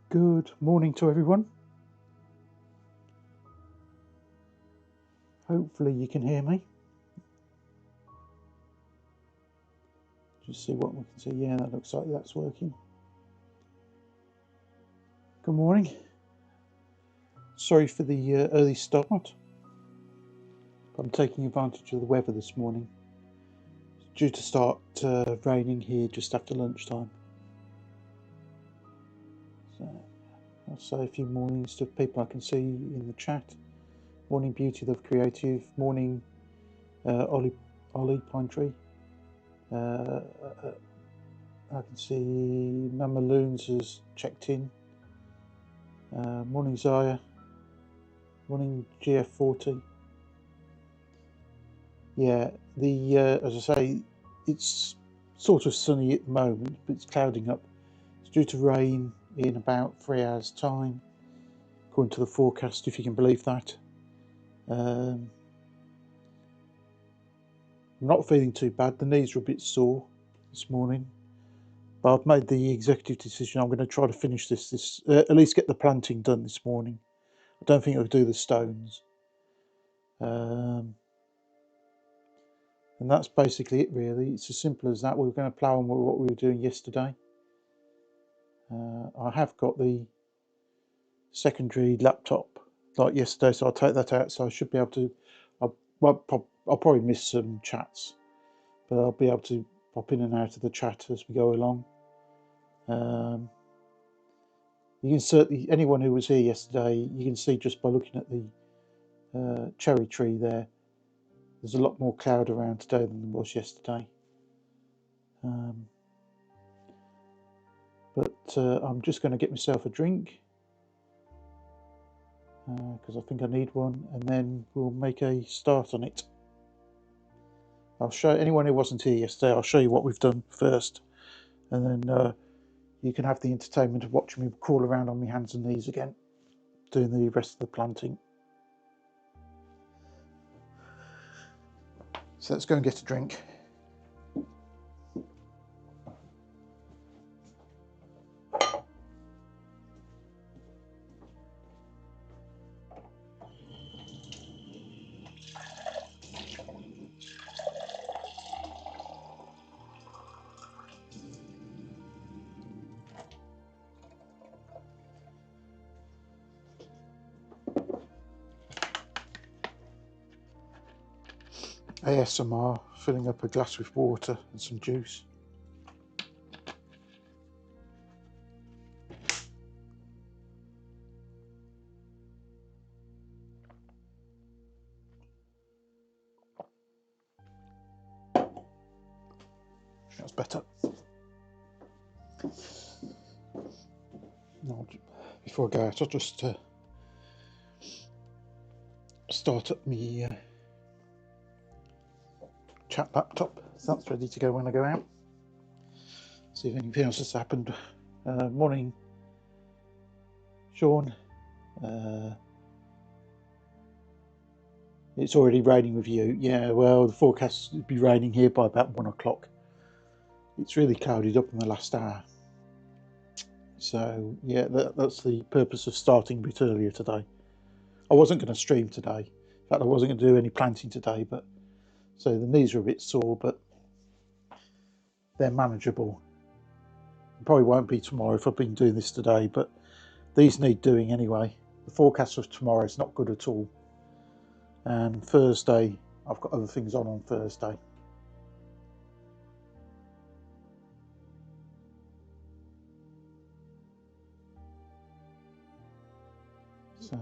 Good morning to everyone. Hopefully you can hear me. Just see what we can see. Yeah, that looks like that's working. Good morning. Sorry for the early start. I'm taking advantage of the weather this morning. It's due to start raining here just after lunchtime. So I'll say a few mornings to people I can see in the chat. Morning Beauty Love Creative. Morning Ollie Pine Tree. I can see Mama Loons has checked in. Morning Zaya. Morning GF40. Yeah, as I say, it's sort of sunny at the moment, but it's clouding up. It's due to rain in about 3 hours' time, according to the forecast, if you can believe that. I'm not feeling too bad. The knees are a bit sore this morning, but I've made the executive decision. I'm going to try to finish this at least get the planting done this morning. I don't think I'll do the stones. And that's basically it, really. It's as simple as that. We're going to plough on with what we were doing yesterday. I have got the secondary laptop like yesterday, so I'll take that out. So I should be able to. I'll probably miss some chats, but I'll be able to pop in and out of the chat as we go along. You can certainly, anyone who was here yesterday, you can see just by looking at the cherry tree there. There's a lot more cloud around today than there was yesterday. But I'm just going to get myself a drink because I think I need one, and then we'll make a start on it. I'll show anyone who wasn't here yesterday, I'll show you what we've done first, and then you can have the entertainment of watching me crawl around on my hands and knees again, doing the rest of the planting. So let's go and get a drink. ASMR, filling up a glass with water and some juice. That's better. No, before I go out, I'll just start up my chat laptop, so that's ready to go when I go out. See if anything else has happened. Morning, Sean. It's already raining with you. Yeah, well, the forecast would be raining here by about 1 o'clock. It's really clouded up in the last hour. So yeah, that's the purpose of starting a bit earlier today. I wasn't going to stream today. In fact, I wasn't going to do any planting today, but so the knees are a bit sore, but they're manageable. It probably won't be tomorrow if I've been doing this today, but these need doing anyway. The forecast of tomorrow is not good at all. And Thursday, I've got other things on Thursday. So,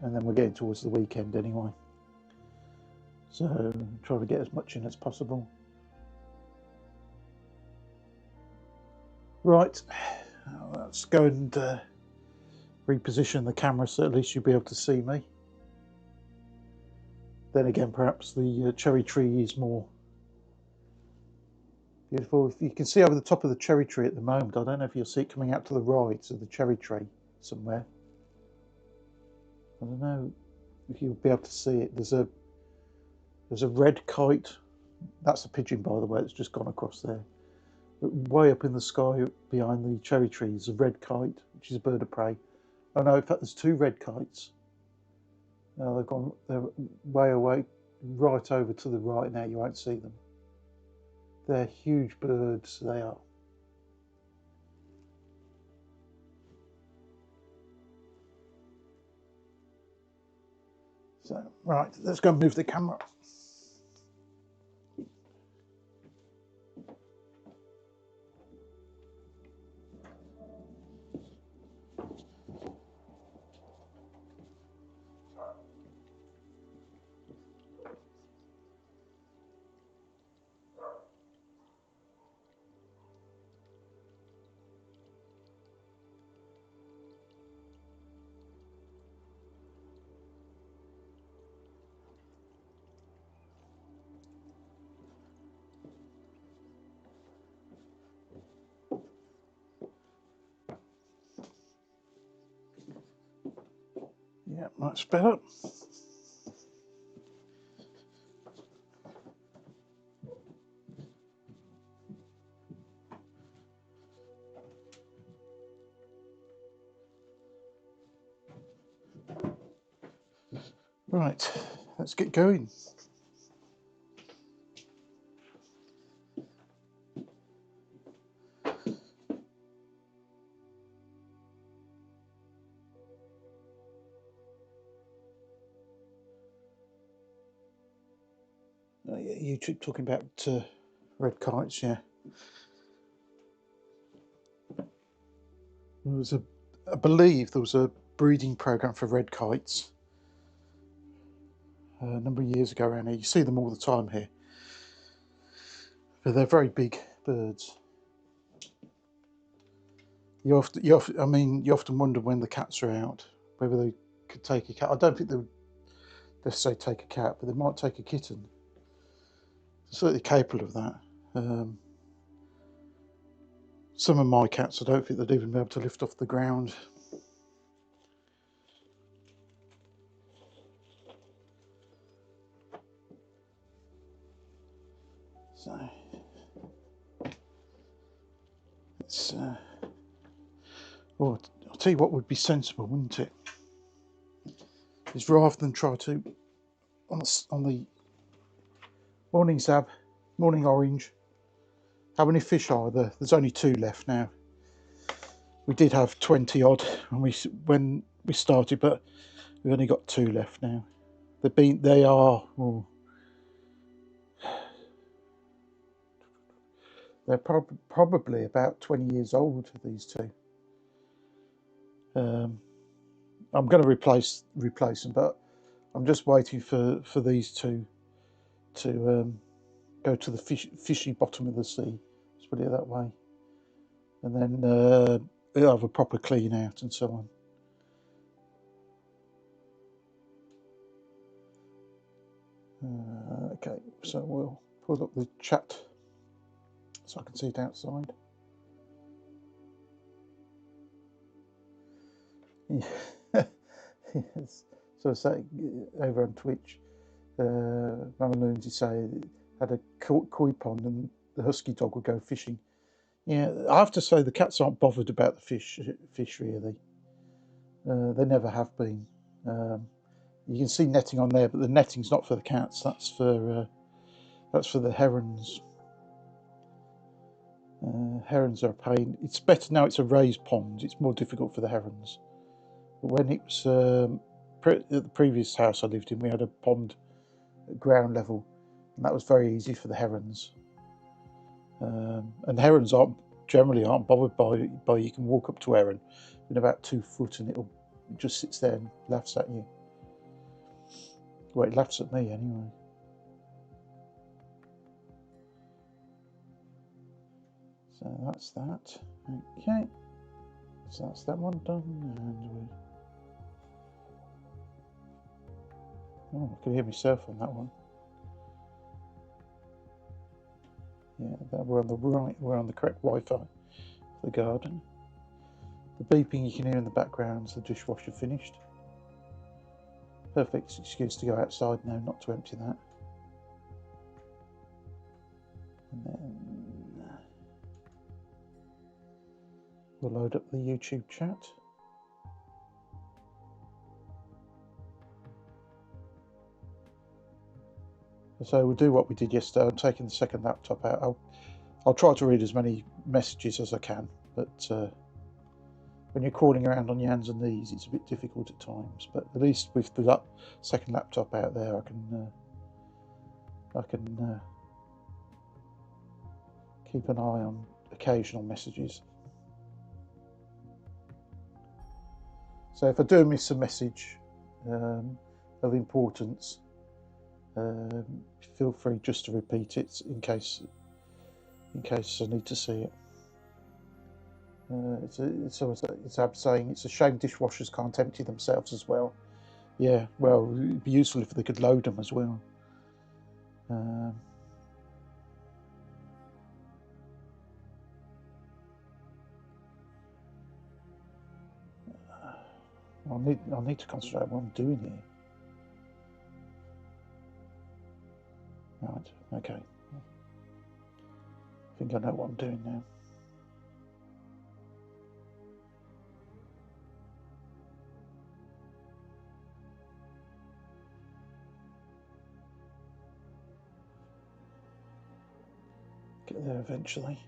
and then we're getting towards the weekend anyway. So, try to get as much in as possible. Right, let's go and reposition the camera so at least you'll be able to see me. Then again, perhaps the cherry tree is more beautiful. If you can see over the top of the cherry tree at the moment, I don't know if you'll see it coming out to the right of the cherry tree somewhere. I don't know if you'll be able to see it. There's a red kite. That's a pigeon, by the way. It's just gone across there. But way up in the sky behind the cherry trees, a red kite, which is a bird of prey. Oh no, in fact there's two red kites. Now they're way away, right over to the right now, you won't see them. They're huge birds, they are. So, right, let's go and move the camera. Yeah, much better. Right, let's get going. Yeah, you talking about red kites, yeah. There was I believe there was a breeding program for red kites a number of years ago around here. You see them all the time here, but they're very big birds. You often wonder when the cats are out whether they could take a cat. I don't think they would, let's say, take a cat, but they might take a kitten. They're certainly capable of that. Some of my cats, I don't think they'd even be able to lift off the ground. So it's well, I'll tell you what would be sensible, wouldn't it? Is rather than try to on the morning Zab, morning Orange. How many fish are there? There's only 2 left now. We did have 20 odd when we started, but we've only got 2 left now. They are. Oh, they're probably about 20 years old. These 2. I'm going to replace them, but I'm just waiting for these 2 to go to the fishy bottom of the sea. Let's put it that way, and then they'll have a proper clean out and so on. Okay, so we'll pull up the chat so I can see it outside. Yes. So say over on Twitch, Mama Loonsy say had a koi pond and the husky dog would go fishing. Yeah, I have to say the cats aren't bothered about the fish really. They never have been. You can see netting on there, but the netting's not for the cats. That's for the herons. Herons are a pain. It's better now. It's a raised pond. It's more difficult for the herons. But when it was at the previous house I lived in, we had a pond at ground level, and that was very easy for the herons. And herons generally aren't bothered by you can walk up to a heron in about 2 foot, and it just sits there and laughs at you. Well, it laughs at me anyway. So that's that. Okay. So that's that one done. And oh, I can hear myself on that one. Yeah, we're on the correct Wi-Fi for the garden. The beeping you can hear in the background is the dishwasher finished. Perfect excuse to go outside now, not to empty that. And then We'll load up the YouTube chat. So we'll do what we did yesterday. I'm taking the second laptop out. I'll try to read as many messages as I can, but when you're crawling around on your hands and knees, it's a bit difficult at times. But at least with the second laptop out there, I can keep an eye on occasional messages. So if I do miss a message of importance, feel free just to repeat it in case I need to see it. It's Ab saying it's a shame dishwashers can't empty themselves as well. Yeah, well, it'd be useful if they could load them as well. I'll need to concentrate on what I'm doing here. Right, okay. I think I know what I'm doing now. Get there eventually.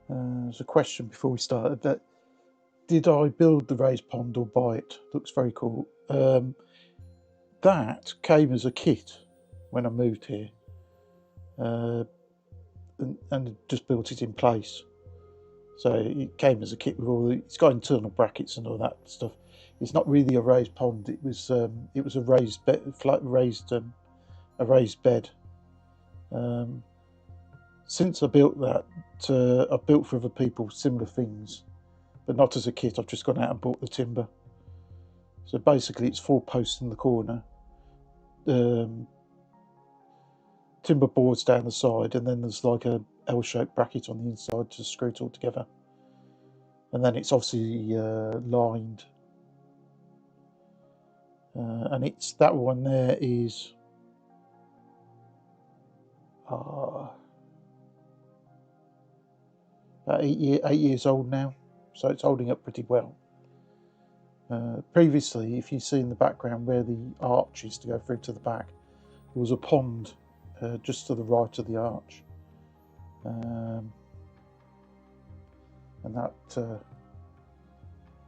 There's a question before we started that did I build the raised pond or buy it? Looks very cool. That came as a kit when I moved here, and just built it in place. So it came as a kit with all it's got internal brackets and all that stuff. It's not really a raised pond. It was a raised bed, a raised bed. Since I built that, I've built for other people similar things, but not as a kit. I've just gone out and bought the timber. So basically, it's 4 posts in the corner, timber boards down the side, and then there's like a L-shaped bracket on the inside to screw it all together. And then it's obviously lined, and it's that one there is about 8 years old now, so it's holding up pretty well. Previously, if you see in the background where the arch is to go through to the back, there was a pond just to the right of the arch, and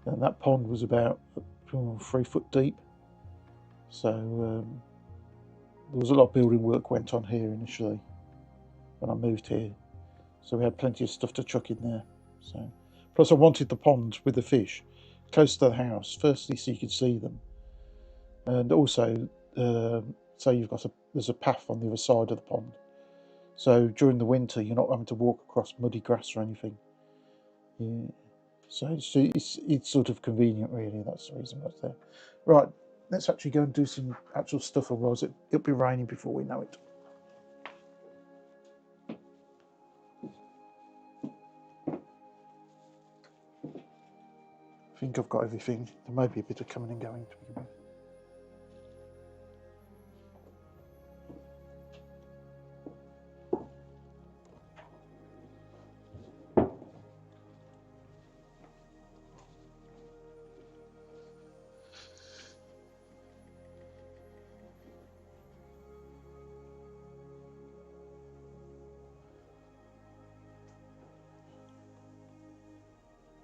that pond was about 3 foot deep. So there was a lot of building work went on here initially when I moved here, so we had plenty of stuff to chuck in there. So plus I wanted the pond with the fish close to the house, firstly so you could see them, and also so there's a path on the other side of the pond, so during the winter you're not having to walk across muddy grass or anything. Yeah. So it's sort of convenient, really. That's the reason why it's there. Right, let's actually go and do some actual stuff, otherwise it'll be raining before we know it. I think I've got everything. There may be a bit of coming and going to begin with.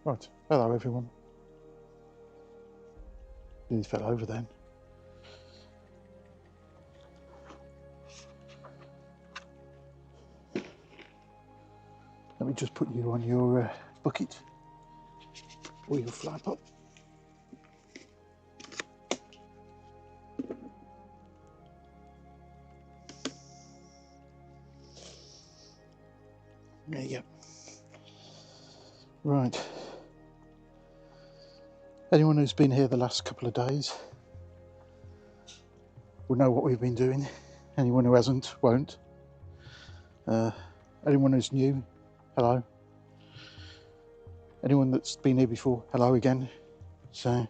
Right, hello everyone. Nearly fell over then. Let me just put you on your bucket or your fly pot. There you go. Right. Anyone who's been here the last couple of days will know what we've been doing. Anyone who hasn't won't. Anyone who's new, hello. Anyone that's been here before, hello again. So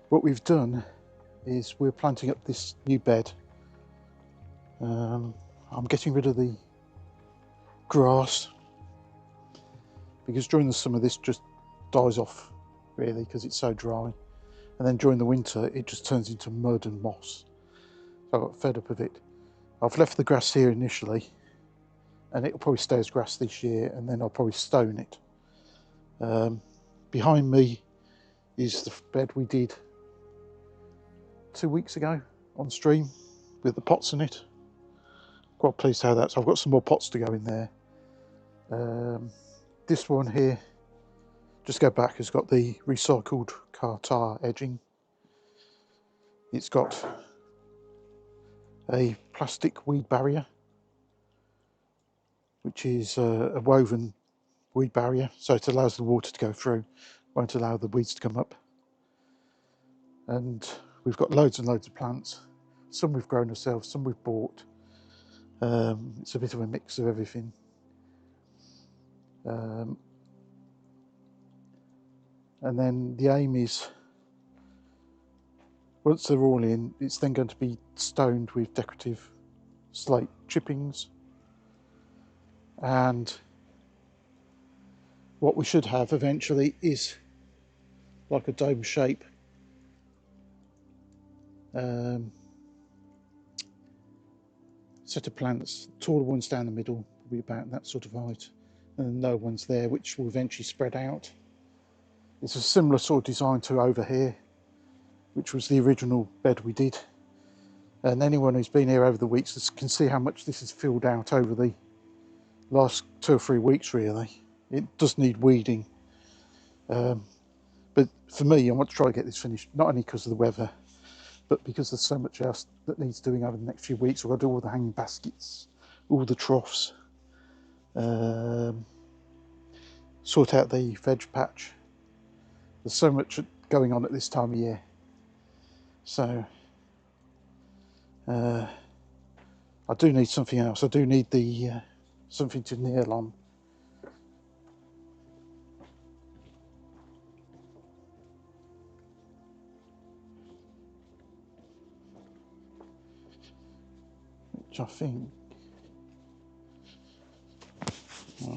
what we've done is we're planting up this new bed. I'm getting rid of the grass because during the summer this just dies off really because it's so dry, and then during the winter it just turns into mud and moss. So I got fed up of it. I've left the grass here initially, and it'll probably stay as grass this year, and then I'll probably stone it. Behind me is the bed we did 2 weeks ago on stream with the pots in it. Quite pleased how that. So I've got some more pots to go in there. This one here, just go back, has got the recycled car tire edging. It's got a plastic weed barrier, which is a woven weed barrier, so it allows the water to go through, won't allow the weeds to come up. And we've got loads and loads of plants. Some we've grown ourselves, some we've bought. It's a bit of a mix of everything. And then the aim is, once they're all in, it's then going to be stoned with decorative slate chippings. And what we should have eventually is like a dome shape set of plants, taller ones down the middle, probably about that sort of height, and no ones there, which will eventually spread out. It's a similar sort of design to over here, which was the original bed we did. And anyone who's been here over the weeks can see how much this has filled out over the last 2 or 3 weeks really. It does need weeding. But for me, I want to try to get this finished, not only because of the weather, but because there's so much else that needs doing over the next few weeks. I've got to do all the hanging baskets, all the troughs, sort out the veg patch. There's so much going on at this time of year. So I do need something else. I do need the something to kneel on. Which I think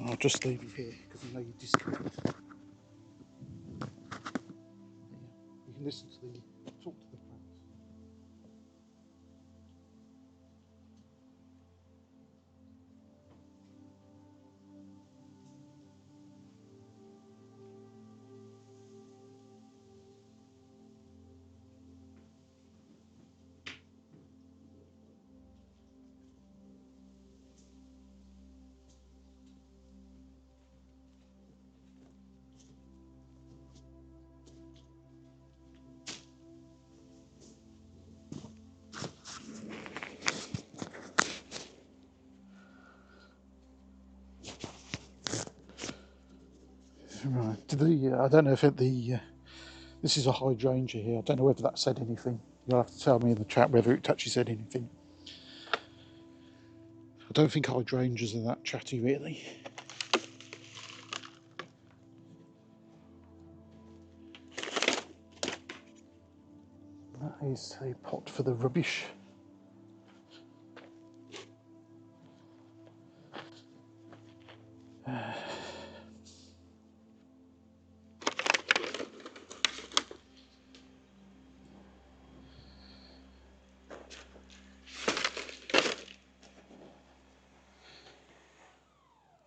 I'll just leave you here because I know you disconnect. You can listen to talk to the plants. Right, I don't know if this is a hydrangea here. I don't know whether that said anything. You'll have to tell me in the chat whether it actually said anything. I don't think hydrangeas are that chatty really. That is a pot for the rubbish.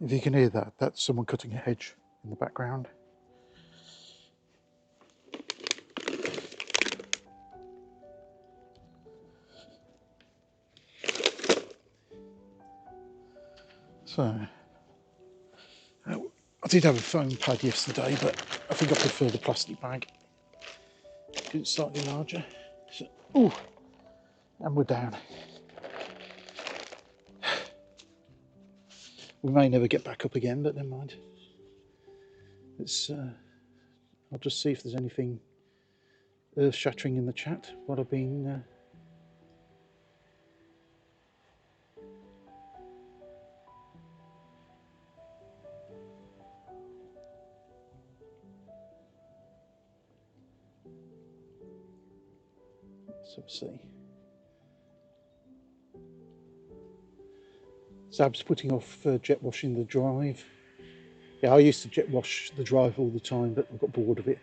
If you can hear that, that's someone cutting a hedge in the background. So, I did have a foam pad yesterday, but I think I prefer the plastic bag because it's slightly larger. So, ooh, and we're down. We may never get back up again, but never mind. I'll just see if there's anything earth-shattering in the chat while I've been So we'll see. Zab's putting off jet washing the drive. Yeah, I used to jet wash the drive all the time, but I got bored of it.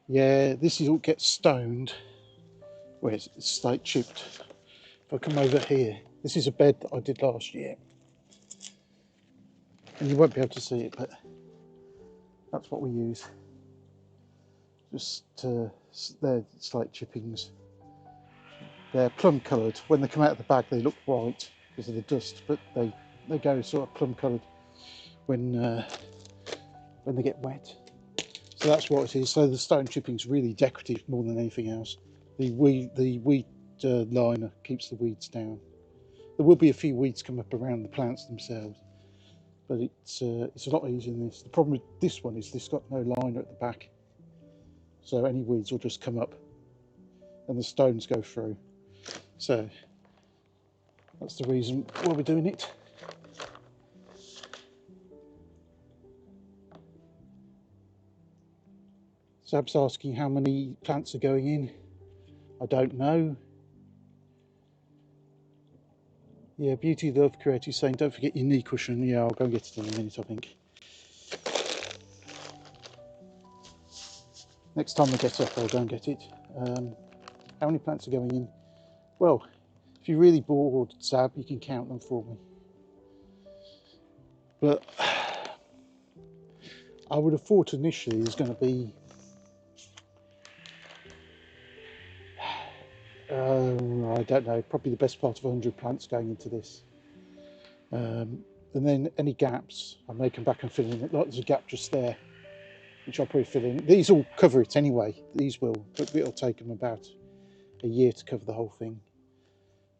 Yeah, this is all gets stoned. Where it's slate chipped. If I come over here, this is a bed that I did last year. And you won't be able to see it, but that's what we use. Just they're slate chippings. They're plum coloured. When they come out of the bag, they look white because of the dust, but they go sort of plum coloured when they get wet. So that's what it is. So the stone chipping's really decorative more than anything else. The weed liner keeps the weeds down. There will be a few weeds come up around the plants themselves, but it's a lot easier than this. The problem with this one is this got no liner at the back, so any weeds will just come up and the stones go through. So that's the reason why we're doing it. Sab's asking how many plants are going in. I don't know. Yeah, Beauty Love Creative saying don't forget your knee cushion. Yeah, I'll go and get it in a minute, I think. Next time I get up, I'll go and get it. How many plants are going in? Well, if you're really bored, Sab, you can count them for me. But I would have thought initially there's going to be I don't know, probably the best part of 100 plants going into this. And then any gaps, I may come back and fill in it. Like there's a gap just there, which I'll probably fill in. These will cover it anyway. These will, but it'll take them about a year to cover the whole thing.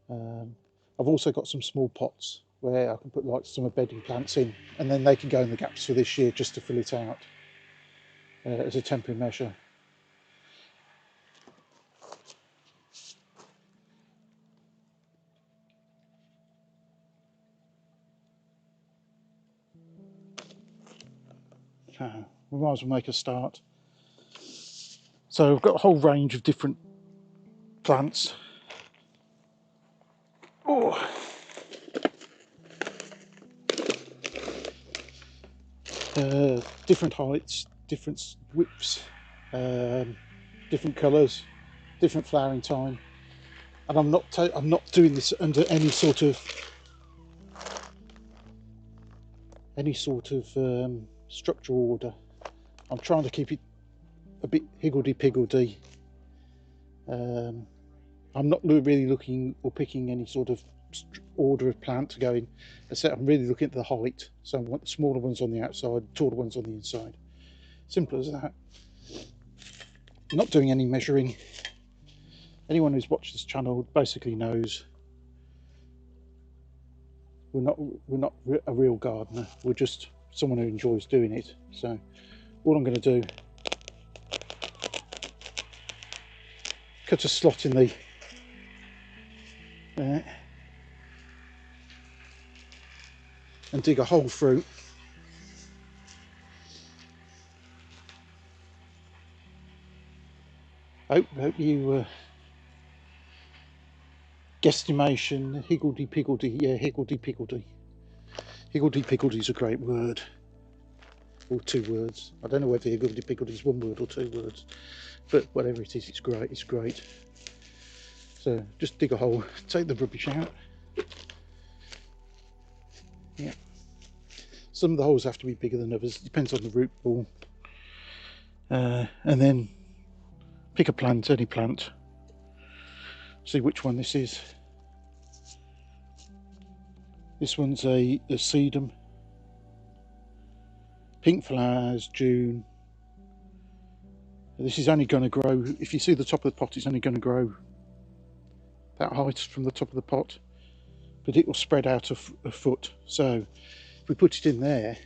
I've also got some small pots where I can put like some bedding plants in, and then they can go in the gaps for this year just to fill it out as a temporary measure. We might as well make a start. So I've got a whole range of different plants. Oh. Different heights, different widths, different colours, different flowering time, and I'm not doing this under any sort of structural order. I'm trying to keep it a bit higgledy-piggledy. I'm not really looking or picking any sort of order of plant to go in, except I'm really looking at the height. So I want the smaller ones on the outside, taller ones on the inside. Simple as that. I'm not doing any measuring. Anyone who's watched this channel basically knows we're not a real gardener. We're just someone who enjoys doing it. So all I'm going to do, cut a slot in the there and dig a hole through. Hope you guesstimation, higgledy-piggledy, yeah, higgledy-piggledy. Higgledy-piggledy is a great word, or 2 words. I don't know whether higgledy-piggledy is 1 word or 2 words, but whatever it is, it's great, it's great. So just dig a hole, take the rubbish out. Yeah. Some of the holes have to be bigger than others, it depends on the root ball. And then pick a plant, any plant. See which one this is. This one's a sedum. Pink flowers, June. This is only going to grow, if you see the top of the pot, it's only going to grow that height from the top of the pot, but it will spread out a foot. So if we put it in there,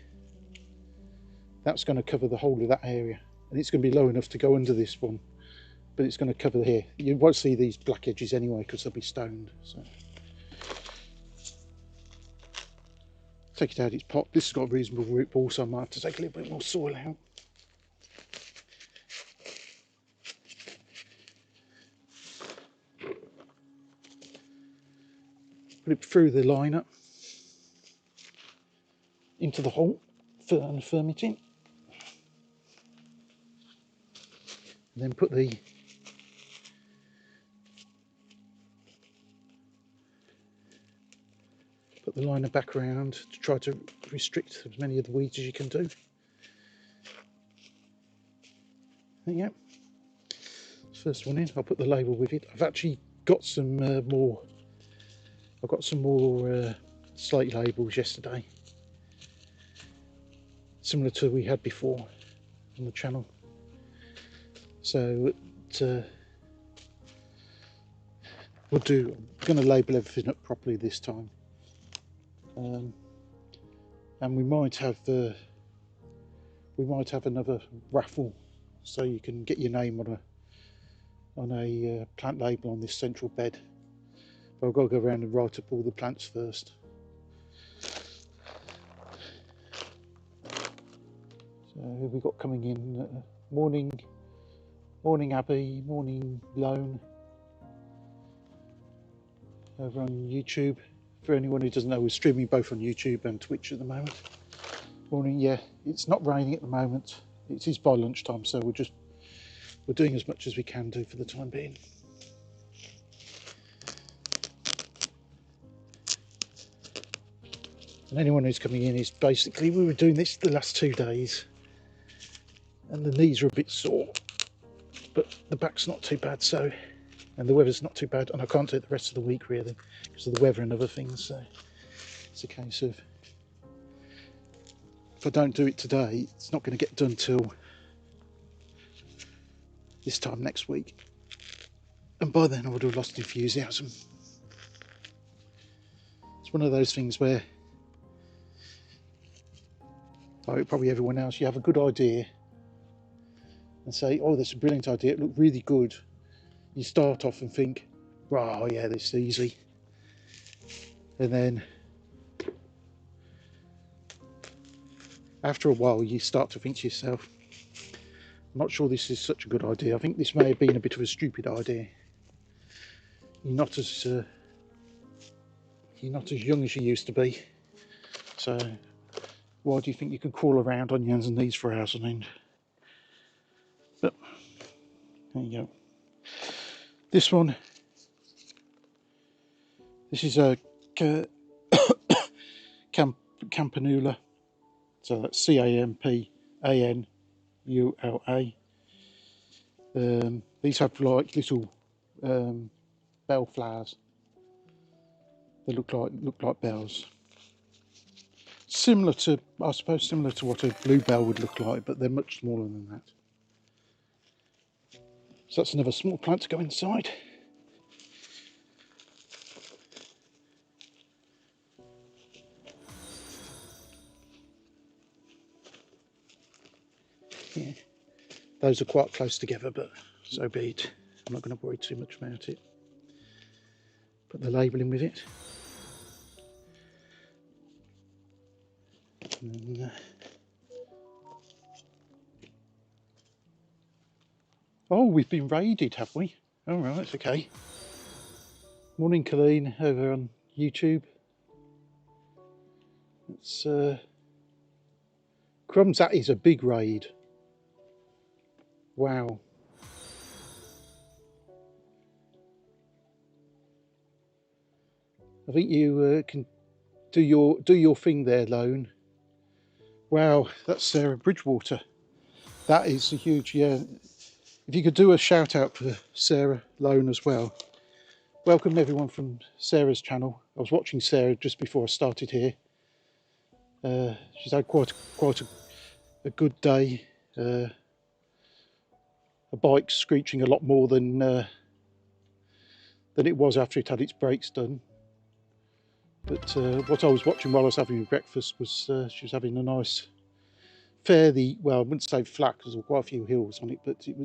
that's going to cover the whole of that area, and it's going to be low enough to go under this one, but it's going to cover here. You won't see these black edges anyway because they'll be stoned. So take it out of its pot. This has got a reasonable root ball, so I might have to take a little bit more soil out. put it through the liner into the hole and firm it in. And then put the liner back around to try to restrict as many of the weeds as you can do. There you go. First one in. I'll put the label with it. I've actually got some more. I've got some more slate labels yesterday, similar to we had before on the channel. So we'll do. I'm going to label everything up properly this time, and we might have another raffle, so you can get your name on a plant label on this central bed. But I've got to go around and write up all the plants first. So who have we got coming in? Morning Abby, morning Lone, over on YouTube. For anyone who doesn't know, we're streaming both on YouTube and Twitch at the moment. Morning, yeah, it's not raining at the moment. It is by lunchtime, so we're doing as much as we can do for the time being. And anyone who's coming in is basically, we were doing this the last 2 days and the knees are a bit sore, but the back's not too bad, so, and the weather's not too bad, and I can't do it the rest of the week really because of the weather and other things. So it's a case of, if I don't do it today, it's not going to get done till this time next week, and by then I would have lost enthusiasm. It's one of those things where, like probably everyone else, you have a good idea and say, oh, that's a brilliant idea, it looked really good. You start off and think, oh yeah, this is easy, and then after a while you start to think to yourself, I'm not sure this is such a good idea. I think this may have been a bit of a stupid idea. You're not as young as you used to be, so why do you think you can crawl around on your hands and knees for hours on end? But there you go. This one, this is a Campanula, so that's Campanula. These have like little bell flowers. They look like bells. Similar to, I suppose, similar to what a bluebell would look like, but they're much smaller than that. So that's another small plant to go inside. Yeah, those are quite close together, but so be it. I'm not going to worry too much about it. Put the label in with it. And then, oh, we've been raided, have we? All right, okay. Morning, Colleen, over on YouTube. It's crumbs. That is a big raid. Wow. I think you can do your thing there, Lone. Wow, that's Sarah Bridgewater. That is a huge, yeah. If you could do a shout out for Sarah Lone as well. Welcome everyone from Sarah's channel. I was watching Sarah just before I started here. She's had quite a good day. A bike screeching a lot more than it was after it had its brakes done. But what I was watching while I was having breakfast was she was having a nice, fairly, well, I wouldn't say flat because there were quite a few hills on it, but it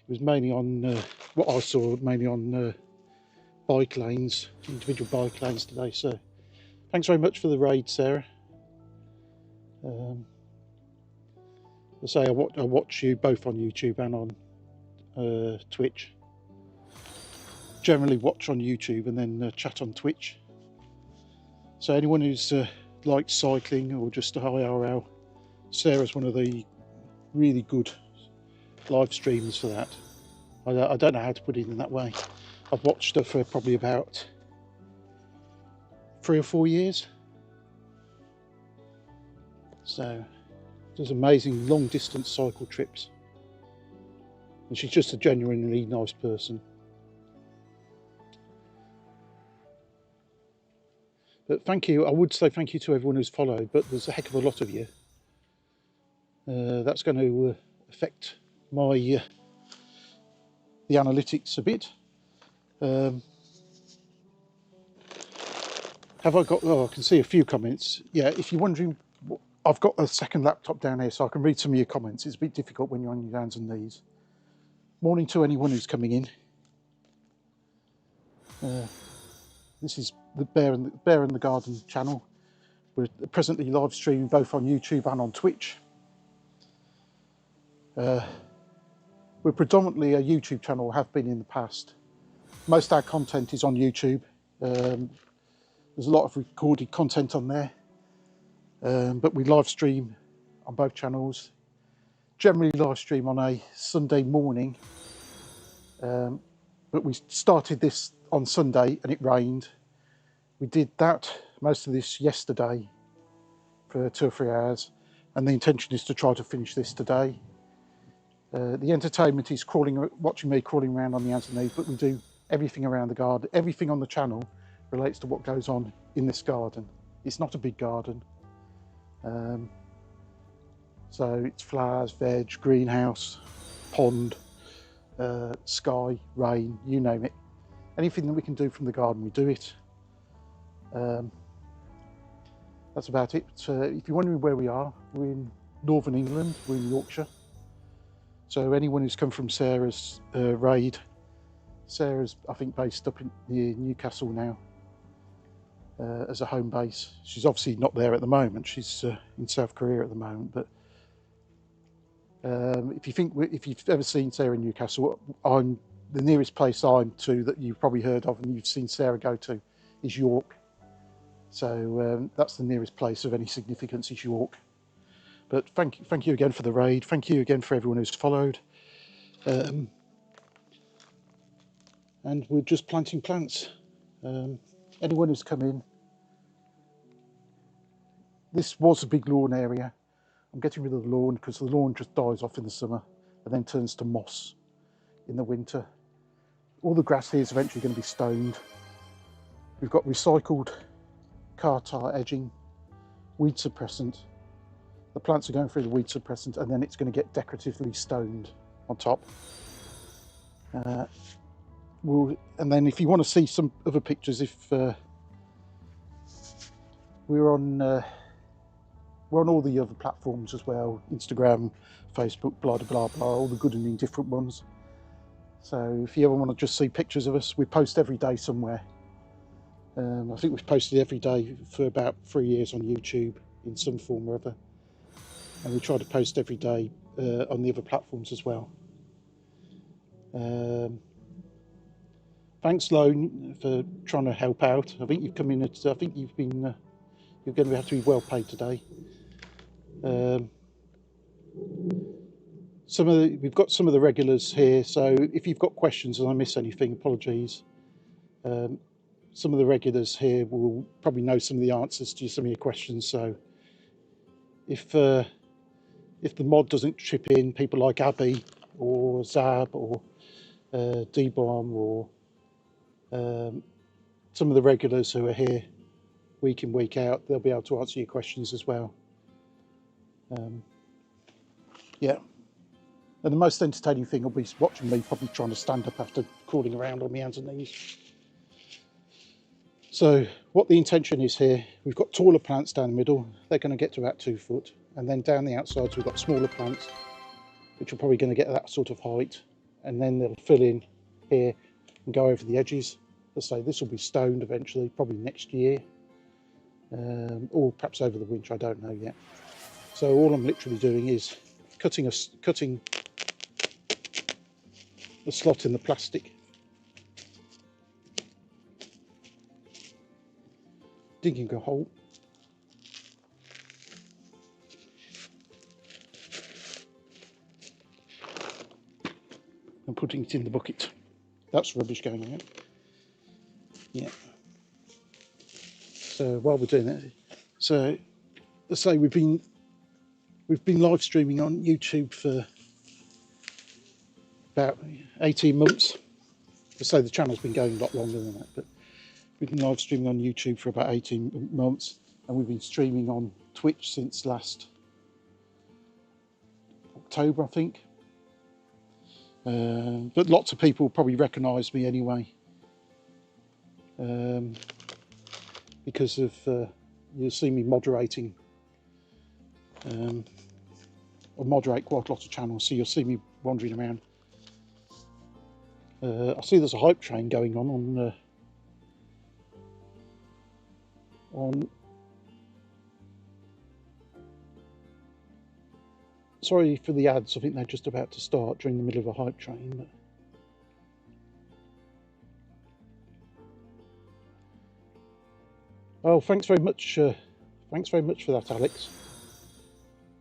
was mainly on, what I saw, mainly on bike lanes, individual bike lanes today. So thanks very much for the raid, Sarah. I say I watch you both on YouTube and on Twitch. Generally watch on YouTube and then chat on Twitch. So anyone who's likes cycling or just a IRL, Sarah's one of the really good live streamers for that. I don't know how to put it in that way. I've watched her for probably about 3 or 4 years. So does amazing long distance cycle trips. And she's just a genuinely nice person. But thank you. I would say thank you to everyone who's followed, but there's a heck of a lot of you. That's going to affect my the analytics a bit. Have I got? Oh, I can see a few comments. Yeah, if you're wondering, I've got a second laptop down here, so I can read some of your comments. It's a bit difficult when you're on your hands and knees. Morning to anyone who's coming in. This is the Bear and the Garden channel. We're presently live streaming both on YouTube and on Twitch. We're predominantly a YouTube channel, have been in the past. Most of our content is on YouTube. There's a lot of recorded content on there, but we live stream on both channels. Generally live stream on a Sunday morning, but we started this on Sunday and it rained. We did most of this yesterday for 2 or 3 hours, and the intention is to try to finish this today. The entertainment is watching me crawling around on the hands and knees, but we do everything around the garden. Everything on the channel relates to what goes on in this garden. It's not a big garden. So it's flowers, veg, greenhouse, pond, sky, rain, you name it. Anything that we can do from the garden, we do it. That's about it. If you're wondering where we are, we're in northern England, we're in Yorkshire. So anyone who's come from Sarah's raid, Sarah's I think based up near Newcastle now as a home base. She's obviously not there at the moment, she's in South Korea at the moment, but if you've ever seen Sarah in Newcastle, the nearest place I'm to that you've probably heard of and you've seen Sarah go to is York. So that's the nearest place of any significance is York. But thank you again for the raid. Thank you again for everyone who's followed. And we're just planting plants. Anyone who's come in, this was a big lawn area. I'm getting rid of the lawn because the lawn just dies off in the summer and then turns to moss in the winter. All the grass here is eventually going to be stoned. We've got recycled car tire edging, weed suppressant. The plants are going through the weed suppressant and then it's going to get decoratively stoned on top. And then if you want to see some other pictures, we're on all the other platforms as well, Instagram, Facebook, blah, blah, blah, blah, all the good and indifferent ones. So if you ever want to just see pictures of us, we post every day somewhere. I think we've posted every day for about 3 years on YouTube in some form or other. And we try to post every day on the other platforms as well. Thanks, Lone, for trying to help out. I think you've come in I think you've been, you're going to have to be well paid today. We've got some of the regulars here, so if you've got questions and I miss anything, apologies. Some of the regulars here will probably know some of the answers to some of your questions. So if the mod doesn't chip in, people like Abby or Zab or D-Bomb or some of the regulars who are here week in, week out, they'll be able to answer your questions as well. Yeah. And the most entertaining thing will be watching me probably trying to stand up after crawling around on my hands and knees. So what the intention is here, we've got taller plants down the middle. They're going to get to about 2 foot. And then down the outsides, we've got smaller plants, which are probably going to get that sort of height. And then they'll fill in here and go over the edges. Let's say this will be stoned eventually, probably next year. Or perhaps over the winter, I don't know yet. So all I'm literally doing is cutting a slot in the plastic. digging a hole. And putting it in the bucket. That's rubbish going on. Yeah. So while we're doing that, so let's say we've been live streaming on YouTube for about 18 months. Let's say the channel's been going a lot longer than that, but we've been live streaming on YouTube for about 18 months, and we've been streaming on Twitch since last October, I think. But lots of people probably recognise me anyway, because of you'll see me moderating. I moderate quite a lot of channels, so you'll see me wandering around. I see there's a hype train going on. Sorry for the ads, I think they're just about to start during the middle of a hype train. But oh, thanks very much for that, Alex.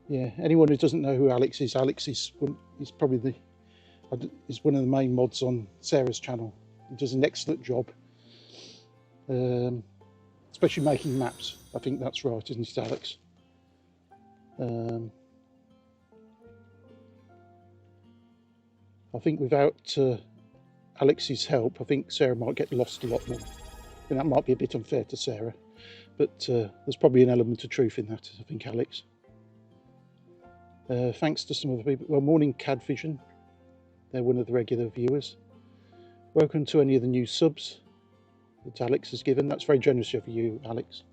Yeah, anyone who doesn't know who Alex is probably is one of the main mods on Sarah's channel. He does an excellent job, especially making maps. I think that's right, isn't it, Alex? I think without Alex's help, I think Sarah might get lost a lot more. And that might be a bit unfair to Sarah, but there's probably an element of truth in that, I think, Alex. Thanks to some of the people. Well, morning Cadvision. They're one of the regular viewers. Welcome to any of the new subs that Alex has given. That's very generous of you, Alex.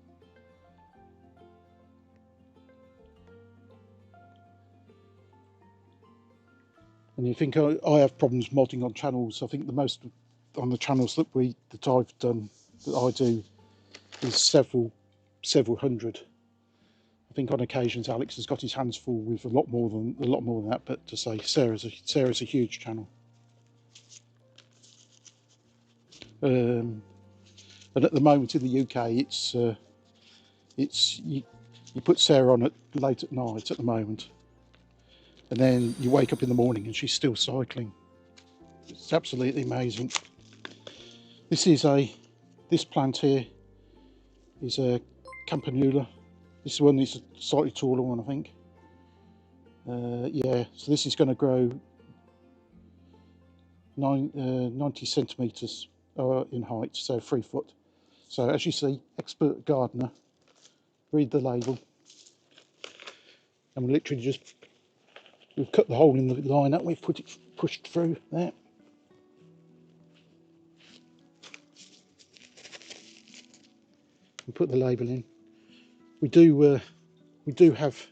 And you think I have problems modding on channels? I think the most on the channels that I've done, that I do, is several hundred. I think on occasions Alex has got his hands full with a lot more than that. But to say Sarah's a huge channel. And at the moment in the UK, you put Sarah on late at night at the moment, and then you wake up in the morning and she's still cycling. It's absolutely amazing. This plant here is a campanula. This is one that's a slightly taller one, I think. Yeah, so this is going to grow 90 centimetres in height, so 3 foot. So as you see, expert gardener, read the label. And we literally we've cut the hole in the line up, we've pushed through there. And put the label in. We do have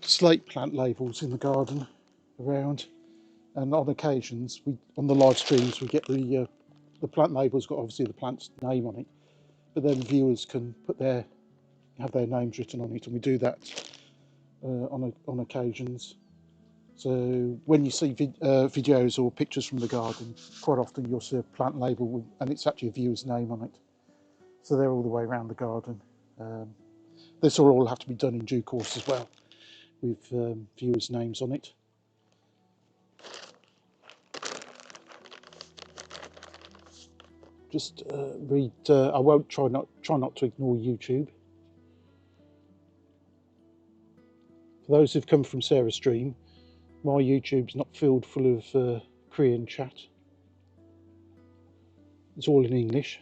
slate plant labels in the garden around, and on occasions on the live streams we get the plant label's got obviously the plant's name on it, but then viewers can have their names written on it, and we do that on occasions. So when you see videos or pictures from the garden, quite often you'll see a plant label and it's actually a viewer's name on it. So they're all the way around the garden. This will all have to be done in due course as well, with viewers' names on it. Just read. I won't try not to ignore YouTube. For those who've come from Sarah's stream, my YouTube's not filled full of Korean chat. It's all in English.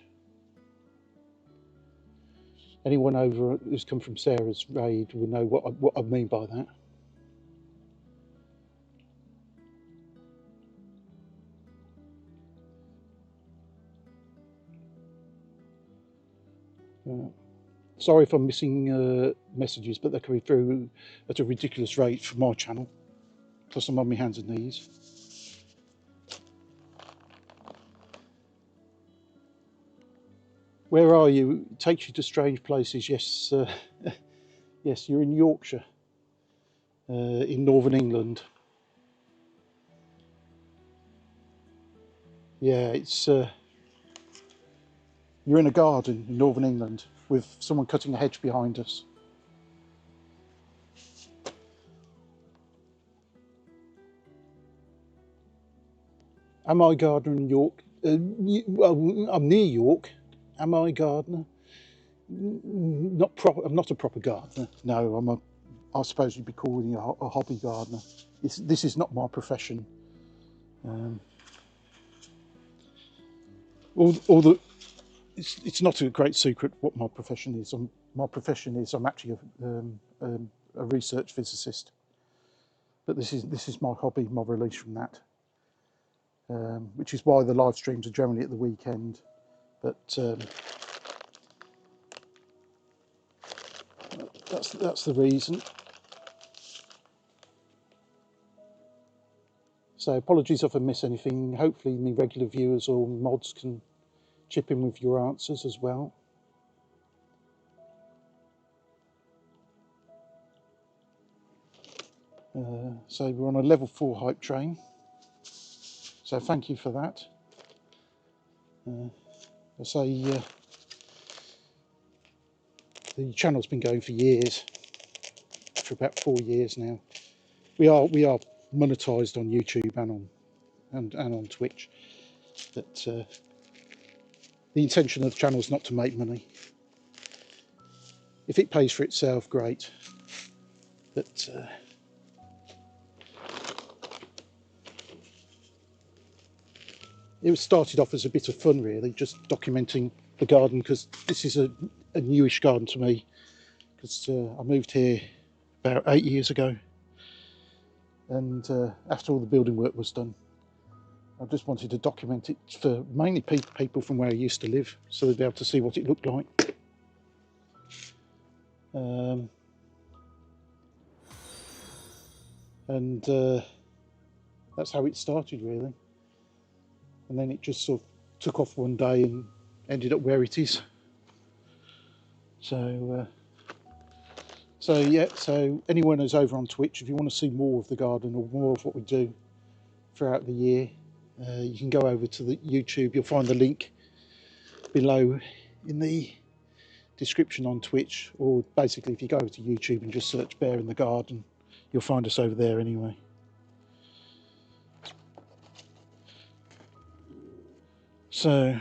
Anyone over who's come from Sarah's raid will know what I mean by that. Sorry if I'm missing messages, but they're coming through at a ridiculous rate for my channel. Plus I'm on my hands and knees. Where are you? It takes you to strange places. Yes, yes, you're in Yorkshire, in northern England. Yeah, it's You're in a garden in northern England with someone cutting a hedge behind us. Am I gardener in York? Well, I'm near York. Am I a gardener? Not proper. I'm not a proper gardener. No, I suppose you'd be calling me a hobby gardener. This is not my profession. It's not a great secret what my profession is. I'm actually a research physicist. But this is my hobby, my release from that. Which is why the live streams are generally at the weekend. But that's the reason. So apologies if I miss anything. Hopefully my regular viewers or mods can chip in with your answers as well. So we're on a level 4 hype train. So thank you for that. I say the channel's been going for years, for about 4 years now. We are monetized on YouTube and on Twitch, but the intention of the channel is not to make money. If it pays for itself, great. But it started off as a bit of fun, really, just documenting the garden, because this is a newish garden to me, because I moved here about 8 years ago, and after all the building work was done, I just wanted to document it for mainly people from where I used to live, so they'd be able to see what it looked like. And that's how it started, really. And then it just sort of took off one day and ended up where it is. So yeah, so anyone who's over on Twitch, if you want to see more of the garden or more of what we do throughout the year, you can go over to the YouTube. You'll find the link below in the description on Twitch, or basically if you go over to YouTube and just search Bear in the Garden, you'll find us over there anyway. So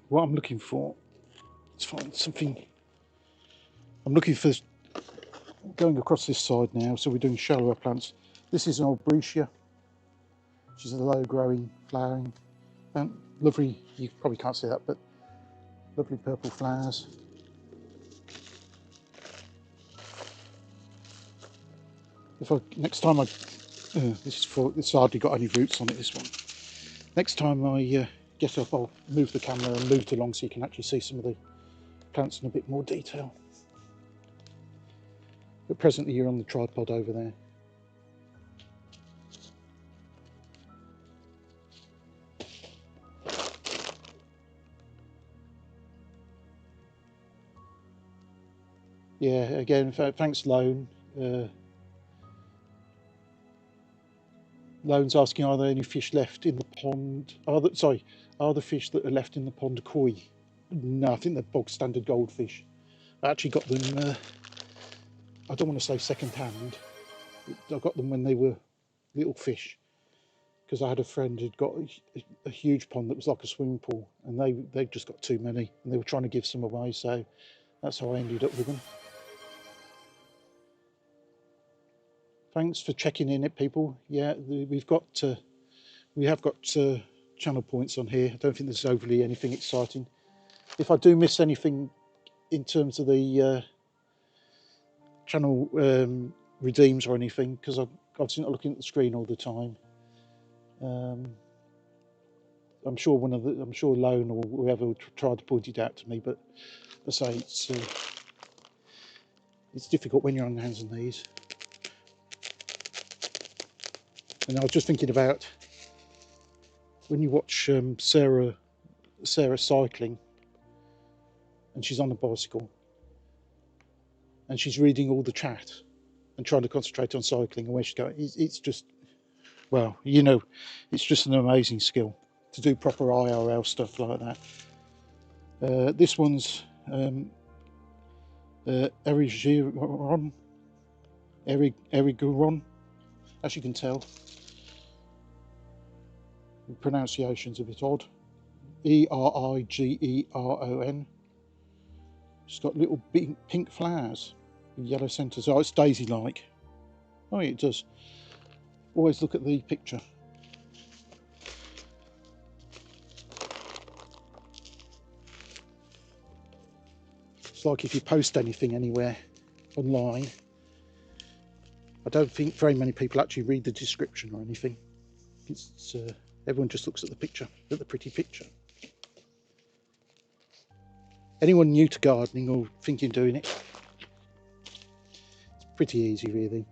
what I'm looking for, let's find something. I'm looking for, going across this side now, so we're doing shallower plants. This is an Albrecia, which is a low growing, flowering plant. Lovely, you probably can't see that, but lovely purple flowers. Next time this hardly got any roots on it, this one. Next time I get up, I'll move the camera and move it along so you can actually see some of the plants in a bit more detail. But presently you're on the tripod over there. Yeah, again, thanks Lone. Lone's asking, are there any fish left in the pond? Are the fish that are left in the pond koi? No, I think they're bog standard goldfish. I actually got them, I don't want to say second hand. I got them when they were little fish, because I had a friend who'd got a huge pond that was like a swimming pool, and they just got too many, and they were trying to give some away, so that's how I ended up with them. Thanks for checking in, people. Yeah, we have got channel points on here. I don't think there's overly anything exciting. If I do miss anything in terms of the channel redeems or anything, because I'm obviously not looking at the screen all the time, I'm sure Lone or whoever tried to point it out to me, but I say it's difficult when you're on hands and knees. And I was just thinking about when you watch Sarah cycling, and she's on a bicycle, and she's reading all the chat and trying to concentrate on cycling and where she's going. It's just, well, you know, it's just an amazing skill to do proper IRL stuff like that. This one's Erigeron, Erigeron, as you can tell. The pronunciation's a bit odd. Erigeron. It's got little pink flowers with yellow centres. Oh, it's daisy-like. Oh, yeah, it does. Always look at the picture. It's like if you post anything anywhere online, I don't think very many people actually read the description or anything. It's everyone just looks at the picture, at the pretty picture. Anyone new to gardening or thinking of doing it, it's pretty easy really.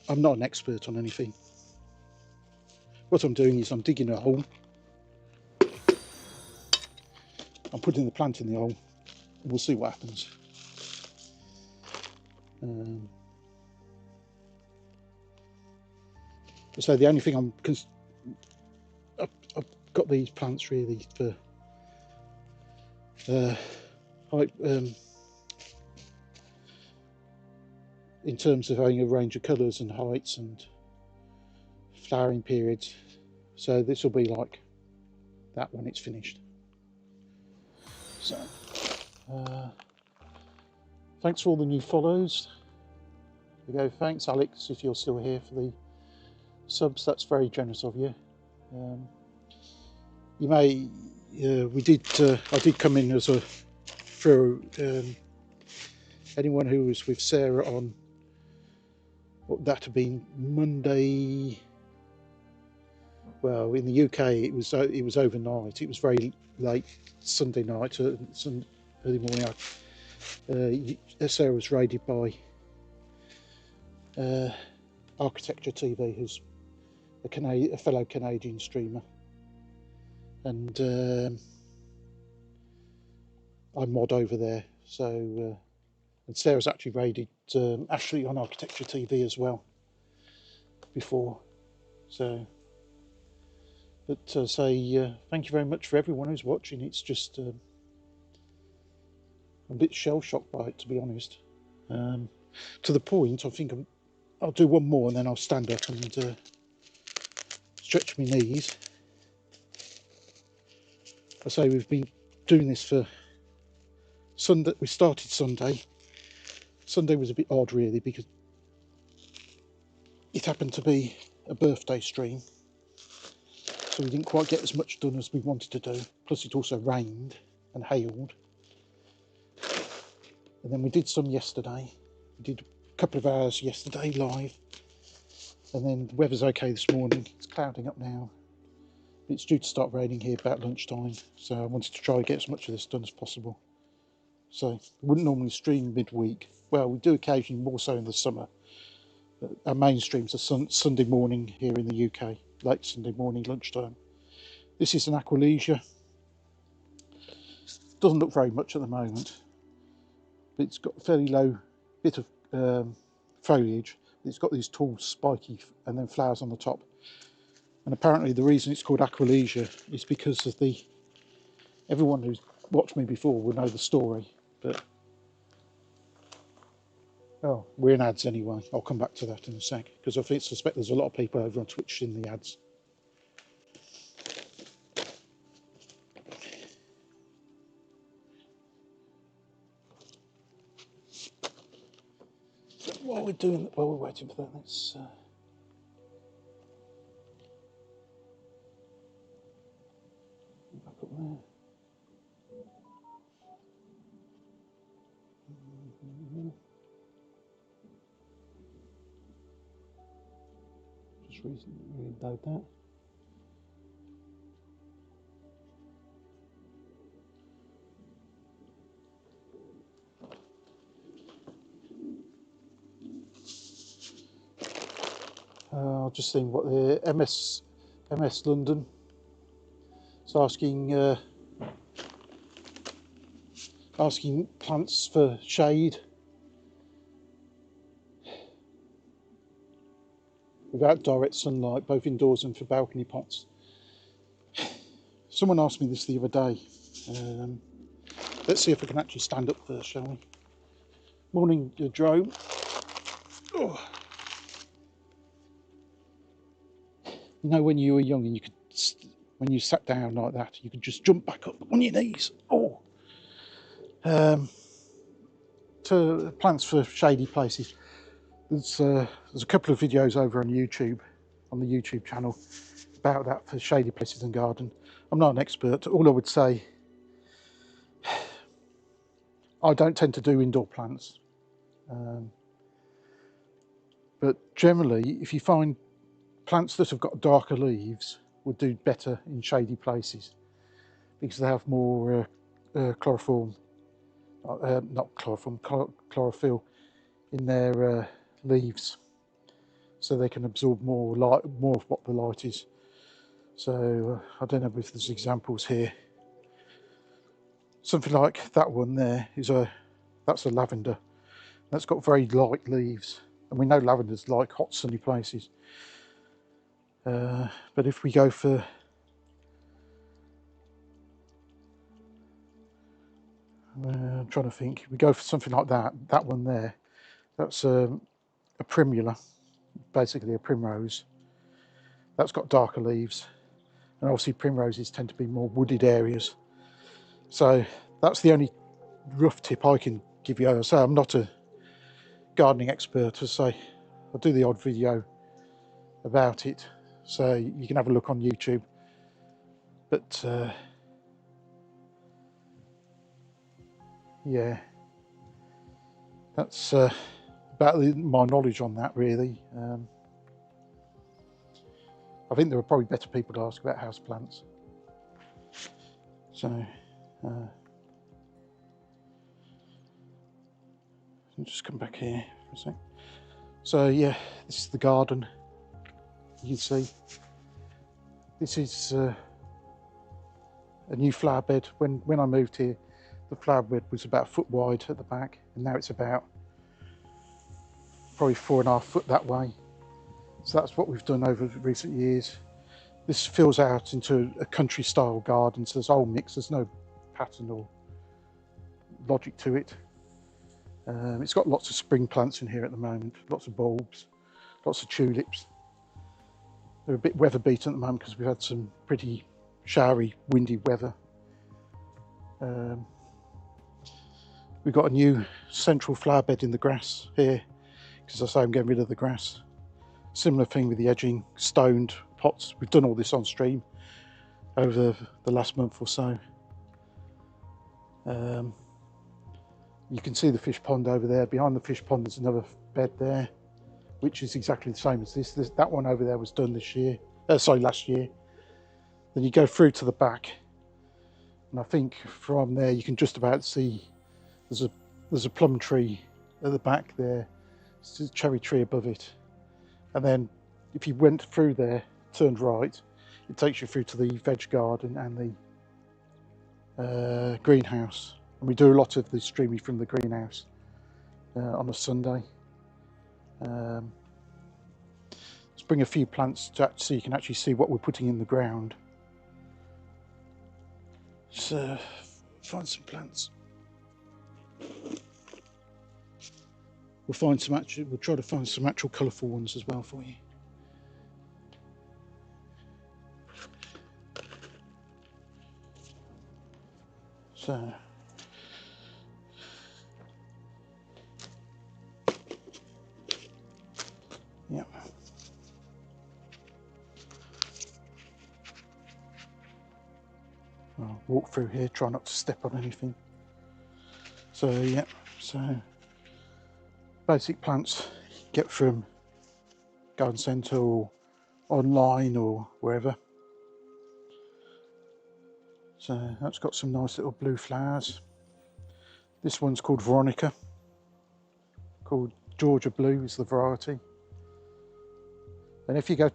I'm not an expert on anything. What I'm doing is I'm digging a hole, I'm putting the plant in the hole, and we'll see what happens. So the only thing because I've got these plants really for in terms of having a range of colours and heights and flowering periods. So this will be like that when it's finished. So thanks for all the new follows. There you go. Thanks Alex, if you're still here, for the subs. That's very generous of you. You may I did come in as a for anyone who was with Sarah on what that had been Monday. Well, in the UK it was overnight. It was very late Sunday night, early morning. Sarah was raided by Architecture TV, who's a fellow Canadian streamer, and I mod over there. So and Sarah's actually raided Ashley on Architecture TV as well before. So, but thank you very much for everyone who's watching. It's just I'm a bit shell shocked by it, to be honest. To the point, I think I'll do one more and then I'll stand up and stretch my knees. I say we've been doing this for Sunday. We started Sunday. Sunday was a bit odd really because it happened to be a birthday stream, so we didn't quite get as much done as we wanted to do. Plus it also rained and hailed. And then we did some yesterday. We did a couple of hours yesterday live. And then the weather's okay this morning. It's clouding up now. It's due to start raining here about lunchtime. So I wanted to try and get as much of this done as possible. So I wouldn't normally stream midweek. Well, we do occasionally, more so in the summer. But our main streams are Sunday morning here in the UK. Late Sunday morning, lunchtime. This is an Aquilegia. Doesn't look very much at the moment. But it's got a fairly low bit of foliage. It's got these tall, spiky, and then flowers on the top. And apparently the reason it's called Aquilegia is because of everyone who's watched me before will know the story, but oh, we're in ads anyway. I'll come back to that in a sec, because I suspect there's a lot of people over on Twitch in the ads. So while we're waiting for that, let's back up there. Just reload that. I'll just think what the MS London is asking plants for shade without direct sunlight, both indoors and for balcony pots. Someone asked me this the other day, Let's see if we can actually stand up first, shall we? Morning, drone. Oh. You know, when you were young and you could, when you sat down like that, you could just jump back up on your knees. Oh. To plants for shady places. There's a couple of videos over on YouTube, on the YouTube channel, about that for shady places and garden. I'm not an expert. All I would say, I don't tend to do indoor plants, but generally, if you find plants that have got darker leaves, would do better in shady places because they have more chlorophyll, chlorophyll in their leaves, so they can absorb more light, more of what the light is. So I don't know if there's examples here. Something like that one there is that's a lavender. That's got very light leaves, and we know lavenders like hot sunny places. But if we go for I'm trying to think, we go for something like that one there, that's a primula, basically a primrose. That's got darker leaves, and obviously primroses tend to be more wooded areas. So that's the only rough tip I can give you. As I say, I'm not a gardening expert. As I say, I'll do the odd video about it, so you can have a look on YouTube. But yeah, that's about my knowledge on that, really. I think there are probably better people to ask about houseplants. So I'll just come back here for a sec. So yeah, this is the garden. You can see this is a new flower bed. When I moved here, the flower bed was about a foot wide at the back, and now it's about probably 4.5 foot that way. So that's what we've done over recent years. This fills out into a country style garden, so there's all mix, there's no pattern or logic to it. It's got lots of spring plants in here at the moment, lots of bulbs, lots of tulips. They're a bit weather beaten at the moment because we've had some pretty showery, windy weather. We've got a new central flower bed in the grass here, because as I say, I'm getting rid of the grass. Similar thing with the edging, stoned pots. We've done all this on stream over the last month or so. You can see the fish pond over there. Behind the fish pond there's another bed there, which is exactly the same as this. That one over there was done last year. Then you go through to the back, and I think from there you can just about see there's a plum tree at the back there. There's a cherry tree above it, and then if you went through there, turned right, it takes you through to the veg garden and the greenhouse. And we do a lot of the streaming from the greenhouse on a Sunday. Let's bring a few plants so you can actually see what we're putting in the ground. So find some plants. We'll try to find some actual colourful ones as well for you. So yeah. I'll walk through here, try not to step on anything. So yeah, so basic plants you get from garden centre or online or wherever. So that's got some nice little blue flowers. This one's called Veronica, called Georgia Blue is the variety. And if you go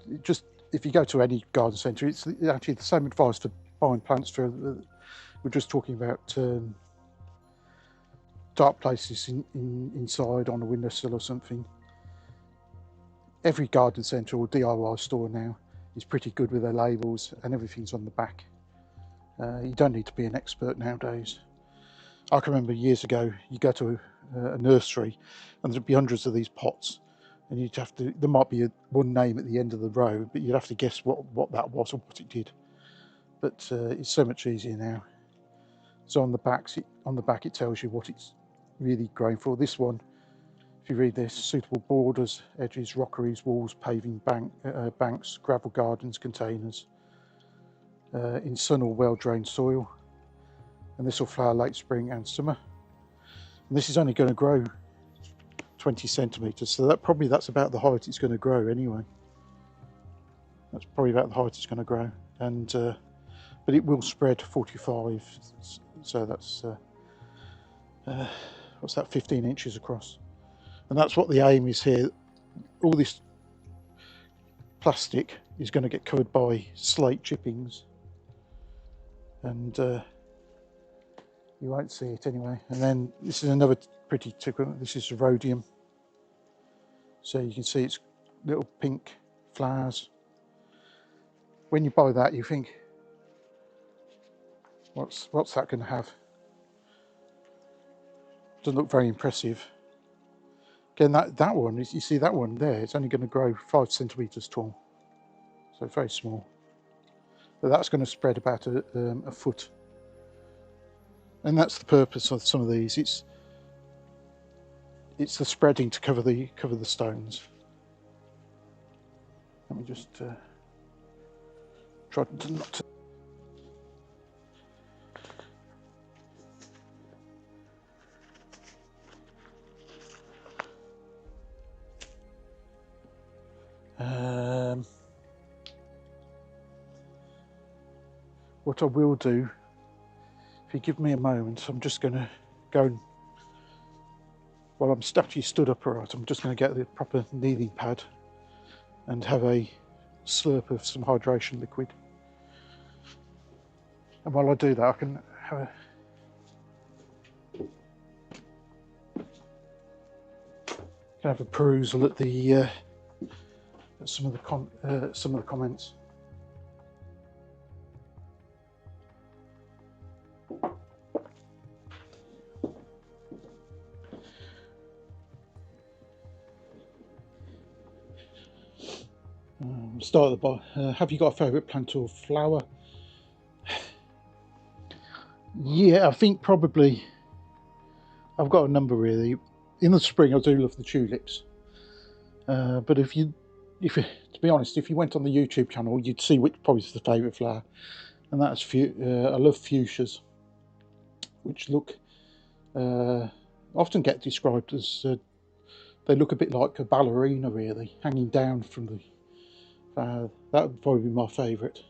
to any garden centre, it's actually the same advice for buying plants for. We're just talking about dark places inside on a windowsill or something. Every garden centre or DIY store now is pretty good with their labels, and everything's on the back. You don't need to be an expert nowadays. I can remember years ago, you go to a nursery and there'd be hundreds of these pots, and you'd have to, there might be one name at the end of the row, but you'd have to guess what that was or what it did. But it's so much easier now. So on the back it tells you what it's really growing for. This one, if you read this, suitable borders, edges, rockeries, walls, paving, banks, gravel gardens, containers, in sun or well-drained soil. And this will flower late spring and summer. And this is only going to grow 20 centimetres, so that's about the height it's going to grow anyway. That's probably about the height it's going to grow, and but it will spread 45, so that's what's that, 15 inches across. And that's what the aim is here. All this plastic is going to get covered by slate chippings, and you won't see it anyway. And then this is another pretty typical, this is rhodium. So you can see it's little pink flowers. When you buy that, you think, what's that going to have? Doesn't look very impressive. Again, that one, you see that one there, it's only going to grow 5 centimetres tall, so very small. But that's going to spread about a foot, and that's the purpose of some of these. It's the spreading to cover the stones. Let me just try to not to. What I will do, if you give me a moment, I'm just going to go and, while I'm actually stood upright, I'm just going to get the proper kneading pad and have a slurp of some hydration liquid. And while I do that, I can have a perusal at the at some of the comments. Start at the bottom. Have you got a favourite plant or flower? Yeah, I think probably I've got a number really. In the spring, I do love the tulips. But to be honest, if you went on the YouTube channel, you'd see which probably is the favourite flower, and that's I love fuchsias, which look often get described as they look a bit like a ballerina, really, hanging down from the. That would probably be my favourite.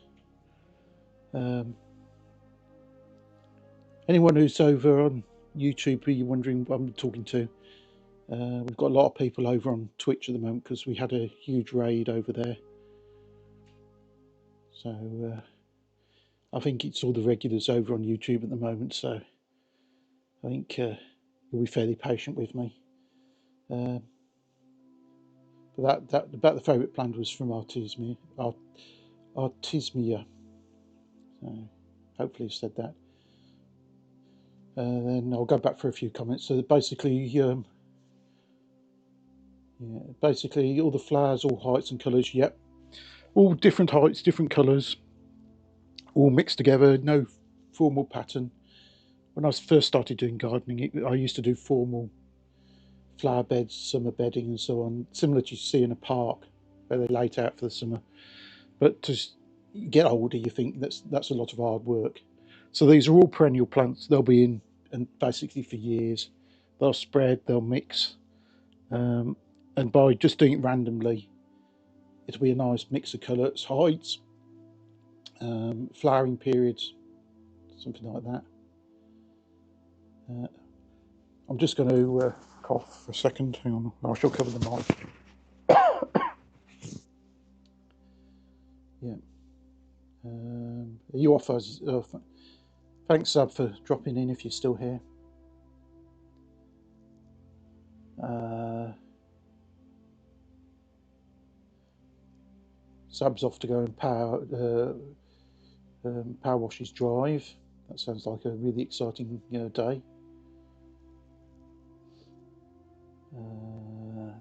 Anyone who's over on YouTube, you're wondering what I'm talking to, we've got a lot of people over on Twitch at the moment because we had a huge raid over there. So I think it's all the regulars over on YouTube at the moment, so I think you'll be fairly patient with me. But about the favourite plant was from Artemisia. So hopefully I've said that. Then I'll go back for a few comments. So basically, basically all the flowers, all heights and colours. Yep, all different heights, different colours, all mixed together. No formal pattern. When I first started doing gardening, I used to do formal flower beds, summer bedding and so on, similar to you see in a park where they lay it out for the summer. But to get older, you think that's a lot of hard work. So these are all perennial plants. They'll be in and basically for years. They'll spread, they'll mix, and by just doing it randomly, it'll be a nice mix of colours, heights, flowering periods, something like that. I'm just going to cough for a second. Hang on, I shall cover the mic. Yeah. Are you off? Thanks, Sab, for dropping in if you're still here. Sab's off to go and Power Wash's drive. That sounds like a really exciting day.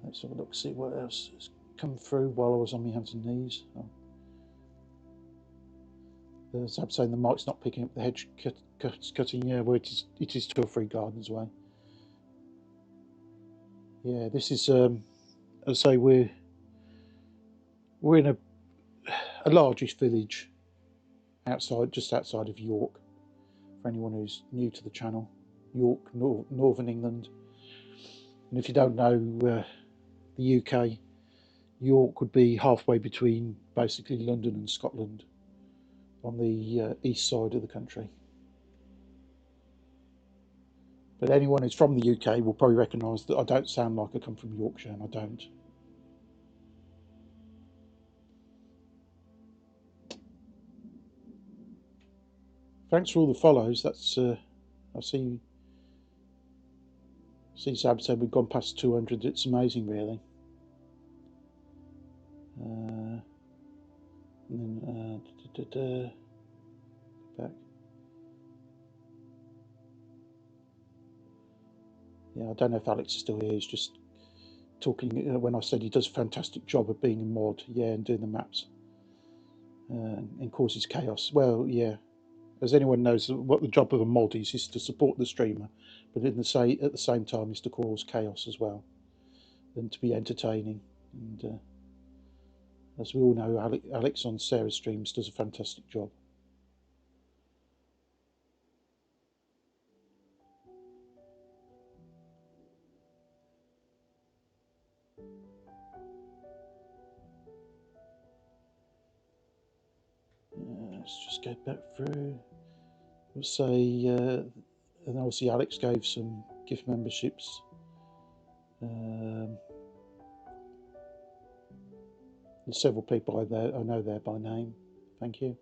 Let's have a look, see what else has come through while I was on my hands and knees. Zab saying the mic's not picking up the hedge cutting. Yeah, well, it is 2 or 3 gardens away. Yeah, this is, as I say, we're in a largish village just outside of York. For anyone who's new to the channel, York, Northern England. And if you don't know the UK, York would be halfway between basically London and Scotland, on the east side of the country. But anyone who's from the UK will probably recognise that I don't sound like I come from Yorkshire, and I don't. Thanks for all the follows. That's I see Zab said we've gone past 200. It's amazing, really. And then back. Yeah, I don't know if Alex is still here. He's just talking when I said he does a fantastic job of being a mod, yeah, and doing the maps, and causes chaos. Well, yeah, as anyone knows, what the job of a mod is to support the streamer, but at the same time is to cause chaos as well, and to be entertaining. And as we all know, Alex on Sarah's streams does a fantastic job. Let's just go back through. We'll say, and obviously Alex gave some gift memberships. There's several people I know there by name. Thank you.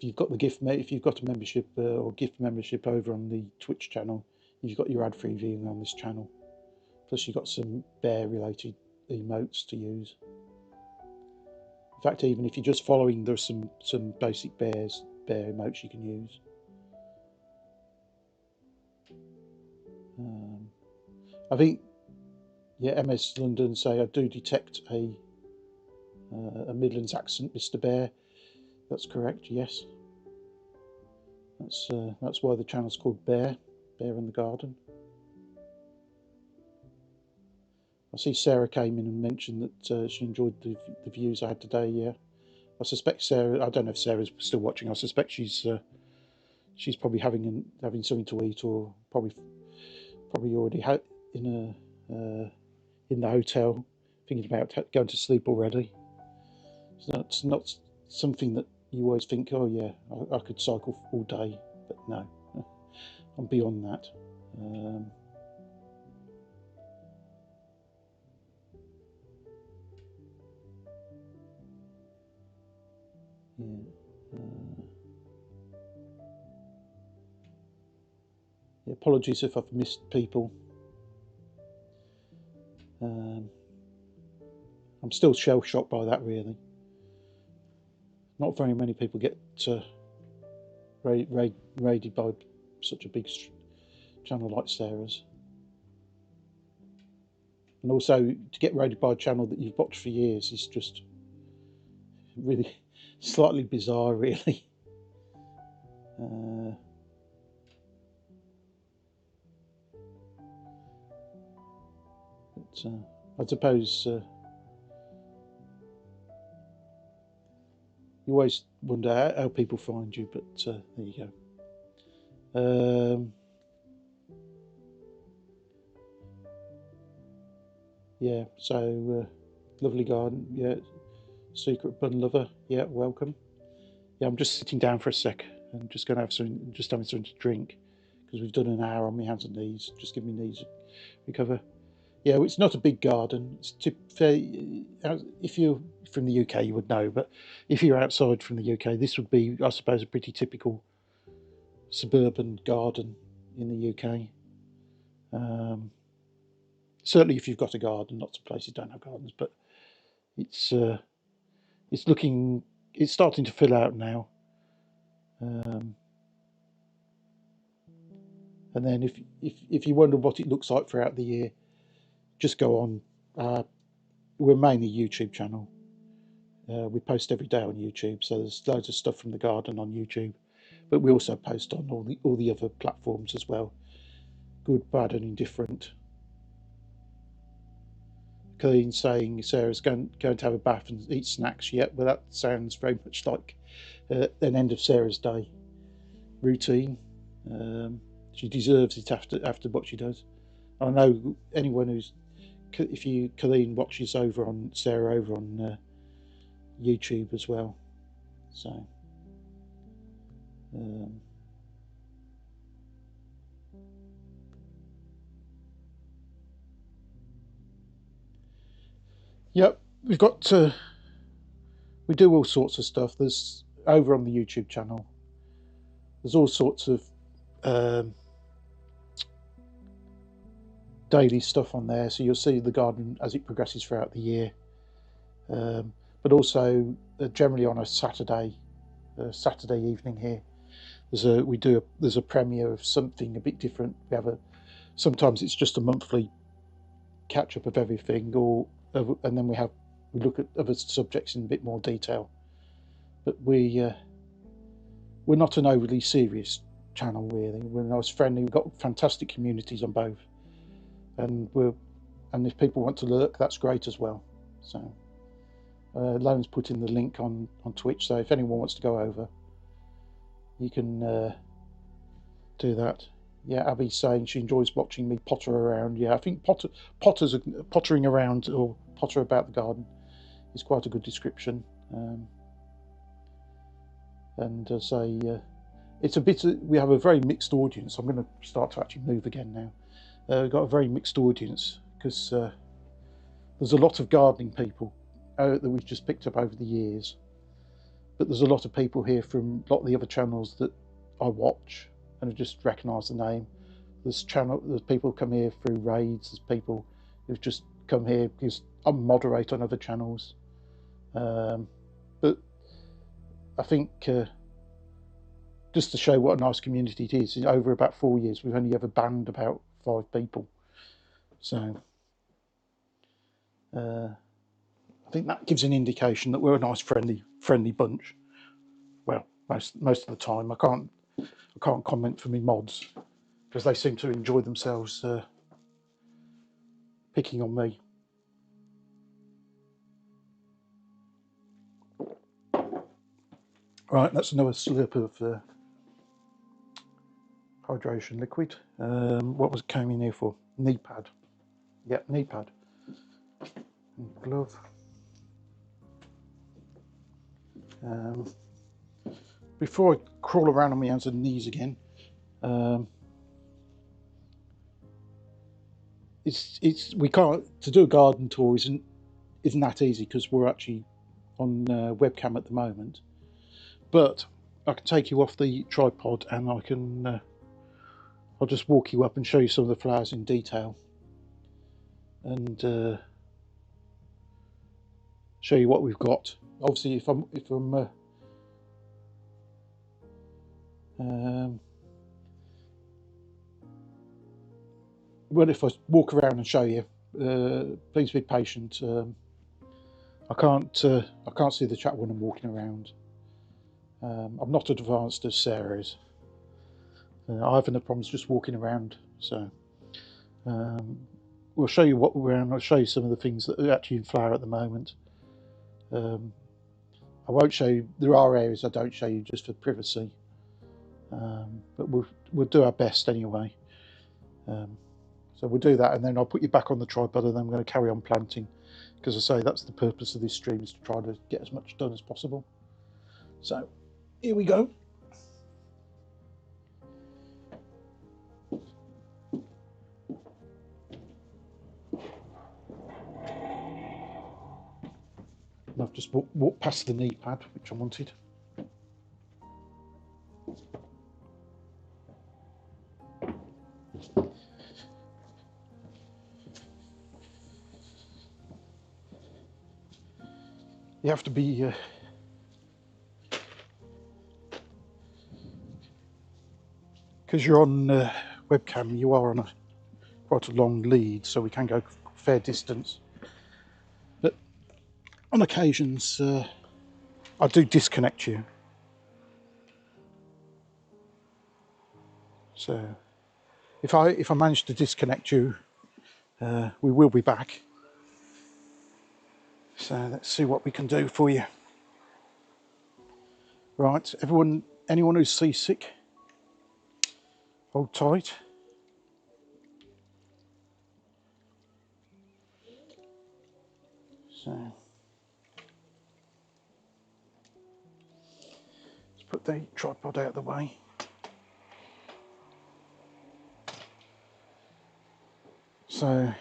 If you've got a membership or gift membership over on the Twitch channel, you've got your ad-free viewing on this channel. Plus, you've got some bear-related emotes to use. In fact, even if you're just following, there's some basic bear emotes you can use. I think, yeah, MS London say I do detect a Midlands accent, Mr. Bear. That's correct. Yes. That's why the channel's called Bear in the Garden. I see Sarah came in and mentioned that she enjoyed the views I had today. Yeah, I suspect Sarah. I don't know if Sarah's still watching. I suspect she's probably having something to eat, or probably already in the hotel, thinking about going to sleep already. So that's not something that you always think, oh yeah, I could cycle all day, but no, I'm beyond that. Yeah, apologies if I've missed people. I'm still shell-shocked by that, really. Not very many people get raided by such a big channel like Sarah's. And also, to get raided by a channel that you've watched for years is just really slightly bizarre, really. But I suppose you always wonder how people find you, but there you go. Yeah, so lovely garden. Yeah, secret bun lover. Yeah, welcome. Yeah, I'm just sitting down for a sec. I'm just going to have having something to drink, because we've done an hour on my hands and knees, just give me knees recover. Yeah, well, it's not a big garden. It's if you're from the UK, you would know, but if you're outside from the UK, this would be, I suppose, a pretty typical suburban garden in the UK. Certainly, if you've got a garden, lots of places don't have gardens, but it's it's starting to fill out now. And then if you wonder what it looks like throughout the year, just go on. We're mainly YouTube channel. We post every day on YouTube, so there's loads of stuff from the garden on YouTube. But we also post on all the other platforms as well. Good, bad, and indifferent. Colleen saying Sarah's going to have a bath and eat snacks. Yeah, well, that sounds very much like an end of Sarah's day routine. She deserves it after what she does. I know anyone who's, if you Colleen watches over on Sarah over on YouTube as well. So yep, we do all sorts of stuff. There's over on the YouTube channel. There's all sorts of daily stuff on there, so you'll see the garden as it progresses throughout the year. But also generally on a Saturday evening here, there's a premiere of something a bit different. Sometimes it's just a monthly catch up of everything, and then we look at other subjects in a bit more detail. But we're not an overly serious channel really. We're nice, friendly. We've got fantastic communities on both, and if people want to lurk, that's great as well. So Loan's put in the link on Twitch, so if anyone wants to go over, you can do that. Yeah, Abby's saying she enjoys watching me potter around. Yeah, I think pottering around or potter about the garden is quite a good description. And as it's a bit. We have a very mixed audience. I'm going to start to actually move again now. We've got a very mixed audience because there's a lot of gardening people that we've just picked up over the years, but there's a lot of people here from a lot of the other channels that I watch and I just recognise the name. There's people who come here through raids. There's people who've just come here because I moderate on other channels. But I think just to show what a nice community it is, over about 4 years we've only ever banned about 5 people. So I think that gives an indication that we're a nice friendly bunch. Well, most of the time. I can't comment for me mods because they seem to enjoy themselves picking on me. Right, that's another slurp of hydration liquid. What was it came in here for? Knee pad. Yeah, knee pad. And glove. Before I crawl around on my hands and knees again, we can't, to do a garden tour isn't that easy because we're actually on webcam at the moment. But I can take you off the tripod and I can I'll just walk you up and show you some of the flowers in detail and show you what we've got. Obviously, if I'm well, if I walk around and show you, please be patient. I can't see the chat when I'm walking around. I'm not as advanced as Sarah is. I have no problems just walking around. So we'll show you what we're around. I'll show you some of the things that are actually in flower at the moment. I won't show you. There are areas I don't show you just for privacy, but we'll do our best anyway. So we'll do that, and then I'll put you back on the tripod, and then I'm going to carry on planting, because I say that's the purpose of this stream, is to try to get as much done as possible. So here we go. And I've just walked past the knee pad, which I wanted. you have to be because you're on webcam, you are on quite a long lead, so we can go a fair distance. But on occasions, I do disconnect you. So if I manage to disconnect you, we will be back. So let's see what we can do for you. Right, anyone who's seasick, hold tight. So let's put the tripod out of the way. So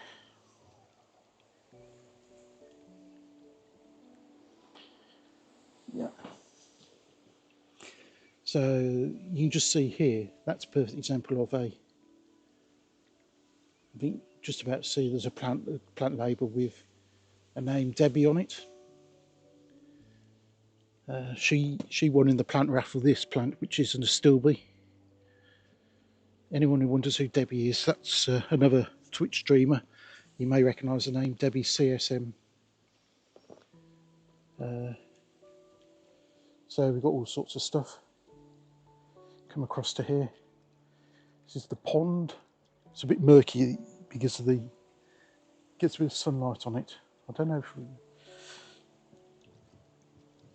yeah. So you can just see here, that's a perfect example of I think just about to see there's a plant label with a name Debbie on it. She won in the plant raffle this plant, which is an astilbe. Anyone who wonders who Debbie is, that's another Twitch streamer. You may recognise the name Debbie CSM. So we've got all sorts of stuff. Come across to here. This is the pond. It's a bit murky because of gets a bit of sunlight on it. I don't know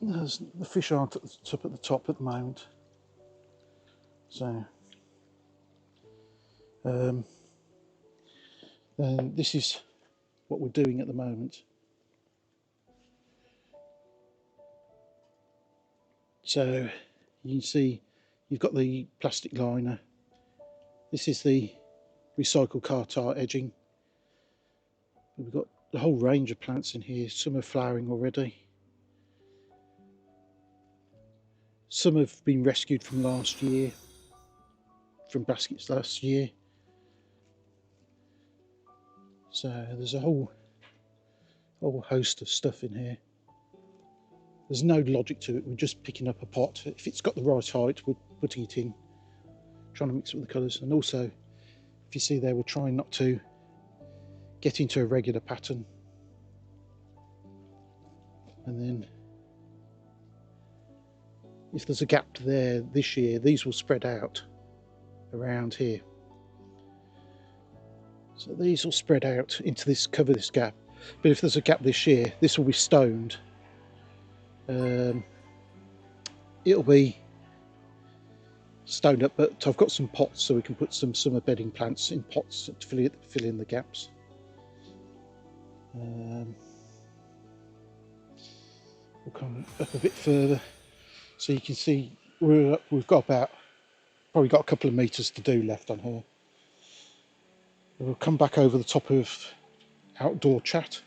if the fish aren't at the top at the moment. So and this is what we're doing at the moment. So you can see you've got the plastic liner. This is the recycled car tire edging. We've got the whole range of plants in here. Some are flowering already. Some have been rescued from last year, from baskets last year. So there's a whole host of stuff in here. There's no logic to it. We're just picking up a pot. If it's got the right height, we're putting it in, trying to mix it with the colours. And also, if you see there, we're trying not to get into a regular pattern. And then if there's a gap there this year, these will spread out around here. So these will spread out into this, cover this gap. But if there's a gap this year, this will be stoned. It'll be stoned up, but I've got some pots, so we can put some summer bedding plants in pots to fill in the gaps. We'll come up a bit further, so you can see we've got probably got a couple of meters to do left on here. We'll come back over the top of outdoor chat,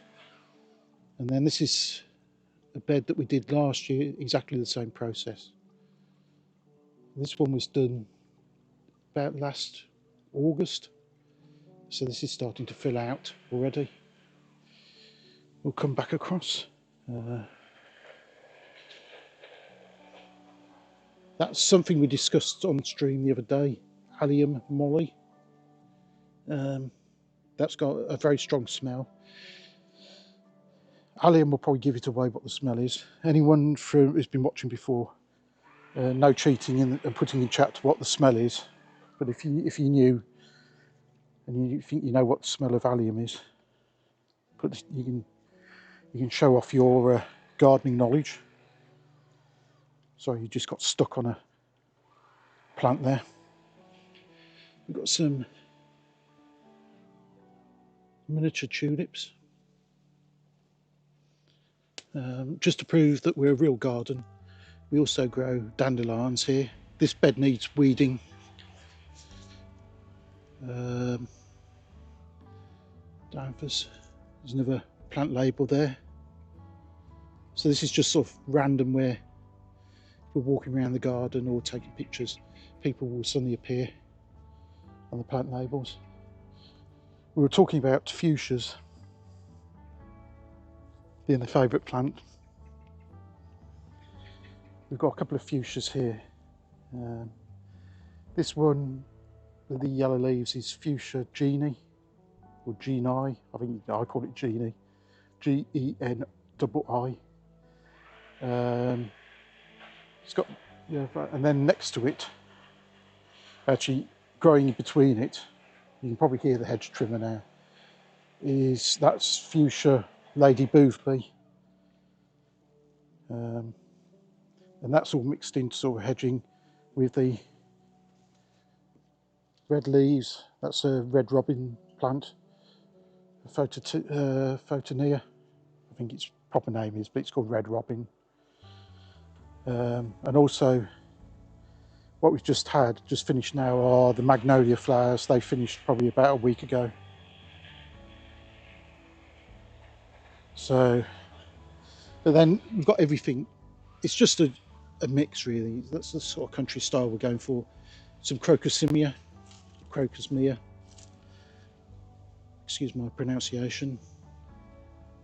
and then this is a bed that we did last year, exactly the same process. This one was done about last August, so this is starting to fill out already. We'll come back across. That's something we discussed on stream the other day, allium molly. That's got a very strong smell. Allium will probably give it away what the smell is. Anyone who's been watching before, no cheating and putting in chat what the smell is. But if you knew and you think you know what the smell of allium is, you can show off your gardening knowledge. Sorry, you just got stuck on a plant there. We've got some miniature tulips. Just to prove that we're a real garden, we also grow dandelions here. This bed needs weeding. There's another plant label there. So this is just sort of random where we're walking around the garden or taking pictures, people will suddenly appear on the plant labels. We were talking about fuchsias being the favourite plant. We've got a couple of fuchsias here. This one with the yellow leaves is fuchsia Genie, or Genii. I think I call it Genie, Genii. It's got, yeah, and then next to it, actually growing in between it, you can probably hear the hedge trimmer now, that's fuchsia Lady Boothby. And that's all mixed into sort of hedging with the red leaves. That's a red robin plant, Photonia. I think its proper name is, but it's called red robin. And also what we've just finished now, are the magnolia flowers. They finished probably about a week ago. So, but then we've got everything. It's just a mix really. That's the sort of country style we're going for. Some crocus mia, excuse my pronunciation.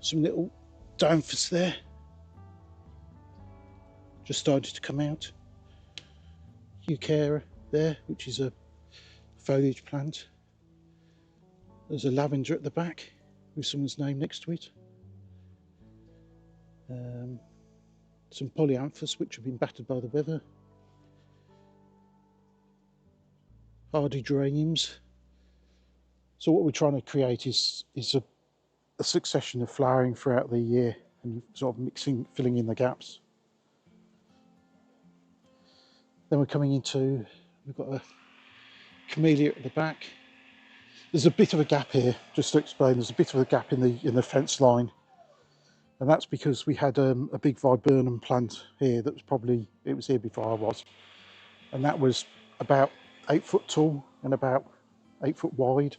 Some little danthus there, just started to come out. Euchera there, which is a foliage plant. There's a lavender at the back with someone's name next to it. Some polyanthus which have been battered by the weather. Hardy geraniums. So what we're trying to create is a succession of flowering throughout the year, and sort of filling in the gaps. Then we're coming into, we've got a camellia at the back. There's a bit of a gap here, just to explain, there's a bit of a gap in the fence line. And that's because we had a big viburnum plant here that it was here before I was. And that was about 8 foot tall and about 8 foot wide.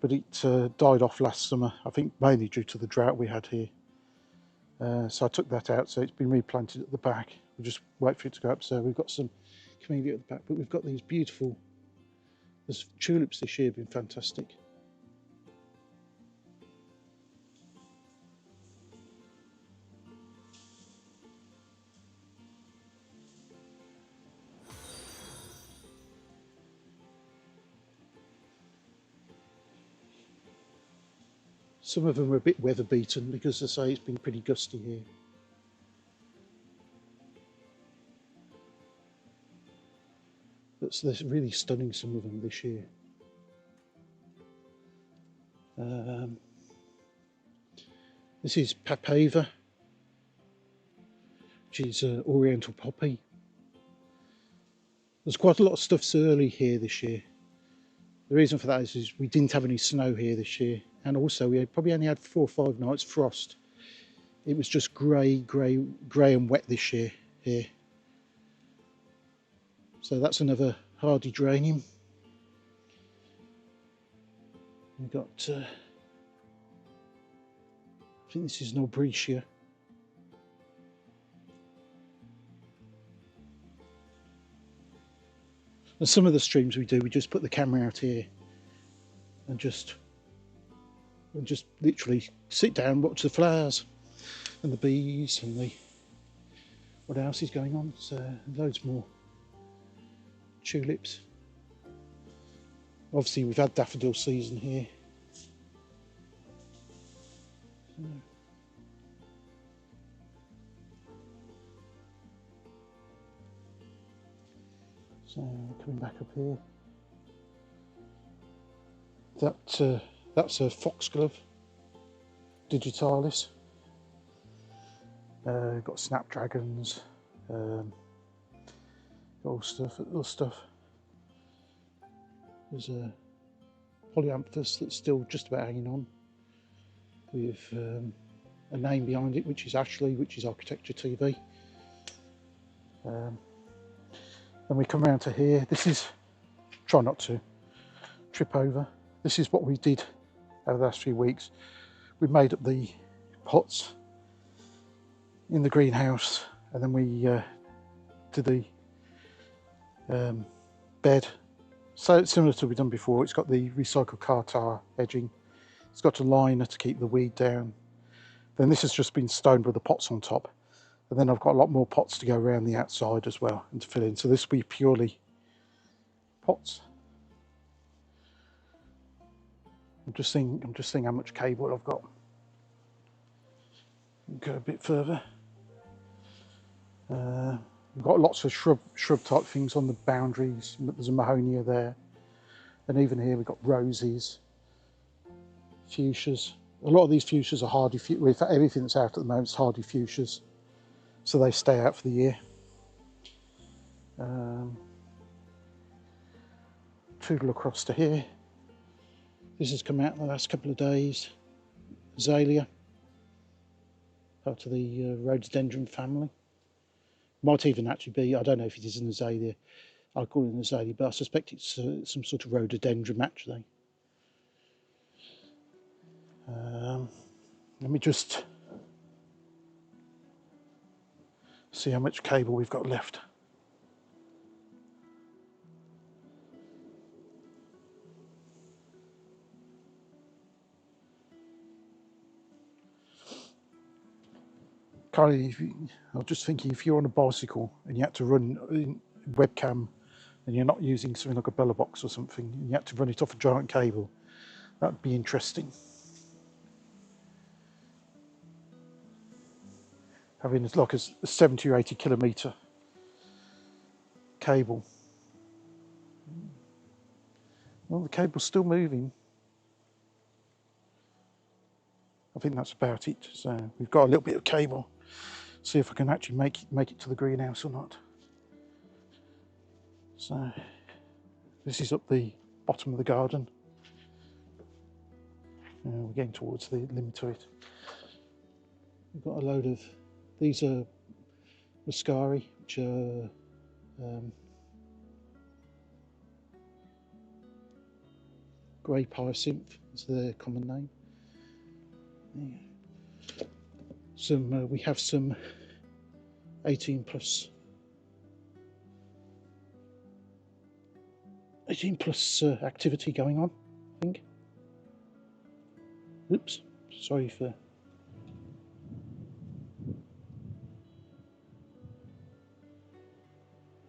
But it died off last summer, I think mainly due to the drought we had here. So I took that out, so it's been replanted at the back. We'll just wait for it to go up. So we've got some camellia at the back, but we've got these beautiful, there's tulips this year, been fantastic. Some of them are a bit weather beaten because, as I say, it's been pretty gusty here. They're really stunning, some of them this year. This is Papava, which is oriental poppy. There's quite a lot of stuff's early here this year. The reason for that is we didn't have any snow here this year, and also we probably only had 4 or 5 nights frost. It was just grey and wet this year here. So that's another hardy geranium. We've got, I think this is an Albrecia. And some of the streams we do, we just put the camera out here and just literally sit down, watch the flowers and the bees and what else is going on. So loads more tulips. Obviously we've had daffodil season here. So coming back up here, that's a foxglove, digitalis. Got snapdragons, all stuff. There's a polyanthus that's still just about hanging on, with a name behind it, which is Ashley, which is Architecture TV. Then we come around to here. This is, try not to trip over. This is what we did over the last few weeks. We made up the pots in the greenhouse, and then we did the bed. So it's similar to what we've done before. It's got the recycled car tire edging. It's got a liner to keep the weed down. Then this has just been stoned with the pots on top. And then I've got a lot more pots to go around the outside as well and to fill in. So this will be purely pots. I'm just seeing how much cable I've got. Go a bit further. We've got lots of shrub type things on the boundaries. There's a mahonia there, and even here we've got roses, fuchsias. A lot of these fuchsias are hardy. In fact, everything that's out at the moment is hardy fuchsias, so they stay out for the year. Toodle across to here. This has come out in the last couple of days. Azalea, part of the rhododendron family. Might even actually be, I don't know if it is an azalea, I call it an azalea, but I suspect it's some sort of rhododendron actually. Let me just see how much cable we've got left. Kylie, I was just thinking, if you're on a bicycle and you had to run in webcam and you're not using something like a bella box or something, and you had to run it off a giant cable, that would be interesting. Having like a 70 or 80 kilometre cable. Well, the cable's still moving. I think that's about it. So we've got a little bit of cable. See if I can actually make it to the greenhouse or not. So this is up the bottom of the garden. We're getting towards the limit to it. We've got a load of, these are muscari, which are grey hyacinth is their common name. Some we have some 18 plus activity going on, I think. Oops, sorry for.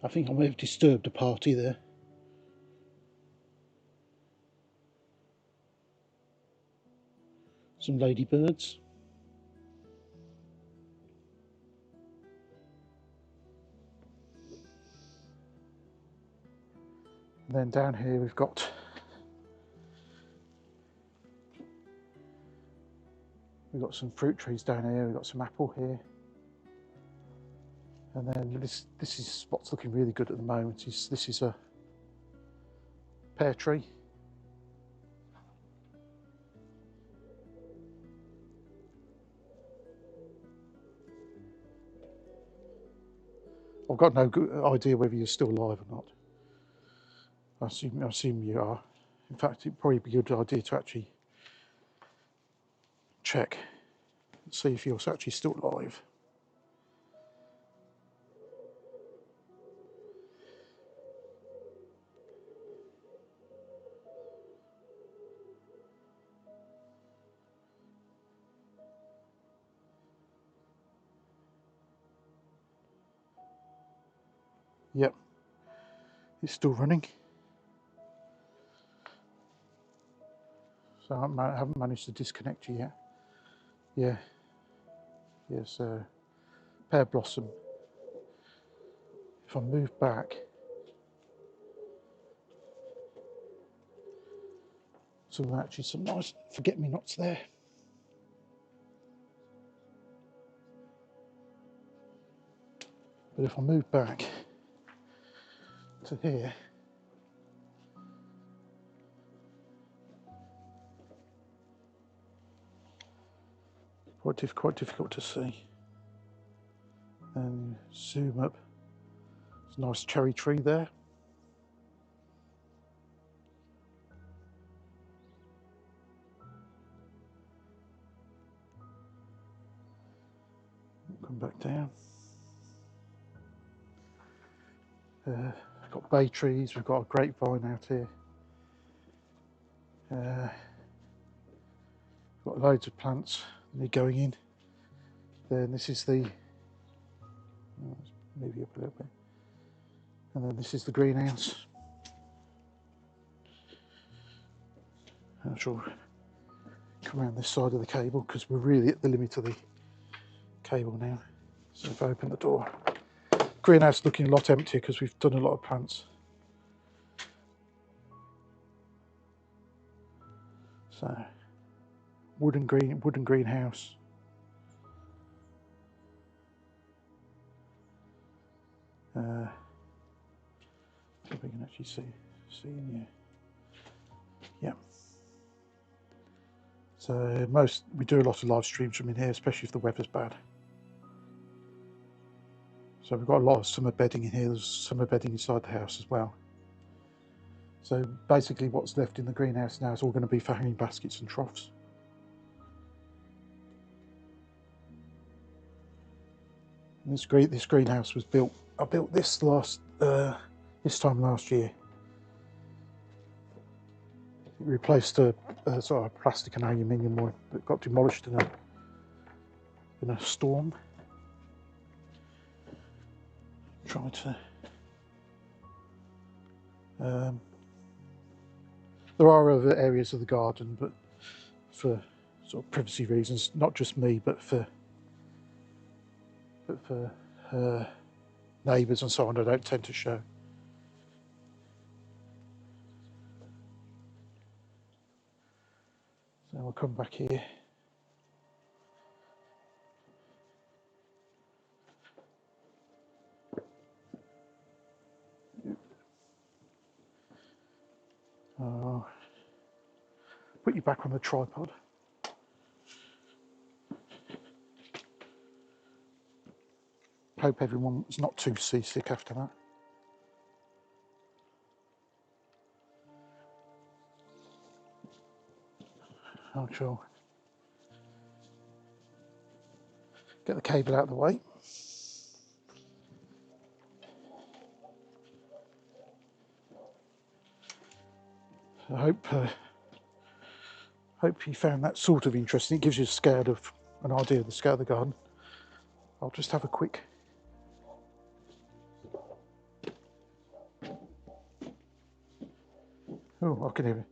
I think I may have disturbed a party there. Some ladybirds. And then down here we've got some fruit trees down here. We've got some apple here. And then this is what's looking really good at the moment. This is a pear tree. I've got no good idea whether you're still alive or not. I assume you are. In fact, it'd probably be a good idea to actually check and see if you're actually still alive. Yep, it's still running. So I haven't managed to disconnect you yet. Yeah, yes, pear blossom. If I move back, so actually some nice forget-me-nots there. But if I move back to here, quite difficult to see. And zoom up. There's a nice cherry tree there. Come back down. We've got bay trees. We've got a grapevine out here. Got loads of plants. They're going in. Then this is the Let's move you up a little bit. And then this is the greenhouse. I shall come around this side of the cable because we're really at the limit of the cable now. So if I open the door, greenhouse looking a lot emptier because we've done a lot of plants. So wooden greenhouse. So we can actually see in here. Yeah. So we do a lot of live streams from in here, especially if the weather's bad. So we've got a lot of summer bedding in here. There's summer bedding inside the house as well. So basically what's left in the greenhouse now is all going to be for hanging baskets and troughs. And this greenhouse was built, I built this this time last year. It replaced a sort of plastic and aluminium one that got demolished in a storm. Try to there are other areas of the garden, but for sort of privacy reasons, not just me, but for neighbours and so on, I don't tend to show. So I'll come back here. Put you back on the tripod. Hope everyone's not too seasick after that. I'll sure get the cable out of the way. I hope you found that sort of interesting. It gives you an idea of the scale of the garden. I'll just have a quick. Oh, I can hear it.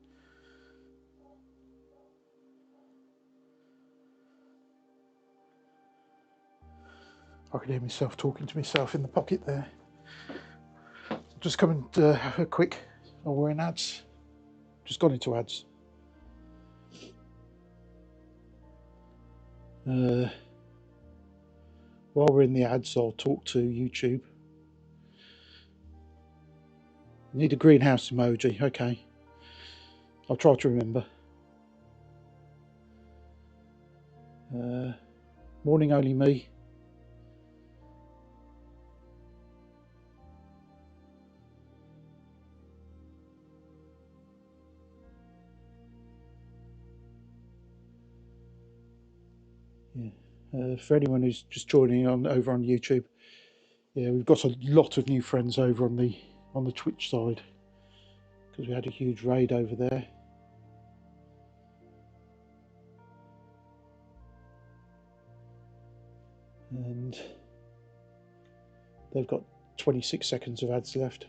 I can hear myself talking to myself in the pocket there. Just come and have a quick. Oh, we're in ads. Just gone into ads. While we're in the ads, I'll talk to YouTube. Need a greenhouse emoji. Okay. I'll try to remember. Morning only me. Yeah. For anyone who's just joining over on YouTube, yeah, we've got a lot of new friends over on the Twitch side because we had a huge raid over there. And they've got 26 seconds of ads left.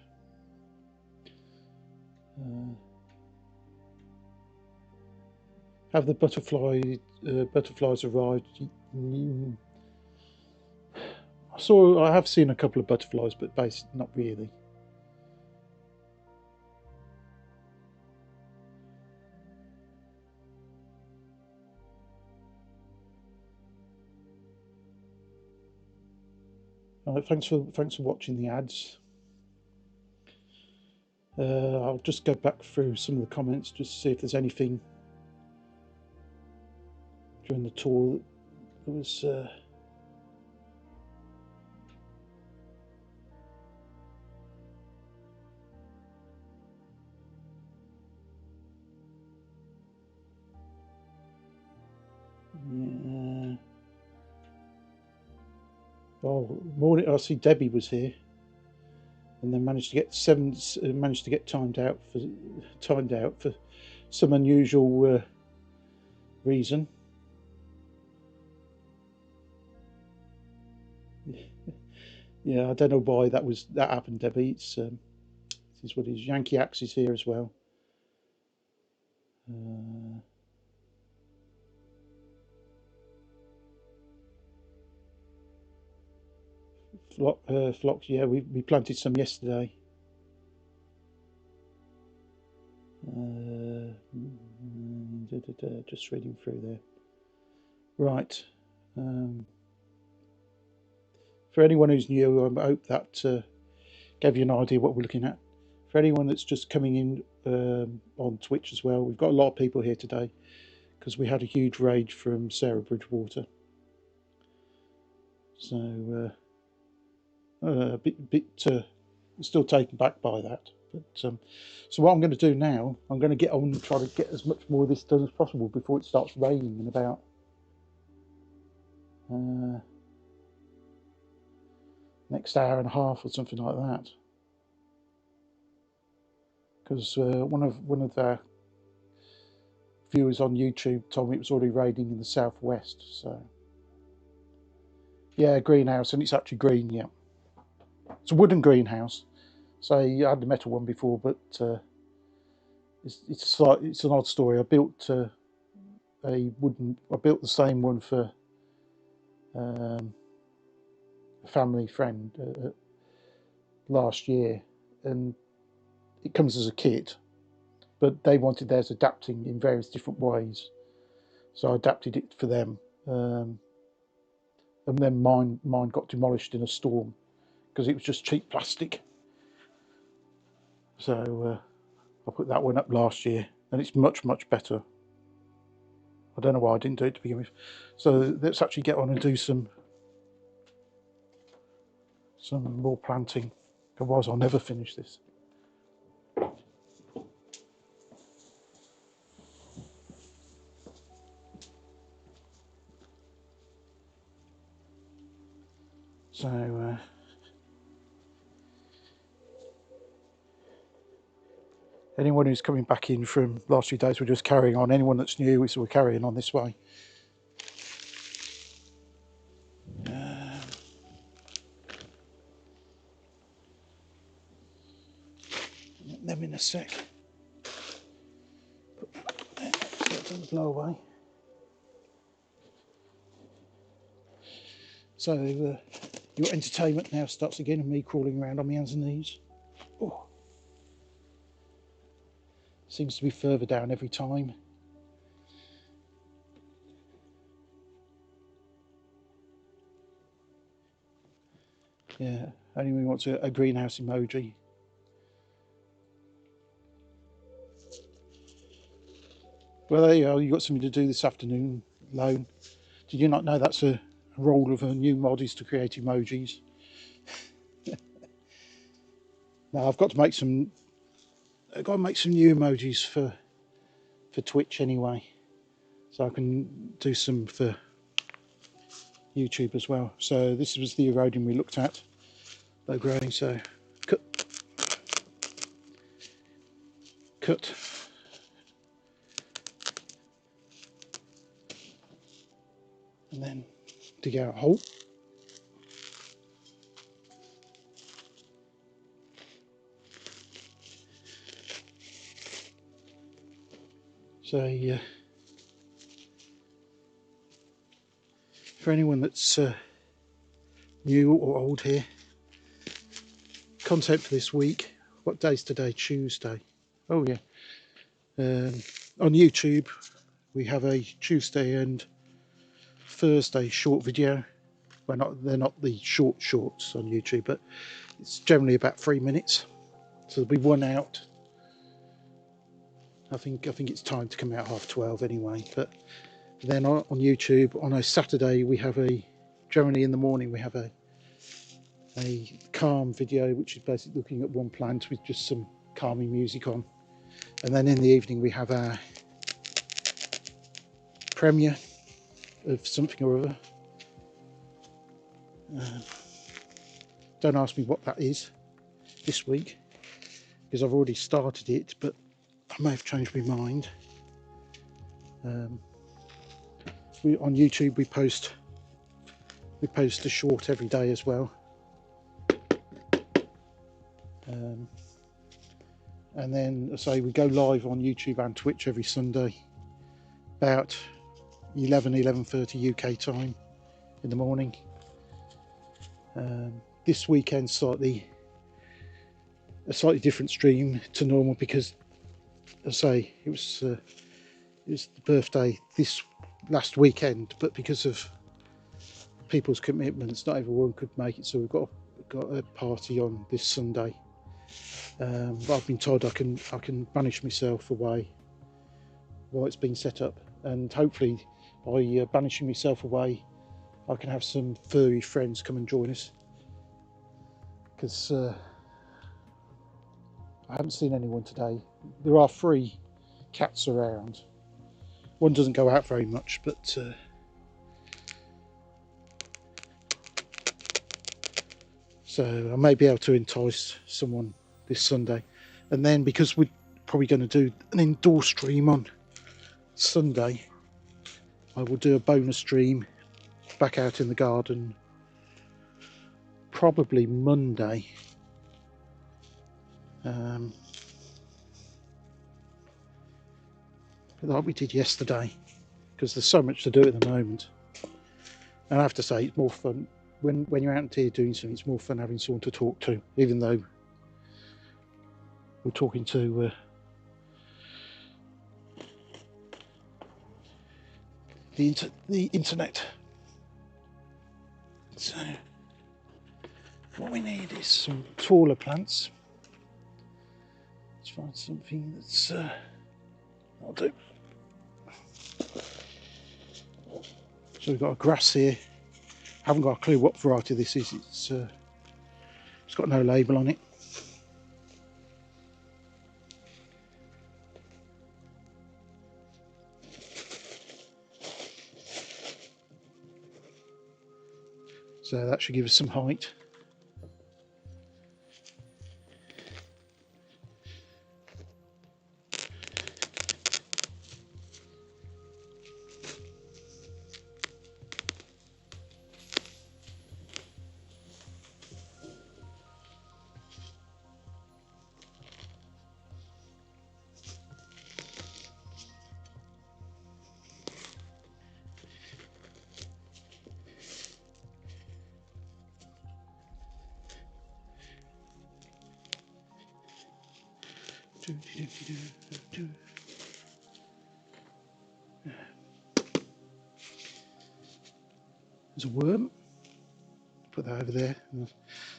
Have the butterflies arrived? I have seen a couple of butterflies, but not really. Thanks for watching the ads. I'll just go back through some of the comments just to see if there's anything during the tour that was yeah. Oh, morning! I see Debbie was here, and then managed to get timed out for some unusual reason. Yeah, I don't know why that happened, Debbie. This is what it is. Yankee Axe is here as well. Phlox, yeah, we planted some yesterday. Just reading through there. Right. For anyone who's new, I hope that gave you an idea what we're looking at. For anyone that's just coming in on Twitch as well, we've got a lot of people here today because we had a huge raid from Sarah Bridgewater. So a bit still taken back by that. But so what I'm going to do now, I'm going to get on and try to get as much more of this done as possible before it starts raining in about next hour and a half or something like that. Because one of our viewers on YouTube told me it was already raining in the southwest. So yeah, greenhouse, and it's actually green. Yeah, it's a wooden greenhouse. So I had the metal one before, but it's an odd story. I built the same one for a family friend last year, and it comes as a kit, but they wanted theirs adapting in various different ways, so I adapted it for them, and then mine got demolished in a storm because it was just cheap plastic. So I put that one up last year, and it's much better. I don't know why I didn't do it to begin with. So let's actually get on and do some more planting, otherwise I'll never finish this. So anyone who's coming back in from last few days, we're just carrying on. Anyone that's new, we're carrying on this way. Them in a sec. Don't blow away. So your entertainment now starts again, and me crawling around on my hands and knees. Oh. Seems to be further down every time. Yeah, anyone wants a greenhouse emoji. Well, there you are. You've got something to do this afternoon, Lone. Did you not know that's a role of a new mod, is to create emojis? Now I've got to make some. I've got to make some new emojis for Twitch anyway, so I can do some for YouTube as well. So this was the eroding we looked at, low growing. So cut, and then dig out a hole. So for anyone that's new or old here, content for this week. What day's today? Tuesday. Oh yeah. On YouTube we have a Tuesday and Thursday short video. Well, they're not the shorts on YouTube, but it's generally about 3 minutes. So there'll be one out. I think it's time to come out 12:30 anyway. But then on YouTube on a Saturday we have generally in the morning we have a calm video, which is basically looking at one plant with just some calming music on, and then in the evening we have our premiere of something or other. Don't ask me what that is this week, because I've already started it, but I may have changed my mind. On YouTube we post a short every day as well. And then, as I say, we go live on YouTube and Twitch every Sunday, about 11:30 UK time in the morning. This weekend a slightly different stream to normal because, as I say, it was the birthday this last weekend, but because of people's commitments, not everyone could make it, so we've got a party on this Sunday. But I've been told I can banish myself away while it's been set up, and hopefully by banishing myself away I can have some furry friends come and join us, because I haven't seen anyone today. There are 3 cats around. One doesn't go out very much, but so I may be able to entice someone this Sunday. And then, because we're probably going to do an indoor stream on Sunday, I will do a bonus stream back out in the garden probably Monday. Like we did yesterday, because there's so much to do at the moment. And I have to say, it's more fun when you're out here doing something. It's more fun having someone to talk to, even though we're talking to the internet. So what we need is some taller plants. Let's find something that's that'll do. So we've got a grass here. Haven't got a clue what variety this is. It's got no label on it. So that should give us some height. There's a worm. Put that over there and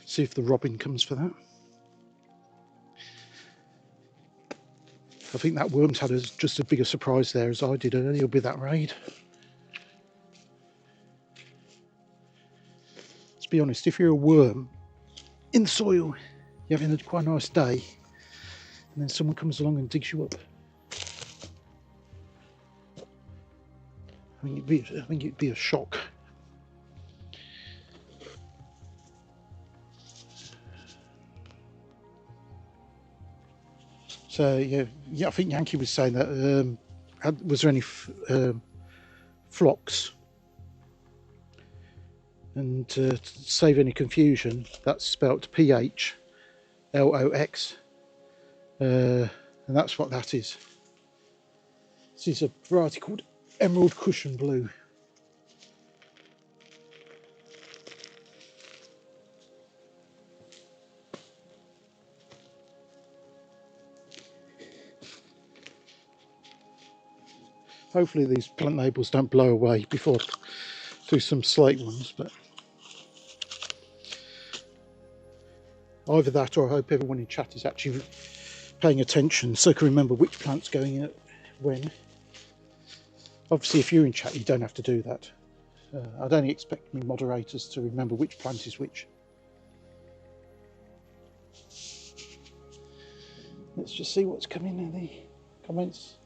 see if the robin comes for that. I think that worm's had just as big a surprise there as I did earlier with that raid. Let's be honest, if you're a worm in the soil, you're having quite a nice day, and then someone comes along and digs you up, I think it'd be a shock. So yeah, I think Yankee was saying that. Was there any flocks? And to save any confusion, that's spelt PHLOX, and that's what that is. This is a variety called Emerald Cushion Blue. Hopefully these plant labels don't blow away before I do some slate ones, but either that, or I hope everyone in chat is actually paying attention so I can remember which plant's going in when. Obviously if you're in chat you don't have to do that. I'd only expect me moderators to remember which plant is which. Let's just see what's coming in the comments.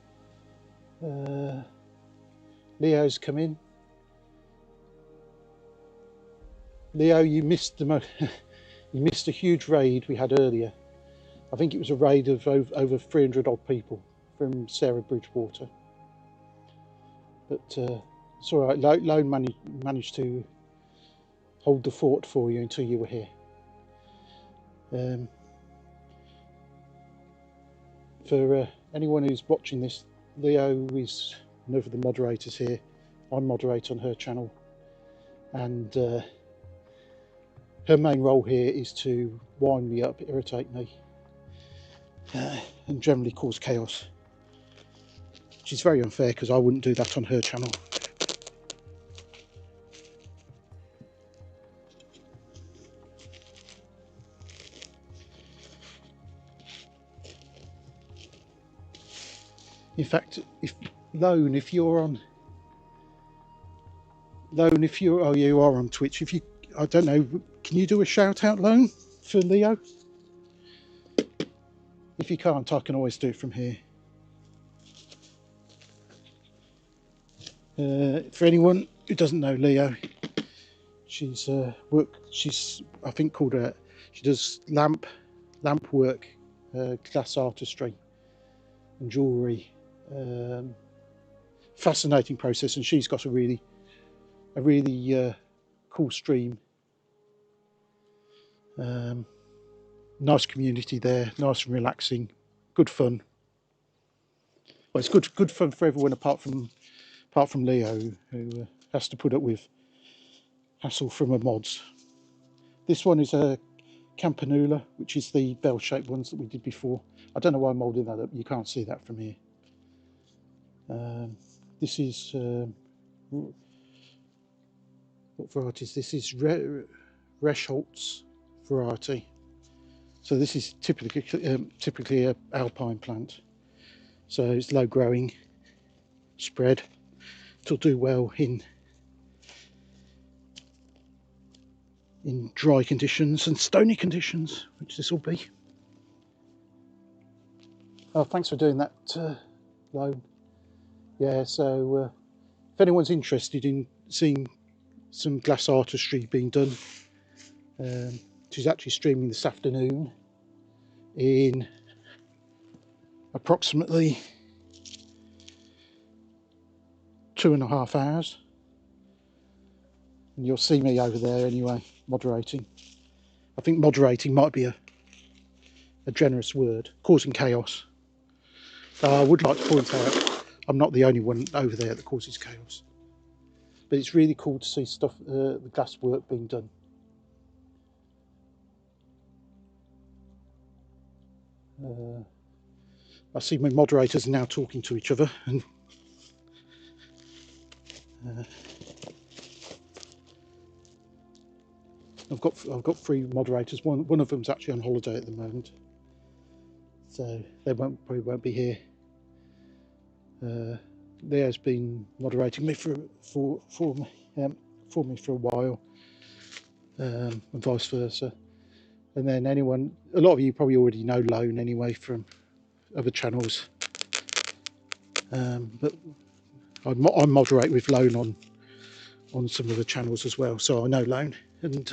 Leo's come in. Leo, you missed you missed a huge raid we had earlier. I think it was a raid of over 300 odd people from Sarah Bridgewater. But it's all right. Lone managed to hold the fort for you until you were here. For anyone who's watching this, Leo is another of the moderators here. I moderate on her channel, and her main role here is to wind me up, irritate me, and generally cause chaos. Which is very unfair because I wouldn't do that on her channel. In fact, if you're on oh, you are on Twitch. If you, I don't know, can you do a shout out, Lone, for Leo? If you can't, I can always do it from here. For anyone who doesn't know Leo, she's I think called she does lamp work, glass artistry and jewellery. Fascinating process, and she's got a really cool stream. Nice community there, nice and relaxing, good fun. Well, it's good fun for everyone apart from Leo, who has to put up with hassle from her mods. This one is a campanula, which is the bell-shaped ones that we did before. I don't know why I'm holding that up, you can't see that from here. This is what variety is this? This is Reschholz variety. So this is typically a alpine plant. So it's low growing, spread. It'll do well in dry conditions and stony conditions, which this will be. Oh, thanks for doing that, Lone. Yeah, so if anyone's interested in seeing some glass artistry being done, she's actually streaming this afternoon in approximately 2.5 hours. And you'll see me over there anyway, moderating. I think moderating might be a generous word, causing chaos. I would like to point out I'm not the only one over there that causes chaos. But it's really cool to see stuff, the glass work being done. I see my moderators are now talking to each other, and I've got 3 moderators. One of them's actually on holiday at the moment, so they probably won't be here. Leo's been moderating me for me for a while, and vice versa. And then a lot of you probably already know Lone anyway from other channels, but I moderate with Lone on some of the channels as well, so I know Lone, and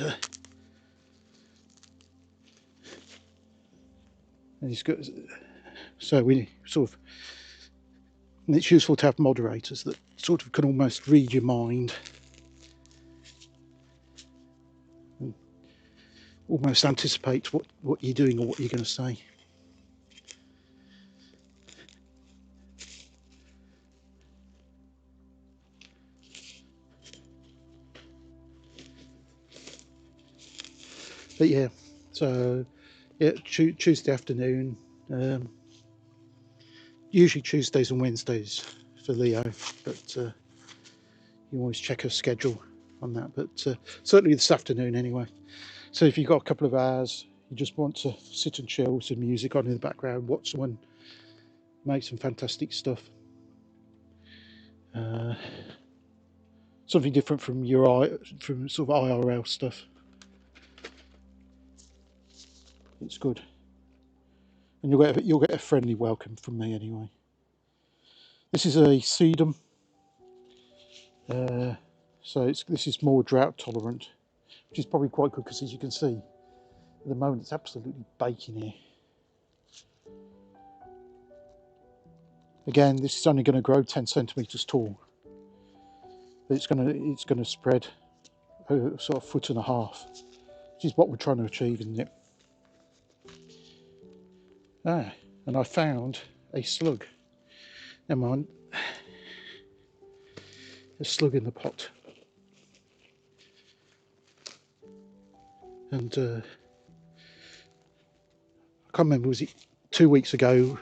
he's good. So we sort of, and it's useful to have moderators that sort of can almost read your mind and almost anticipate what you're doing or what you're going to say. But yeah, so yeah, Tuesday afternoon, usually Tuesdays and Wednesdays for Leo, but you always check her schedule on that, but certainly this afternoon anyway. So if you've got a couple of hours, you just want to sit and chill with some music on in the background, watch someone make some fantastic stuff, something different from sort of IRL stuff, it's good, and you'll get a friendly welcome from me anyway. This is a sedum, so this is more drought tolerant, which is probably quite good because, as you can see, at the moment it's absolutely baking here. Again, this is only going to grow 10 centimeters tall, but it's going to spread sort of 1.5 feet, which is what we're trying to achieve, isn't it? and I found a slug. Never mind, a slug in the pot. And I can't remember, was it 2 weeks ago,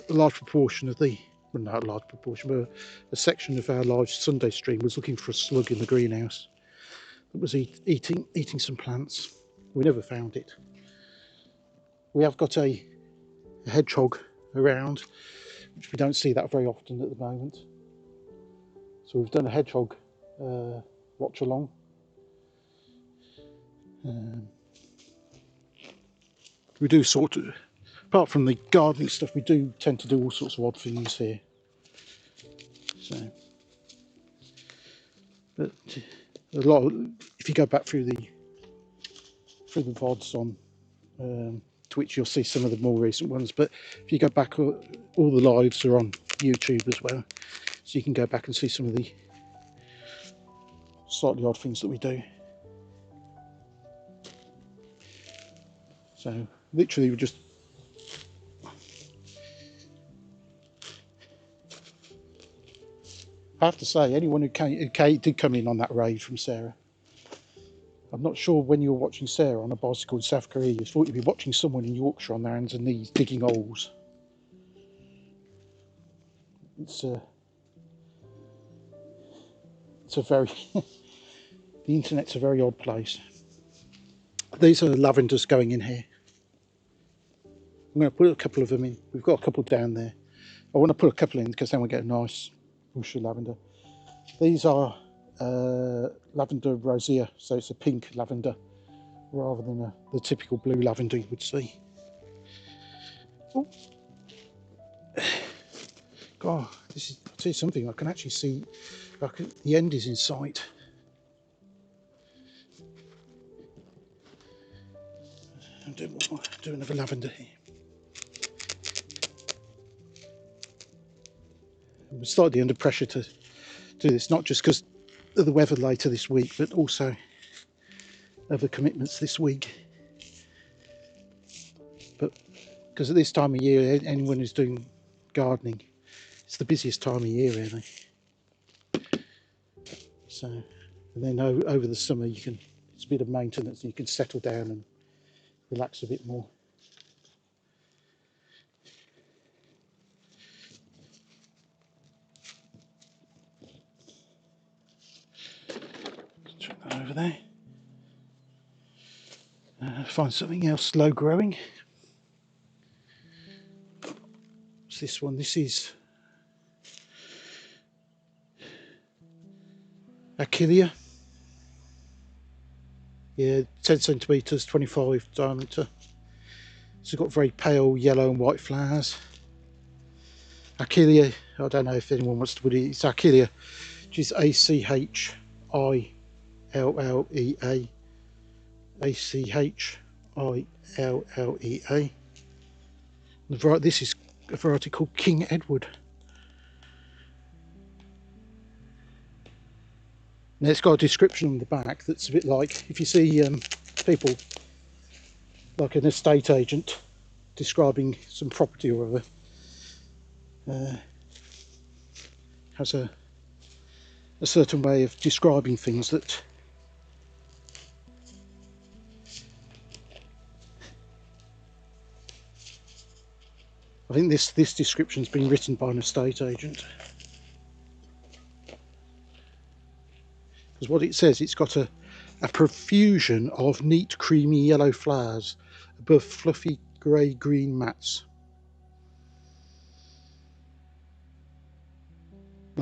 a large proportion of the, well, not a large proportion, but a section of our live Sunday stream was looking for a slug in the greenhouse that was eating some plants. We never found it. We have got a hedgehog around, which we don't see that very often at the moment. So we've done a hedgehog watch along. We do sort of, apart from the gardening stuff, we do tend to do all sorts of odd things here. So, but a lot of, if you go back through the VODs on Twitch, you'll see some of the more recent ones. But if you go back, all the lives are on YouTube as well, so you can go back and see some of the slightly odd things that we do. So literally, we just I have to say, anyone who did come in on that raid from Sarah, I'm not sure when you were watching Sarah on a bicycle in South Korea, you thought you'd be watching someone in Yorkshire on their hands and knees digging holes. It's a very the internet's a very odd place. These are lavenders going in here. I'm going to put a couple of them in. We've got a couple down there. I want to put a couple in because then we get a nice bush of lavender. These are lavender rosea, so it's a pink lavender rather than the typical blue lavender you would see. Oh. God, this is, I'll tell you something, I can actually see the end is in sight. I'm doing another lavender here. I'm slightly under pressure to do this, not just because of the weather later this week, but also other commitments this week. But because at this time of year, anyone who's doing gardening, it's the busiest time of year, really. So, and then over the summer, it's a bit of maintenance, you can settle down and relax a bit more. Chuck that over there. Find something else slow growing. What's this one? This is Achillea. Yeah, 10 centimetres, 25 diameter. It's got very pale yellow and white flowers. Achillea, I don't know if anyone wants to put it, it's Achillea, which is Achillea. Achillea. This is a variety called King Edward. Now it's got a description on the back that's a bit like, if you see people like an estate agent describing some property or other, has a certain way of describing things that I think this description's been written by an estate agent. Because what it says, it's got a profusion of neat creamy yellow flowers above fluffy grey-green mats.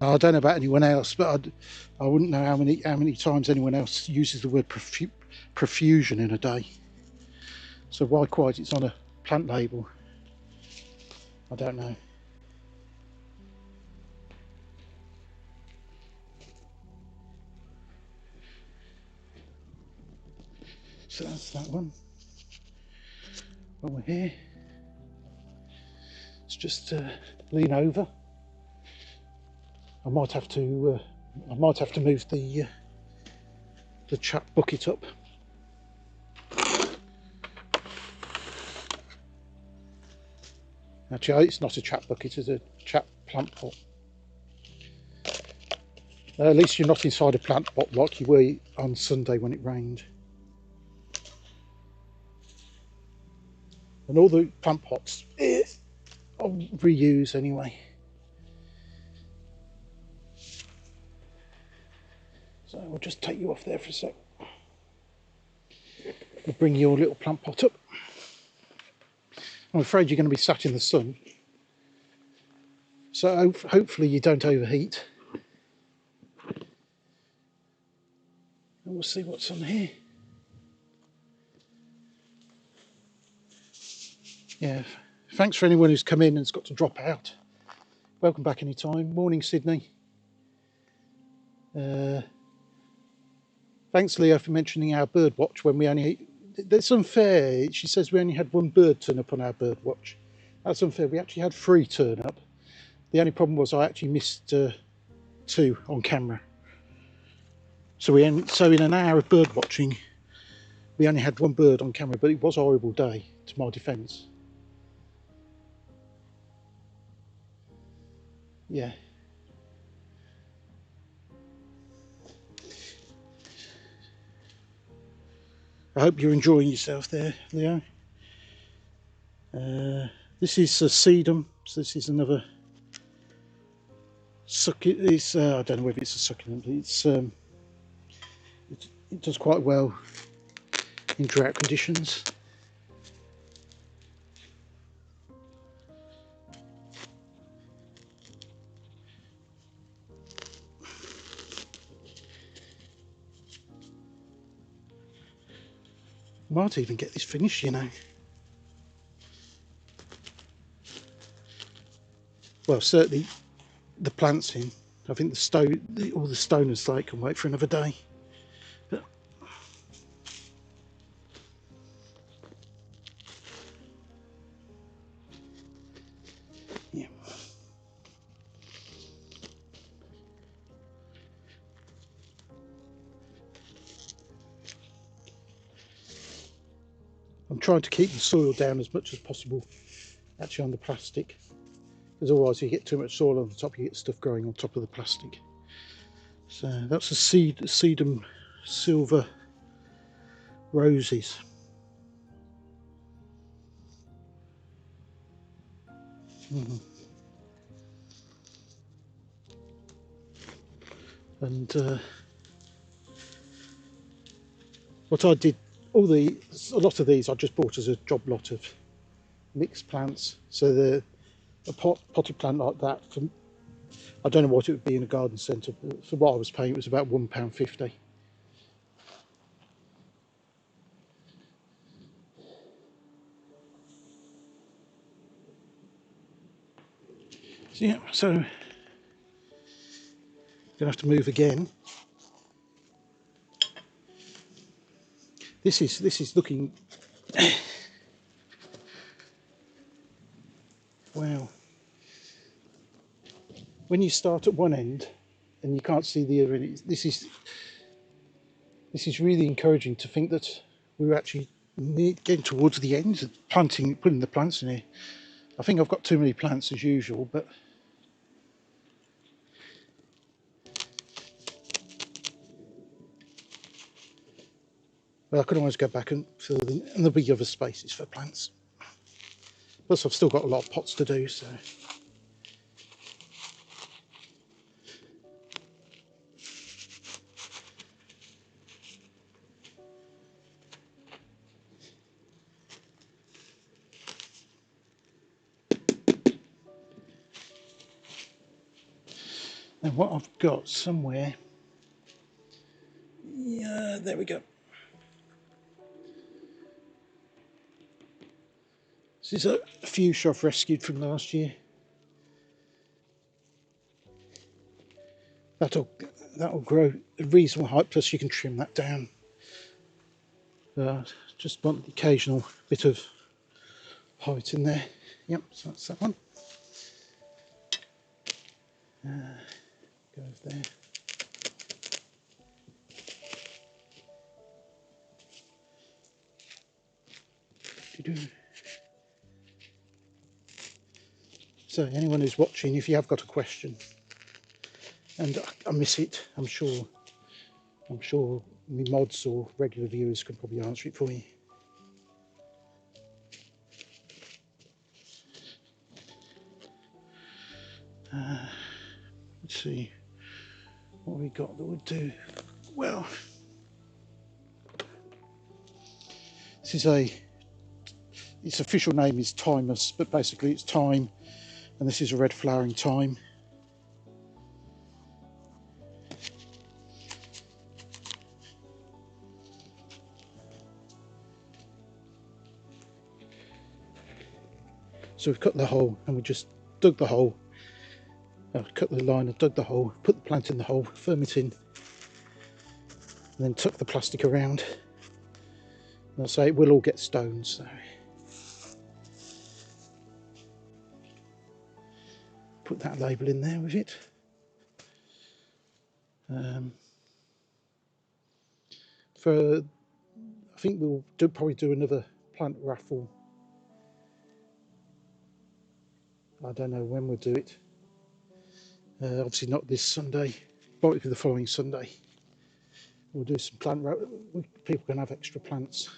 Now, I don't know about anyone else, but I wouldn't know how many times anyone else uses the word profusion in a day. So why quite it's on a plant label, I don't know. So that's that one. While we're here, let's just lean over. I might have to move the chat bucket up. Actually, it's not a trap bucket, it's a trap plant pot. At least you're not inside a plant pot like you were on Sunday when it rained. And all the plant pots I'll reuse anyway. So we'll just take you off there for a sec. We'll bring your little plant pot up. I'm afraid you're going to be sat in the sun, so hopefully you don't overheat. And we'll see what's on here. Yeah, thanks for anyone who's come in and has got to drop out. Welcome back anytime. Morning, Sydney. Thanks, Leo, for mentioning our bird watch when we only... That's unfair. She says we only had one bird turn up on our bird watch. That's unfair. We actually had 3 turn up. The only problem was I actually missed 2 on camera. So in an hour of bird watching, we only had 1 bird on camera, but it was a horrible day, to my defence. Yeah. I hope you're enjoying yourself there, Leo. This is a sedum, so this is another succulent. It's I don't know whether it's a succulent, but it does quite well in drought conditions. Might even get this finished, you know. Well, certainly the plants in. I think all the stone and slate can wait for another day. But yeah. I'm trying to keep the soil down as much as possible, actually, on the plastic, because otherwise if you get too much soil on the top, you get stuff growing on top of the plastic. So that's a sedum silver roses. And what I did, a lot of these I just bought as a job lot of mixed plants. So a potted plant like that, I don't know what it would be in a garden centre, but for what I was paying, it was about £1.50. So yeah, so gonna have to move again. This is looking wow. When you start at one end and you can't see the other end, this is really encouraging to think that we're actually getting towards the end of putting the plants in here. I think I've got too many plants as usual, but I could always go back and fill them, and there'll be other spaces for plants. Plus I've still got a lot of pots to do, so. And what I've got somewhere, yeah, there we go. This is a fuchsia I've rescued from last year. That'll grow a reasonable height, plus you can trim that down. Just want the occasional bit of height in there. Yep, so that's that one. Go over there. So anyone who's watching, if you have got a question and I miss it, I'm sure my mods or regular viewers can probably answer it for me. Let's see what we got that would do well. This is its official name is Timus, but basically it's thyme, and this is a red flowering thyme. So we've cut the hole, and we just dug the hole, cut the line and dug the hole, put the plant in the hole, firm it in, and then tuck the plastic around. And I'll say it will all get stones, so put that label in there with it. I think we'll probably do another plant raffle. I don't know when we'll do it. Obviously not this Sunday, probably the following Sunday. We'll do some plant raffle. People can have extra plants.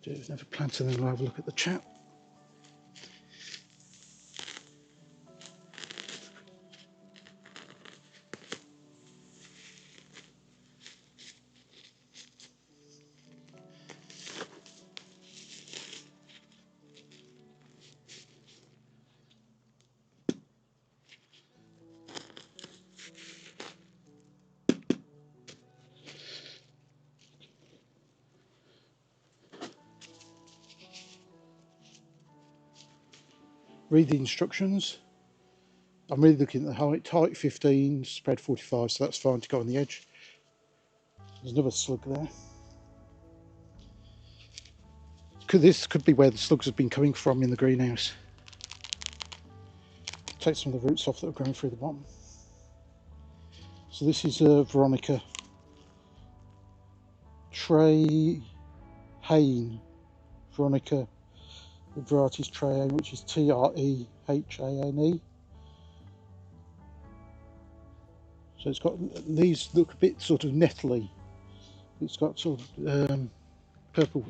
Do another plant and then we'll have a look at the chat. Read the instructions. I'm really looking at the height 15, spread 45, so that's fine to go on the edge. There's another slug there. This could be where the slugs have been coming from in the greenhouse. Take some of the roots off that are growing through the bottom. So this is Veronica Trehane. Veronica, the variety is Trehane, which is Trehane. So it's got, these look a bit sort of nettly. It's got sort of purple,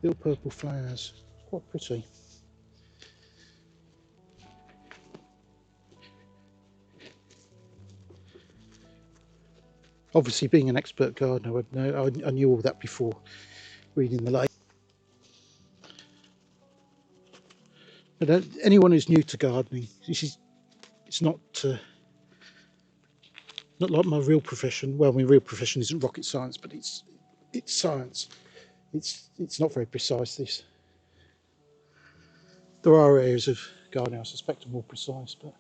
little purple flowers. It's quite pretty. Obviously, being an expert gardener, I knew all that before reading the label. But anyone who's new to gardening, it's not like my real profession. Well, my real profession isn't rocket science, but it's science. It's not very precise. There are areas of gardening I suspect are more precise, but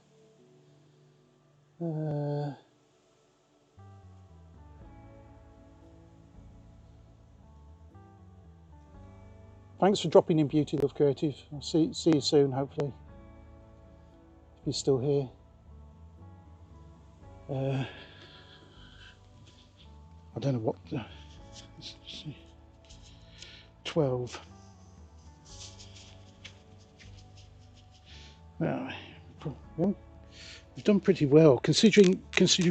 thanks for dropping in, Beauty Love Creative. I'll see you soon, hopefully, if you're still here. I don't know what. Let's see, 12. Well, we've done pretty well considering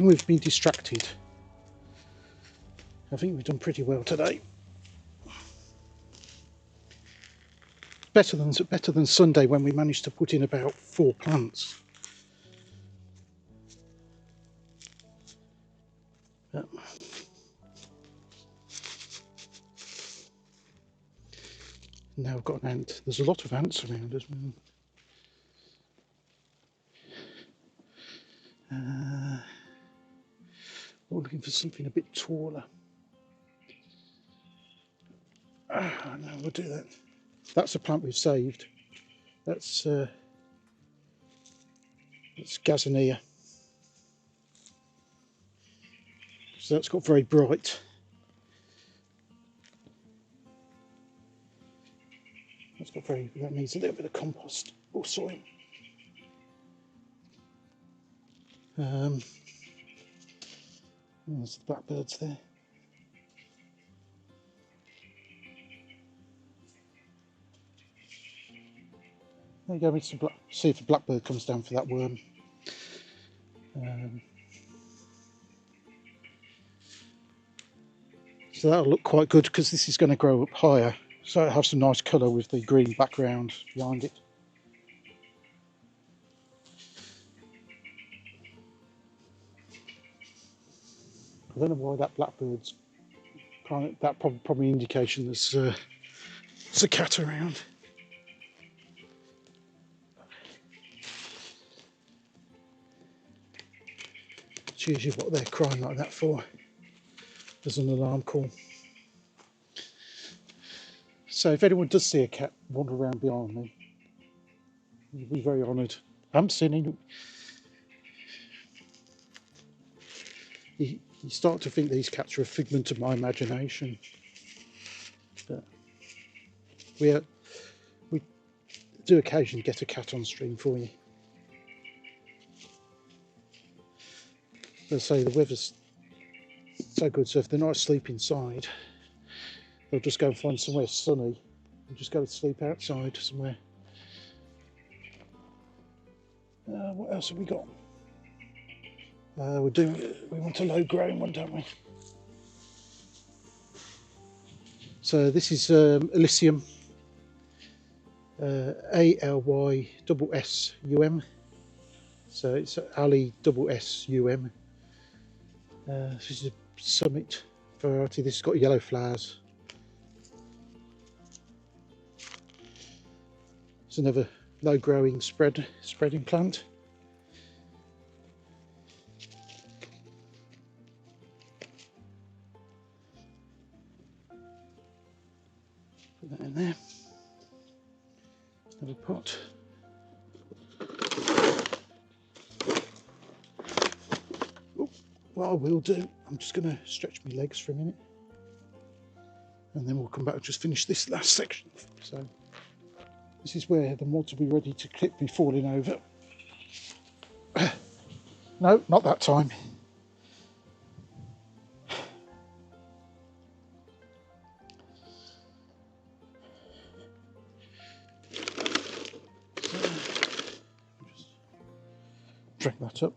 we've been distracted. I think we've done pretty well today. Better than Sunday when we managed to put in about 4 plants. But now I've got an ant. There's a lot of ants around as well. We're looking for something a bit taller. No, we'll do that. That's a plant we've saved. That's Gazania. So that's got very bright. That needs a little bit of compost or soil. There's the blackbirds there. There you go, see if a blackbird comes down for that worm. So that'll look quite good because this is going to grow up higher, so it'll have some nice colour with the green background behind it. I don't know why that blackbird's kind of, that probably indication there's a cat around. It's usually what they're crying like that for. There's an alarm call. So if anyone does see a cat wander around behind me, you'll be very honoured. I haven't seen any. You start to think these cats are a figment of my imagination. But we do occasionally get a cat on stream for you. As I say, the weather's so good, so if they're not asleep inside, they'll just go and find somewhere sunny and just go to sleep outside somewhere. What else have we got? We want a low growing one, don't we? So this is Elysium, ALYSSUM. So it's ALYSSUM. This is a summit variety. This has got yellow flowers. It's another low growing spreading plant. Put that in there. Another pot. What I will do, I'm just going to stretch my legs for a minute, and then we'll come back and just finish this last section. So this is where the mods will be ready to clip me falling over. No, not that time. Just drag that up.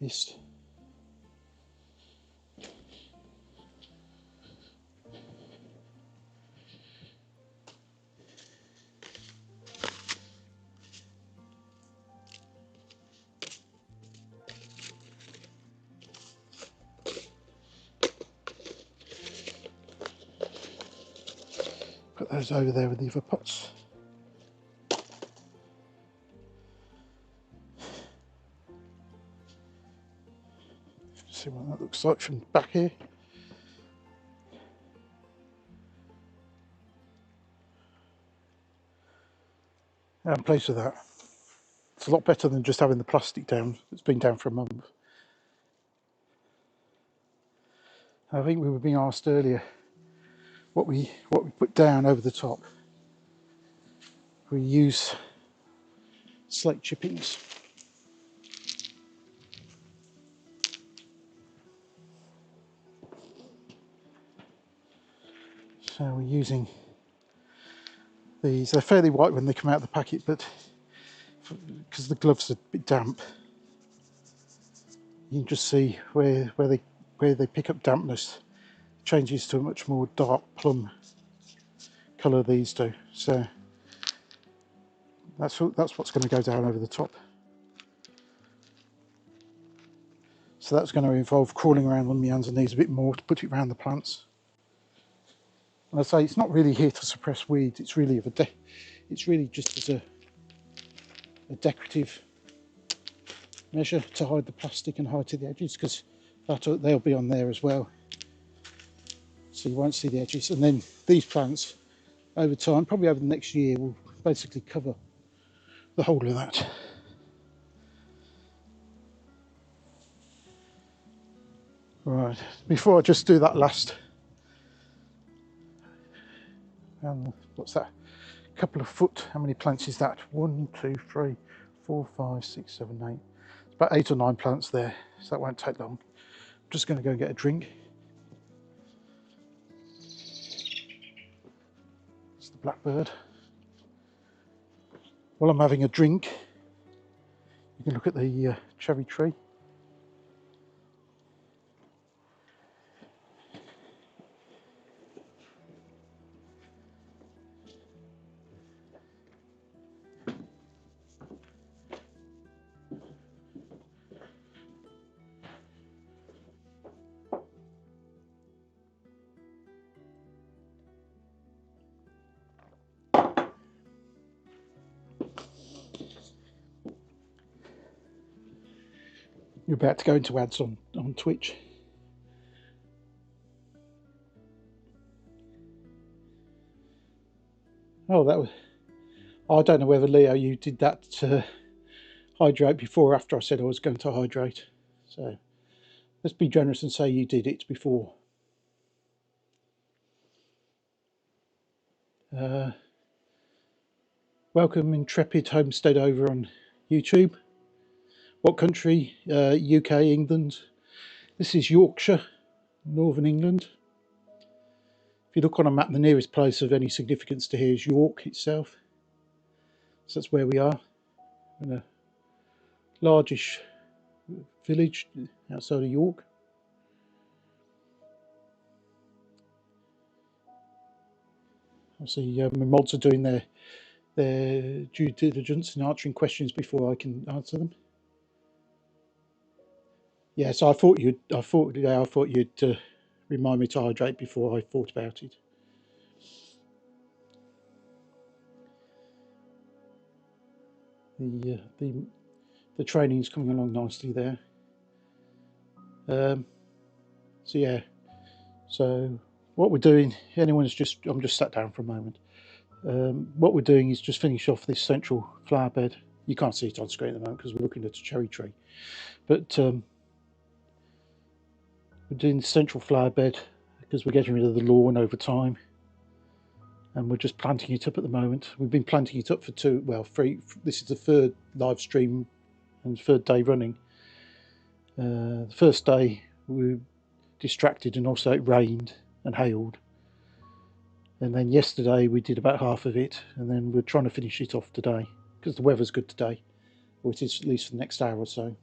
This. Put those over there with the other pots. See what that looks like from back here. I'm pleased with that. It's a lot better than just having the plastic down. It's been down for a month. I think we were being asked earlier what we put down over the top. We use slate chippings. So we're using these. They're fairly white when they come out of the packet, but because the gloves are a bit damp, you can just see where they pick up dampness. Changes to a much more dark plum colour these do. So that's what's going to go down over the top. So that's going to involve crawling around on my hands and knees a bit more to put it around the plants. And I say it's not really here to suppress weeds. It's really it's really just as a decorative measure to hide the plastic and hide to the edges, because they'll be on there as well. So you won't see the edges. And then these plants, over time, probably over the next year, will basically cover the whole of that. Right, before I just do that last, what's that? couple of foot. How many plants is that? 1, 2, 3, 4, 5, 6, 7, 8. It's about 8 or 9 plants there, so that won't take long. I'm just going to go and get a drink. It's the blackbird. While I'm having a drink, you can look at the cherry tree. You're about to go into ads on Twitch. Oh, that was... I don't know whether, Leo, you did that hydrate before or after I said I was going to hydrate. So let's be generous and say you did it before. Welcome, Intrepid Homestead over on YouTube. What country? UK, England. This is Yorkshire, Northern England. If you look on a map, the nearest place of any significance to here is York itself. So that's where we are, in a largish village outside of York. Obviously, my mods are doing their due diligence and answering questions before I can answer them. Yeah, so I thought you'd remind me to hydrate before I thought about it. The training's coming along nicely there. So yeah, so what we're doing, I'm just sat down for a moment. What we're doing is just finish off this central flower bed. You can't see it on screen at the moment because we're looking at a cherry tree, but we're doing the central flower bed because we're getting rid of the lawn over time, and we're just planting it up at the moment. We've been planting it up for three. This is the third live stream and third day running. The first day we were distracted and also it rained and hailed, and then yesterday we did about half of it, and then we're trying to finish it off today because the weather's good today, or it is at least for the next hour or so.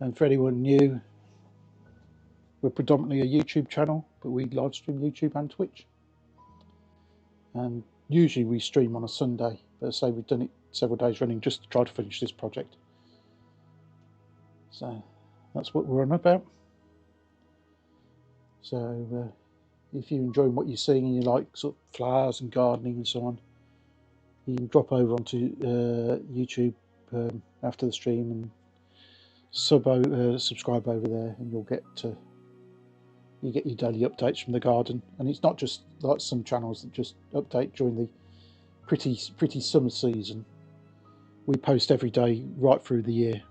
And for anyone new, we're predominantly a YouTube channel, but we live stream YouTube and Twitch, and usually we stream on a Sunday, but as I say, we've done it several days running just to try to finish this project. So that's what we're on about. So if you're enjoying what you're seeing and you like sort of flowers and gardening and so on, you can drop over onto YouTube after the stream and subscribe over there, and you'll get you get your daily updates from the garden. And it's not just like some channels that just update during the pretty summer season. We post every day right through the year,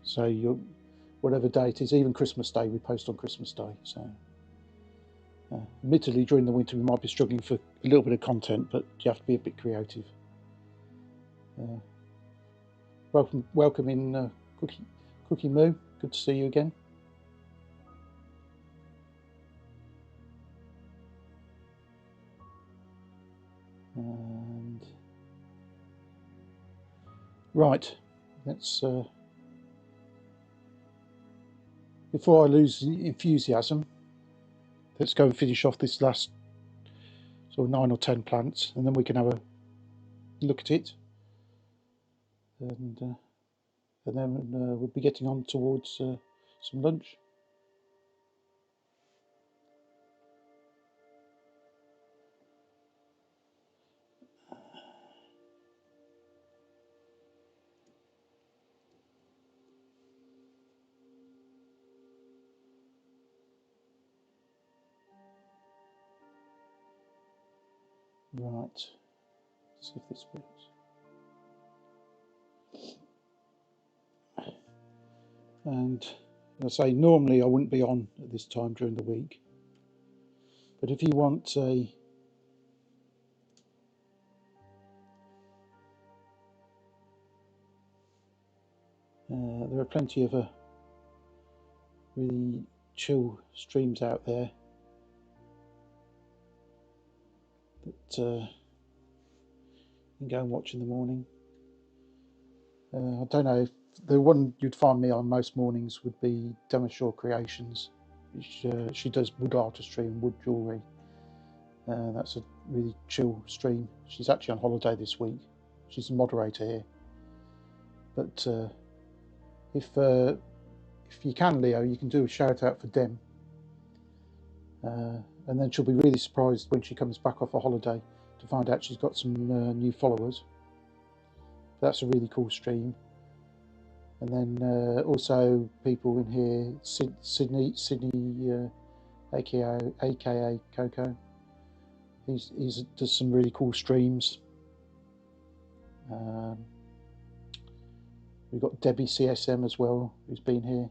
so whatever day it is, even Christmas Day, we post on Christmas Day. So admittedly, during the winter we might be struggling for a little bit of content, but you have to be a bit creative. Welcome in, Cookie Moo. Good to see you again. And right, let's before I lose enthusiasm, let's go and finish off this last sort of 9 or 10 plants, and then we can have a look at it, and then we'll be getting on towards some lunch. Right, let's see if this works. And As I say, normally I wouldn't be on at this time during the week, but if you want a there are plenty of really chill streams out there that you can go and watch in the morning. I don't know, if the one you'd find me on most mornings would be Demashaw Creations, which she does wood artistry and wood jewellery. That's a really chill stream. She's actually on holiday this week. She's the moderator here. But if you can, Leo, you can do a shout out for Dem. And then she'll be really surprised when she comes back off a holiday to find out she's got some new followers. That's a really cool stream. And then also people in here, Sydney, aka Coco. He does some really cool streams. We've got Debbie CSM as well, who's been here.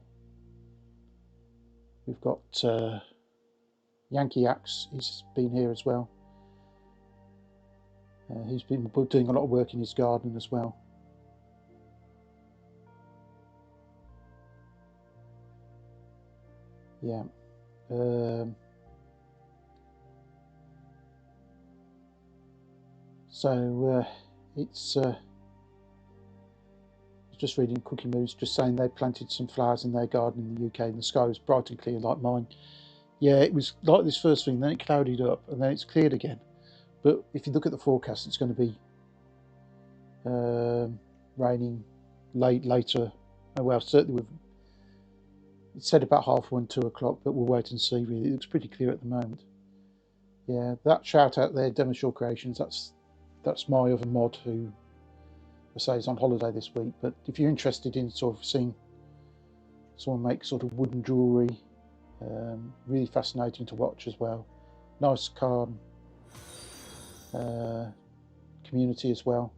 We've got Yankee Axe, he's been here as well. He's been doing a lot of work in his garden as well. Yeah. It's just reading Cookie Moose, just saying they planted some flowers in their garden in the UK and the sky was bright and clear like mine. Yeah, it was like this first thing, then it clouded up and then it's cleared again. But if you look at the forecast, it's going to be raining later. Well, certainly it said about 1:30, 2 o'clock, but we'll wait and see. Really, it looks pretty clear at the moment. Yeah, that shout out there, Demashaw Creations. That's my other mod who I say is on holiday this week. But if you're interested in sort of seeing someone make sort of wooden jewellery, really fascinating to watch as well. Nice, calm community as well,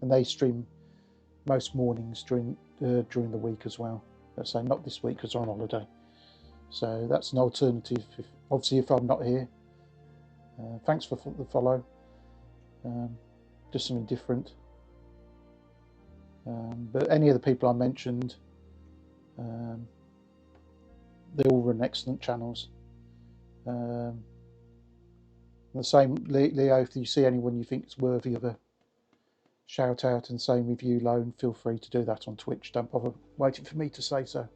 and they stream most mornings during the week as well. Let's say not this week because they're on holiday. So that's an alternative. Obviously, if I'm not here, thanks for the follow. Just something different. But any of the people I mentioned, they all run excellent channels. The same, Leo, if you see anyone you think is worthy of a shout out and same with you, Lone, feel free to do that on Twitch. Don't bother waiting for me to say so.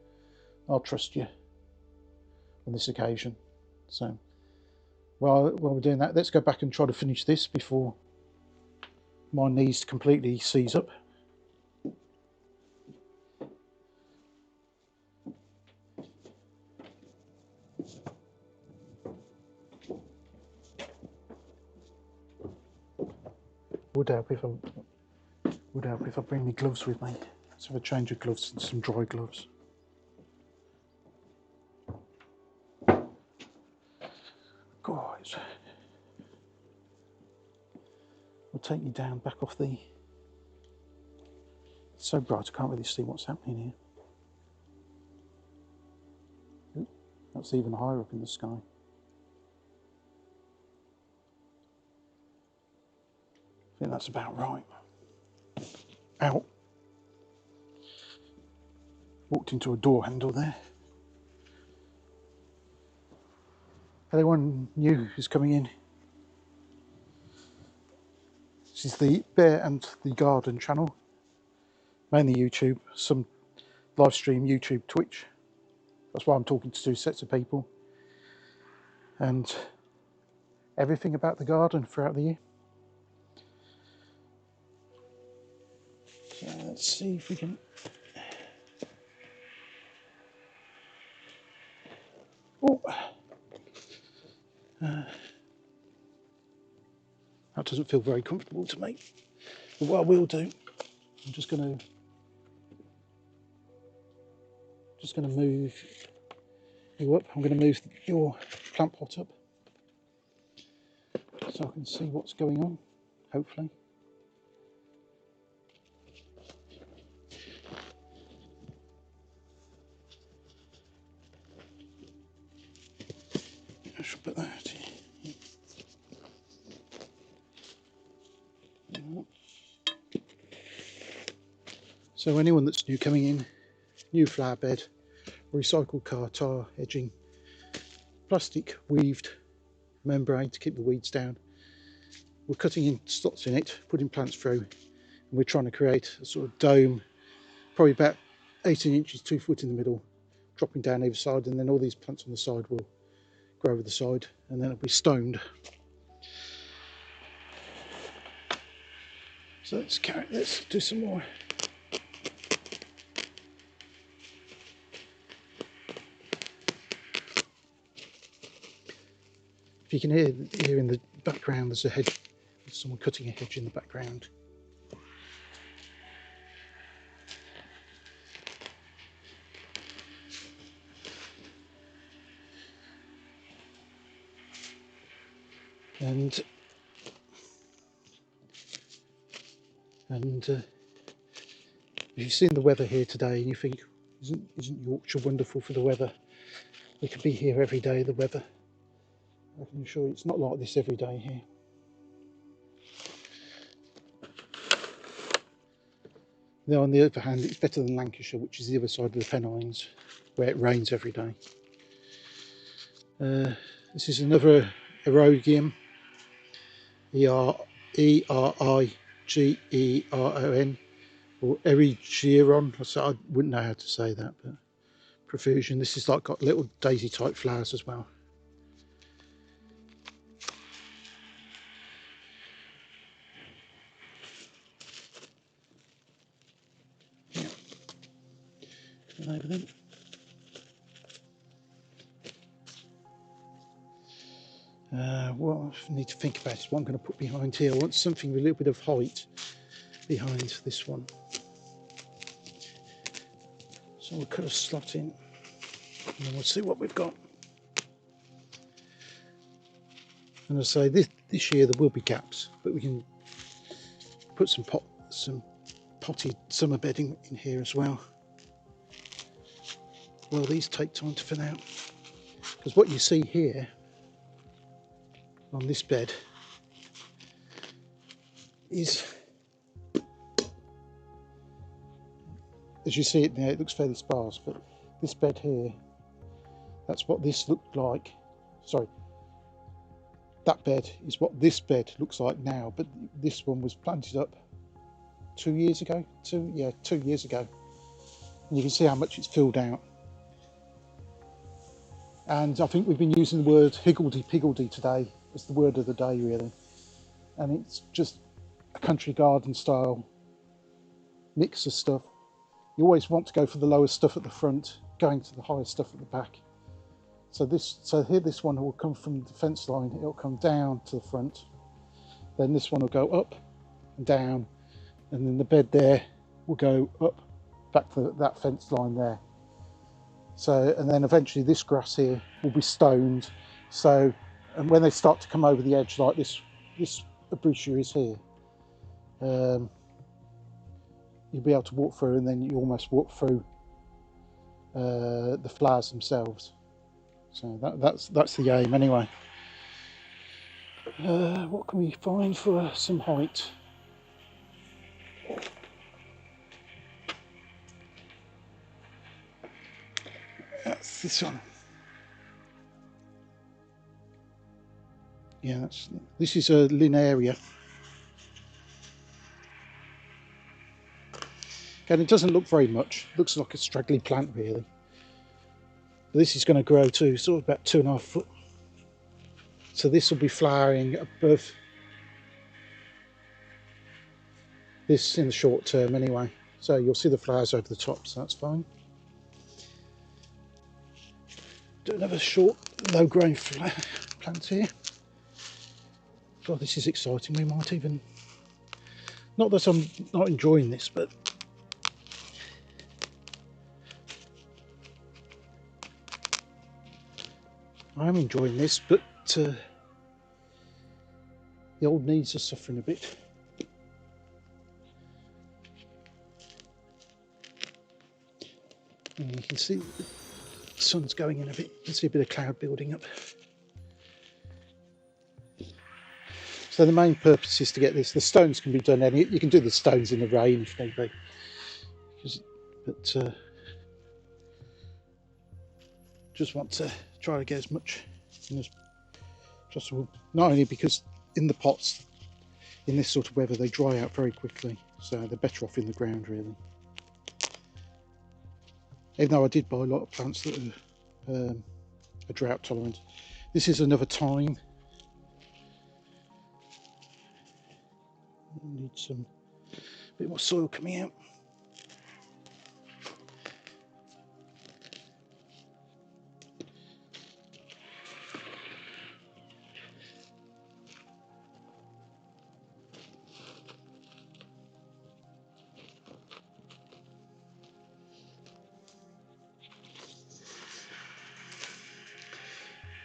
I'll trust you on this occasion. So while we're doing that, let's go back and try to finish this before my knees completely seize up. Would help if I bring my gloves with me. Let's have a change of gloves and some dry gloves. Guys, I'll take you down back off the. It's so bright I can't really see what's happening here. Ooh, that's even higher up in the sky. I think that's about right. Ow. Walked into a door handle there. Anyone new who's coming in? This is the Bear and the Garden channel. Mainly YouTube, some live stream, YouTube, Twitch. That's why I'm talking to two sets of people. And everything about the garden throughout the year. So let's see if we can. Oh, that doesn't feel very comfortable to me. But what I will do, I'm just going to move you up. I'm going to move your plant pot up so I can see what's going on. Hopefully. should put that here. So anyone that's new coming in, new flower bed, recycled car tire edging, plastic weaved membrane to keep the weeds down. We're cutting in slots in it, putting plants through, and we're trying to create a sort of dome, probably about 18 inches, 2 foot in the middle, dropping down either side, and then all these plants on the side will grow over the side, and then it'll be stoned. So let's do some more. If you can hear in the background, there's a hedge, there's someone cutting a hedge in the background. And if you've seen the weather here today and you think, isn't Yorkshire wonderful for the weather? We could be here every day, the weather. I can assure you it's not like this every day here. Now, on the other hand, it's better than Lancashire, which is the other side of the Pennines, where it rains every day. This is another Erogeum, Erigeron, or Erigeron. I wouldn't know how to say that, but profusion. This is like got little daisy type flowers as well. Yeah. Over them. What I need to think about is what I'm going to put behind here. I want something with a little bit of height behind this one. So we'll cut a slot in and then we'll see what we've got. And I say this year there will be gaps, but we can put some potted summer bedding in here as well. Well, these take time to fill out, because what you see here on this bed is, as you see it now, it looks fairly sparse, but this bed here, that's what this looked like. Sorry, that bed is what this bed looks like now, but this one was planted up 2 years ago. 2 years ago. And you can see how much it's filled out. And I think we've been using the word higgledy-piggledy today as the word of the day, really. And it's just a country garden style mix of stuff. You always want to go for the lowest stuff at the front, going to the highest stuff at the back. So here this one will come from the fence line, it'll come down to the front. Then this one will go up and down, and then the bed there will go up back to that fence line there. So, and then eventually this grass here will be stoned. So, and when they start to come over the edge like this abruzia is here, you'll be able to walk through, and then you almost walk through the flowers themselves. So that's the aim anyway. What can we find for some height? That's this one. Yeah, this is a Linearia. And it doesn't look very much. It looks like a straggly plant, really. But this is going to grow to sort of about 2.5 foot. So this will be flowering above this in the short term anyway. So you'll see the flowers over the top, so that's fine. Do another short, low-growing plant here. God, this is exciting. We might even... Not that I'm not enjoying this, but... I am enjoying this, but the old knees are suffering a bit. And you can see the sun's going in a bit. You can see a bit of cloud building up. So the main purpose is to get this. The stones can be done you can do the stones in the rain if need be. But just want to try to get as much in as possible. Not only because in the pots, in this sort of weather, they dry out very quickly, so they're better off in the ground really. Even though I did buy a lot of plants that are drought tolerant. This is another thyme. Need some bit more soil coming out.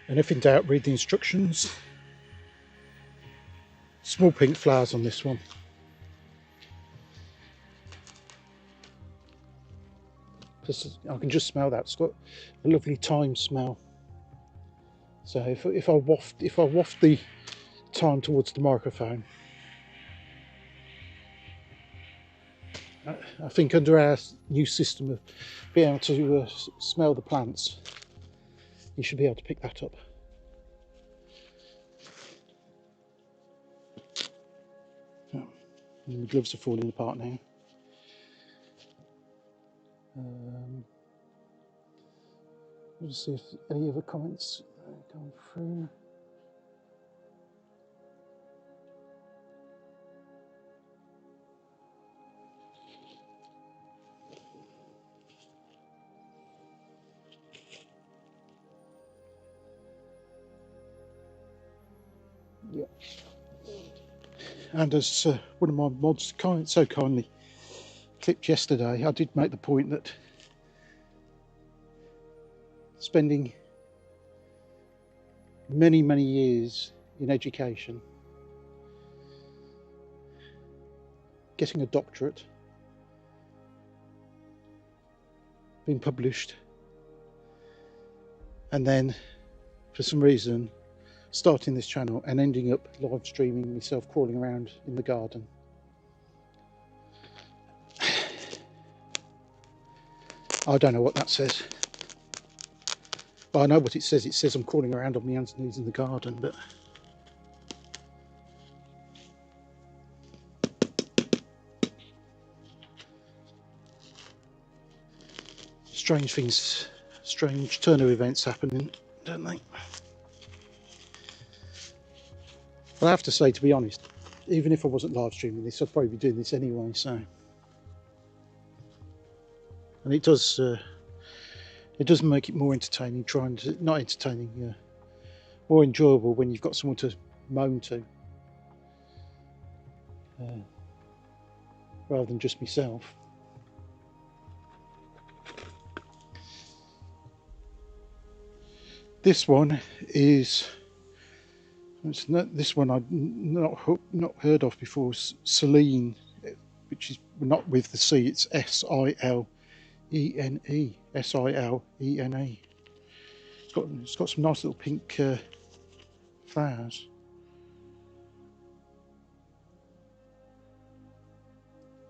And if in doubt, read the instructions. Small pink flowers on this one. I can just smell that. It's got a lovely thyme smell. So if I waft the thyme towards the microphone, I think under our new system of being able to smell the plants, you should be able to pick that up. Oh, my gloves are falling apart now. Let's see if any other comments are going through. Yeah. And as one of my mods so kindly clipped yesterday, I did make the point that spending many years in education, getting a doctorate, being published, and then for some reason starting this channel and ending up live streaming myself crawling around in the garden. I don't know what that says. Well, I know what it says. It says I'm crawling around on my hands and knees in the garden, but strange things, strange turn of events happening, don't they? But I have to say, to be honest, even if I wasn't live streaming this, I'd probably be doing this anyway, so. And it does make it more entertaining, not entertaining, more enjoyable when you've got someone to moan to, rather than just myself. This one is, this one I've not heard of before, Celine, which is not with the C, it's S-I-L-E-N-E, S-I-L-E-N-E. It's got some nice little pink flowers.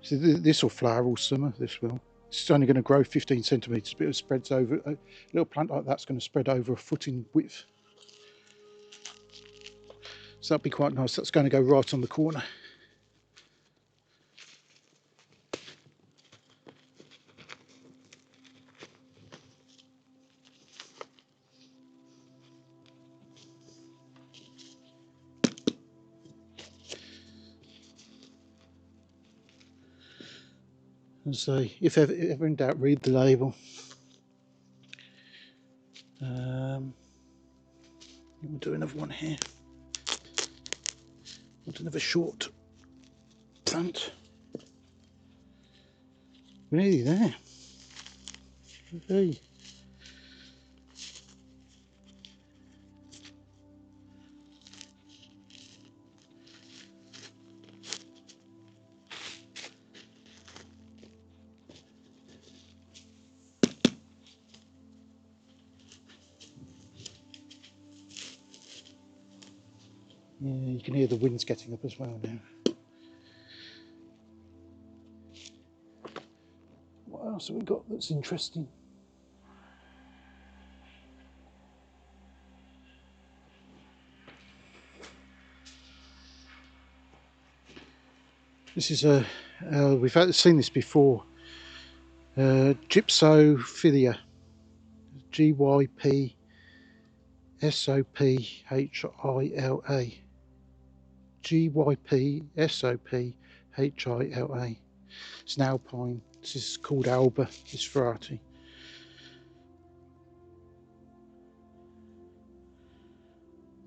So this will flower all summer, this will. It's only going to grow 15 centimetres, but it spreads over, a little plant like that's going to spread over a foot in width. So that'd be quite nice. That's going to go right on the corner. And so, if ever in doubt, read the label. We'll do another one here. We'll do another short plant. We're nearly there. Okay. Yeah, you can hear the winds getting up as well now. What else have we got that's interesting? This is a, we've seen this before, Gypsophila, Gypsophila, Gypsophila. It's an alpine. This is called Alba, this variety.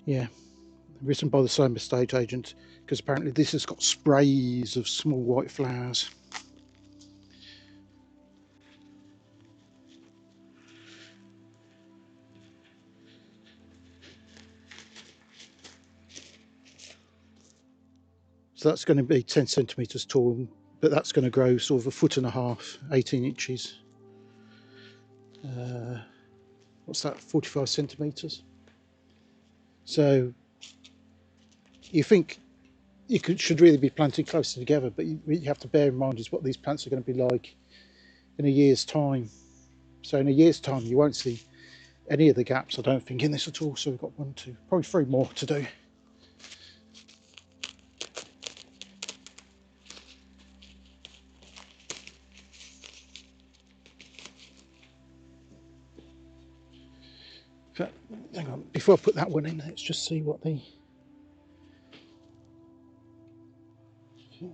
Yeah, written by the same estate agent, because apparently this has got sprays of small white flowers. So that's going to be 10 centimetres tall, but that's going to grow sort of 1.5 foot, 18 inches. What's that, 45 centimetres? So you think should really be planted closer together, but you have to bear in mind is what these plants are going to be like in a year's time. So in a year's time you won't see any of the gaps, I don't think, in this at all. So we've got 1, 2, probably 3 more to do. But hang on, before I put that one in, let's just see what the,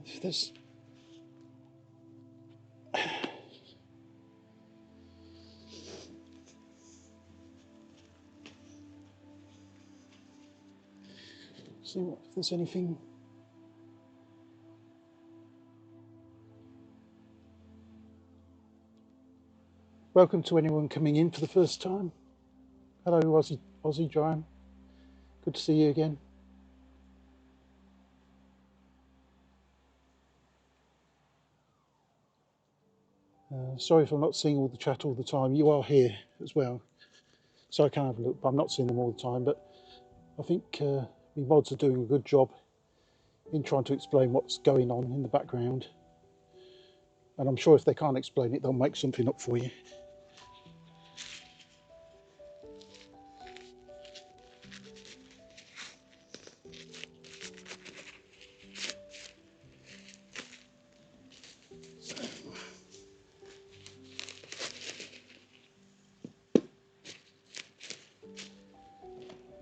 if there's, see what, if there's anything. Welcome to anyone coming in for the first time. Hello, Aussie Joanne. Good to see you again. Sorry if I'm not seeing all the chat all the time. You are here as well, so I can have a look, but I'm not seeing them all the time. But I think the mods are doing a good job in trying to explain what's going on in the background. And I'm sure if they can't explain it, they'll make something up for you.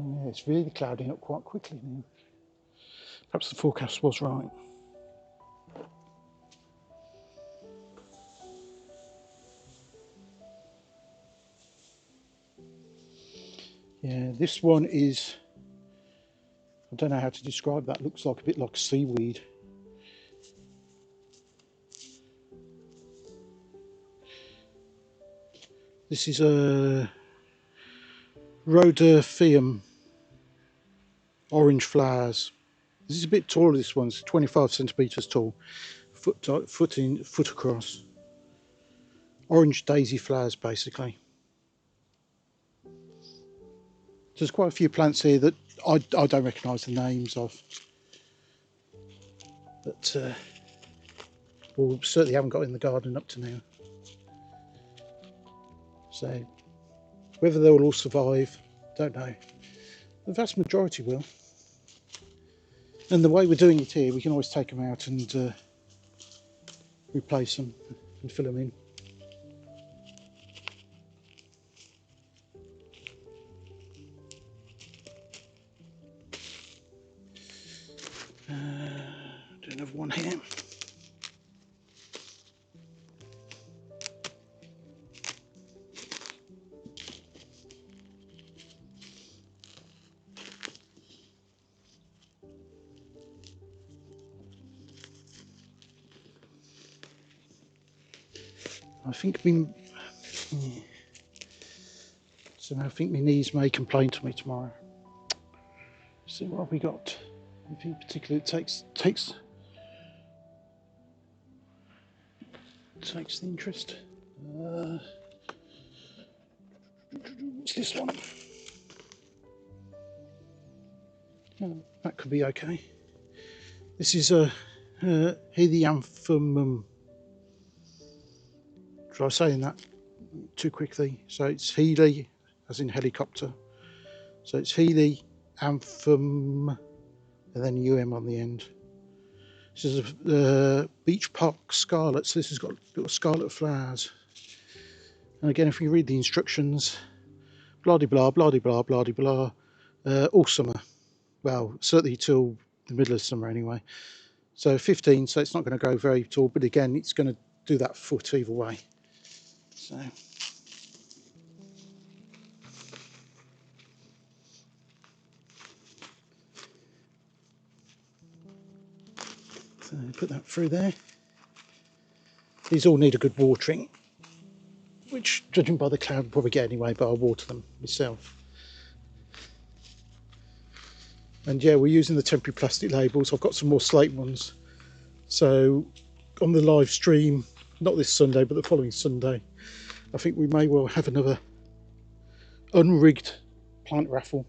Yeah, it's really clouding up quite quickly now. Perhaps the forecast was right. Yeah, this one is, I don't know how to describe that, looks like a bit like seaweed. This is a rhodophyum, orange flowers. This is a bit taller, this one's 25 centimetres tall, foot across. Orange daisy flowers basically. There's quite a few plants here that I don't recognise the names of, but well, certainly haven't got in the garden up to now. So whether they'll all survive, don't know. The vast majority will. And the way we're doing it here, we can always take them out and replace them and fill them in. Do another one here. I think I think my knees may complain to me tomorrow. See what have we got? Anything particular that takes the interest. What's this one? That could be okay. This is a Helianthemum. Try saying that too quickly. So it's Healy, as in helicopter. So it's Healy, Anthem, and then UM on the end. This is a beach park scarlet. So this has got little scarlet flowers. And again, if you read the instructions, blah de blah, blah de blah, blah de blah, all summer. Well, certainly till the middle of summer anyway. So 15, so it's not going to grow very tall, but again, it's going to do that foot either way. So put that through there. These all need a good watering, which, judging by the cloud, I'll probably get anyway, but I'll water them myself. And yeah, we're using the temporary plastic labels. I've got some more slate ones. So on the live stream, not this Sunday, but the following Sunday, I think we may well have another unrigged plant raffle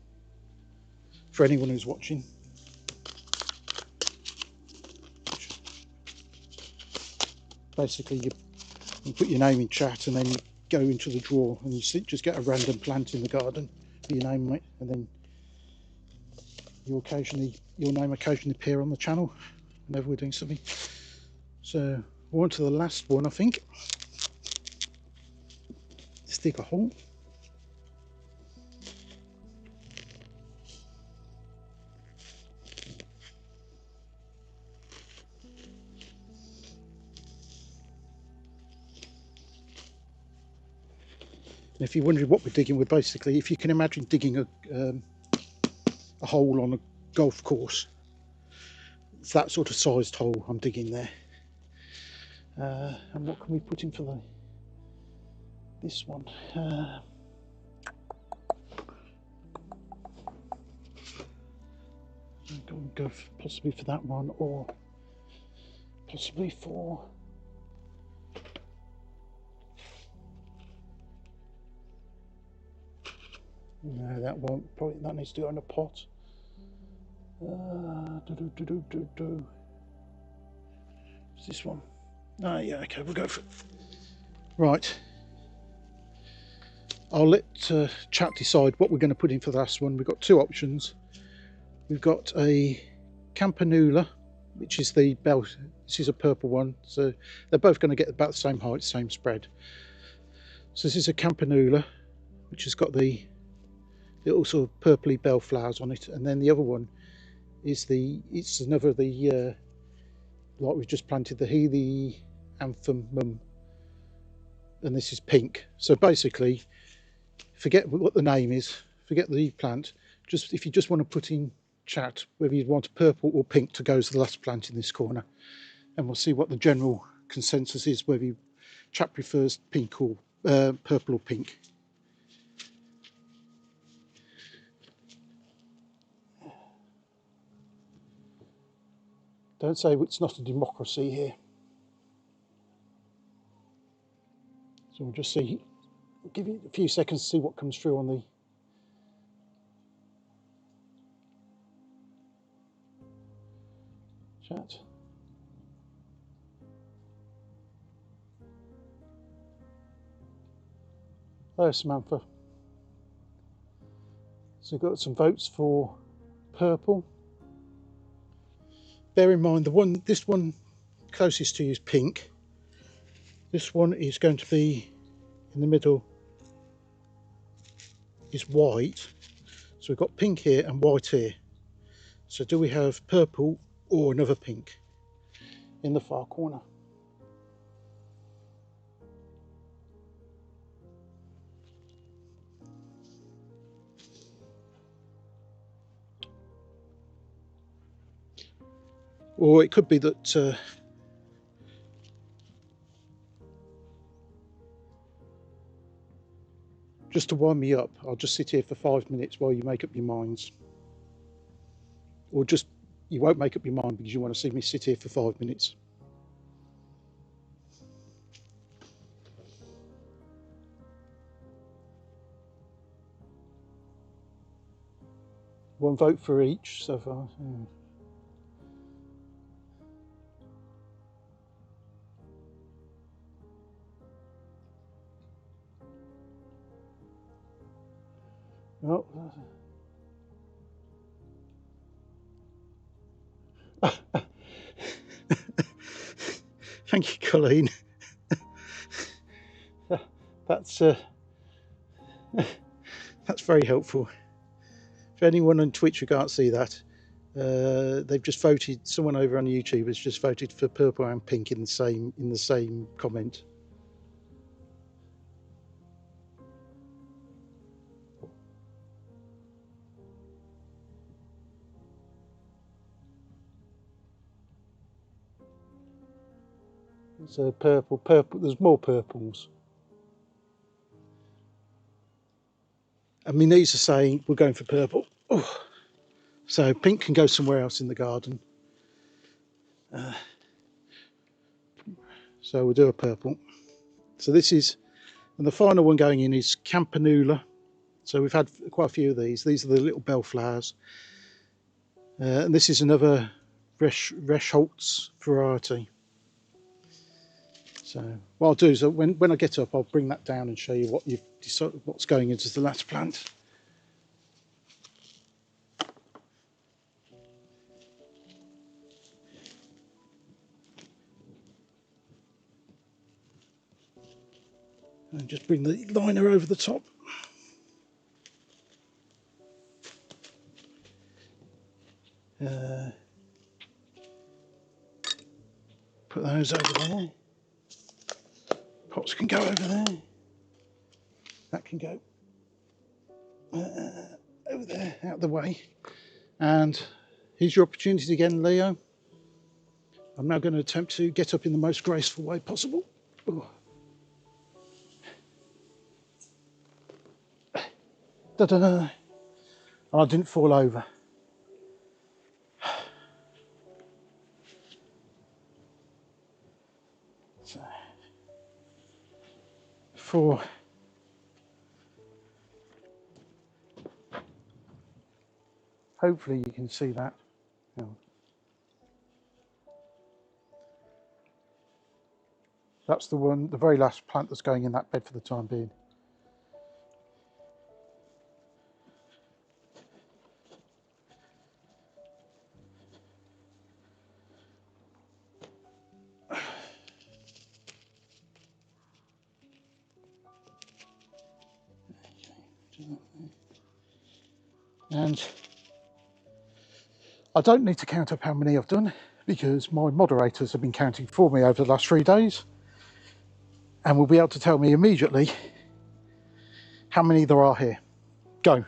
for anyone who's watching. Basically, you put your name in chat and then you go into the draw and you just get a random plant in the garden with your name on it, and then your name occasionally appear on the channel whenever we're doing something. So we're on to the last one, I think. Let's dig a hole. And if you're wondering what we're digging, we're basically, if you can imagine digging a hole on a golf course, it's that sort of sized hole I'm digging there. And what can we put in for this one? Go possibly for that one, or possibly for no, that won't. Probably that needs to go in a pot. What's this one? Ah, yeah, okay, we'll go for it. Right. I'll let chat decide what we're going to put in for the last one. We've got two options. We've got a Campanula, which is the bell. This is a purple one, so they're both going to get about the same height, same spread. So this is a Campanula, which has got the little sort of purpley bell flowers on it, and then the other one is it's another of the like we've just planted, the Helianthemum, and this is pink. So basically, forget what the name is, forget the plant. Just if you just want to put in chat whether you want purple or pink to go as the last plant in this corner, and we'll see what the general consensus is, whether chat prefers pink or purple or pink. Don't say it's not a democracy here. So we'll just see. We'll give you a few seconds to see what comes through on the chat. Hello, Samantha. So we've got some votes for purple. Bear in mind this one closest to you is pink. This one is going to be in the middle is white. So we've got pink here and white here. So do we have purple or another pink in the far corner? Or it could be that just to wind me up, I'll just sit here for 5 minutes while you make up your minds. Or just, you won't make up your mind because you want to see me sit here for 5 minutes. One vote for each so far. Oh. Thank you, Colleen. That's very helpful. For anyone on Twitch who can't see that, they've just voted. Someone over on YouTube has just voted for purple and pink in the same comment. So purple. There's more purples. And my knees are saying we're going for purple. Oh. So pink can go somewhere else in the garden. So we'll do a purple. So this is, and the final one going in is Campanula. So we've had quite a few of these. These are the little bellflowers. And this is another Reschholz variety. So what I'll do is when I get up, I'll bring that down and show you what you've decided, what's going into the last plant. And just bring the liner over the top. Put those over there. Pots can go over there. That can go over there, out of the way. And here's your opportunity again, Leo. I'm now going to attempt to get up in the most graceful way possible. Ooh. Da-da-da. I didn't fall over. So, hopefully you can see that. That's the very last plant that's going in that bed for the time being. And I don't need to count up how many I've done because my moderators have been counting for me over the last 3 days and will be able to tell me immediately how many there are here. Go.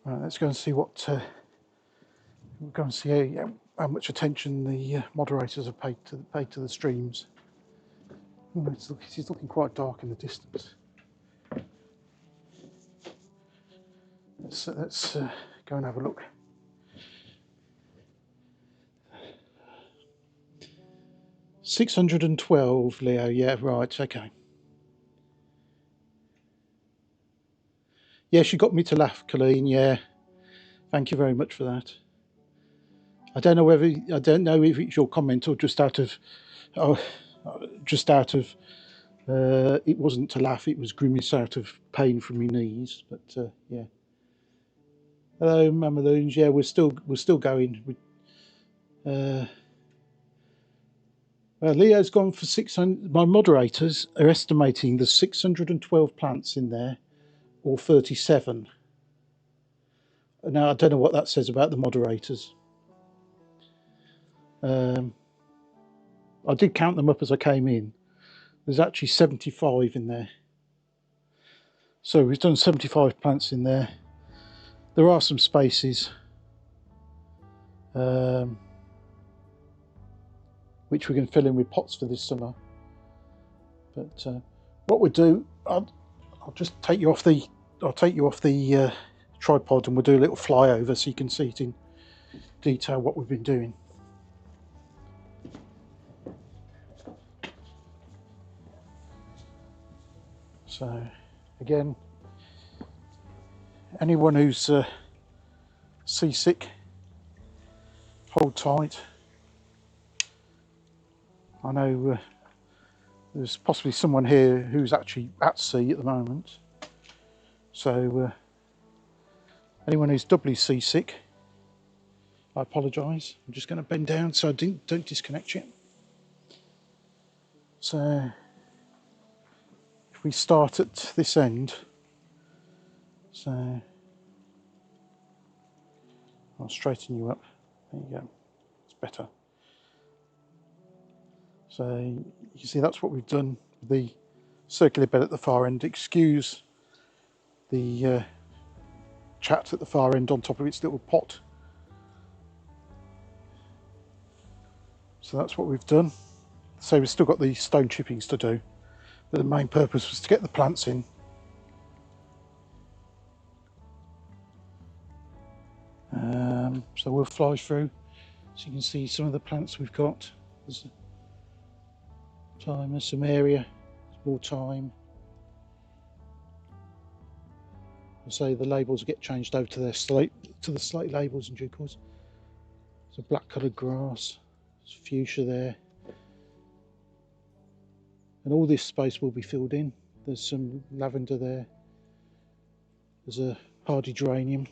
Right, let's go and see what. We'll go and see how much attention the moderators have paid to the streams. Oh, it's looking quite dark in the distance. Let's go and have a look. $612, Leo. Yeah, right. Okay. Yes, you got me to laugh, Colleen. Yeah. Thank you very much for that. I don't know if it's your comment or just out of, it wasn't to laugh. It was grimace out of pain from my knees. But yeah. Hello, Mamaloons. Yeah, we're still going. Leo's gone for 600. My moderators are estimating there's 612 plants in there, or 37. Now I don't know what that says about the moderators. I I did count them up as I came in. There's actually 75 in there. So we've done 75 plants in there. There are some spaces which we can fill in with pots for this summer. But what we'll do, I'll just take you off the tripod, and we'll do a little flyover so you can see it in detail what we've been doing. So again, anyone who's seasick, hold tight. I know there's possibly someone here who's actually at sea at the moment. So anyone who's doubly seasick, I apologise. I'm just going to bend down so I don't disconnect you. So if we start at this end, so I'll straighten you up. There you go. It's better. So you can see that's what we've done with the circular bed at the far end. Excuse the chat at the far end on top of its little pot. So that's what we've done. So we've still got the stone chippings to do, but the main purpose was to get the plants in. So we'll fly through so you can see some of the plants we've got. There's time, there's some area, there's more time. I'll say the labels get changed over to the slate labels in due course. There's a black coloured grass, there's fuchsia there. And all this space will be filled in. There's some lavender there. There's a hardy geranium.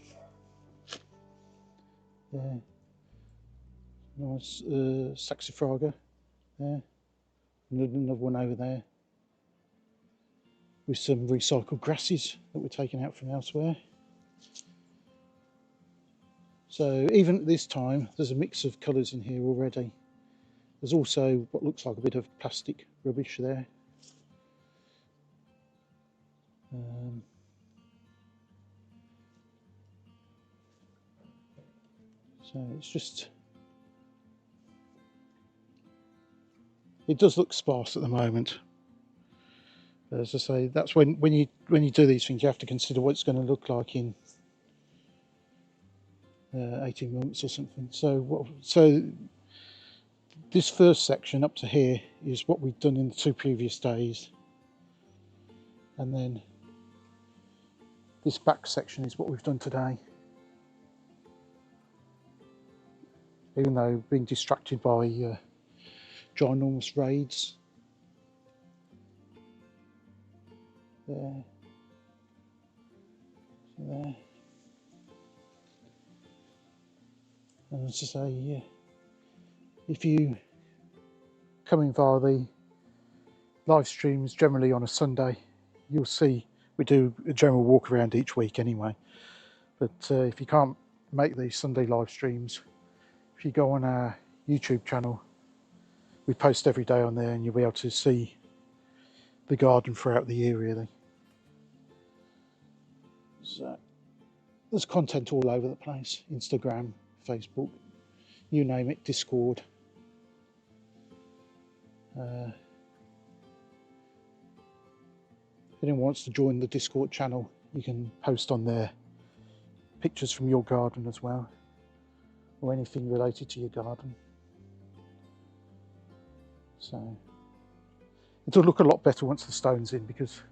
There. Nice saxifraga there. Another one over there. With some recycled grasses that we're taking out from elsewhere. So even at this time, there's a mix of colours in here already. There's also what looks like a bit of plastic rubbish there. So it's just, it does look sparse at the moment. But as I say, that's when you do these things, you have to consider what it's going to look like in 18 months or something. So this first section up to here is what we've done in the 2 previous days, and then this back section is what we've done today. Even though being distracted by ginormous raids. There. There. And as I say, yeah, if you come in via the live streams generally on a Sunday, you'll see we do a general walk around each week anyway. But if you can't make these Sunday live streams, if you go on our YouTube channel, we post every day on there and you'll be able to see the garden throughout the year really. So there's content all over the place, Instagram, Facebook, you name it, Discord. If anyone wants to join the Discord channel, you can post on there pictures from your garden as well, or anything related to your garden. So it'll look a lot better once the stone's in, because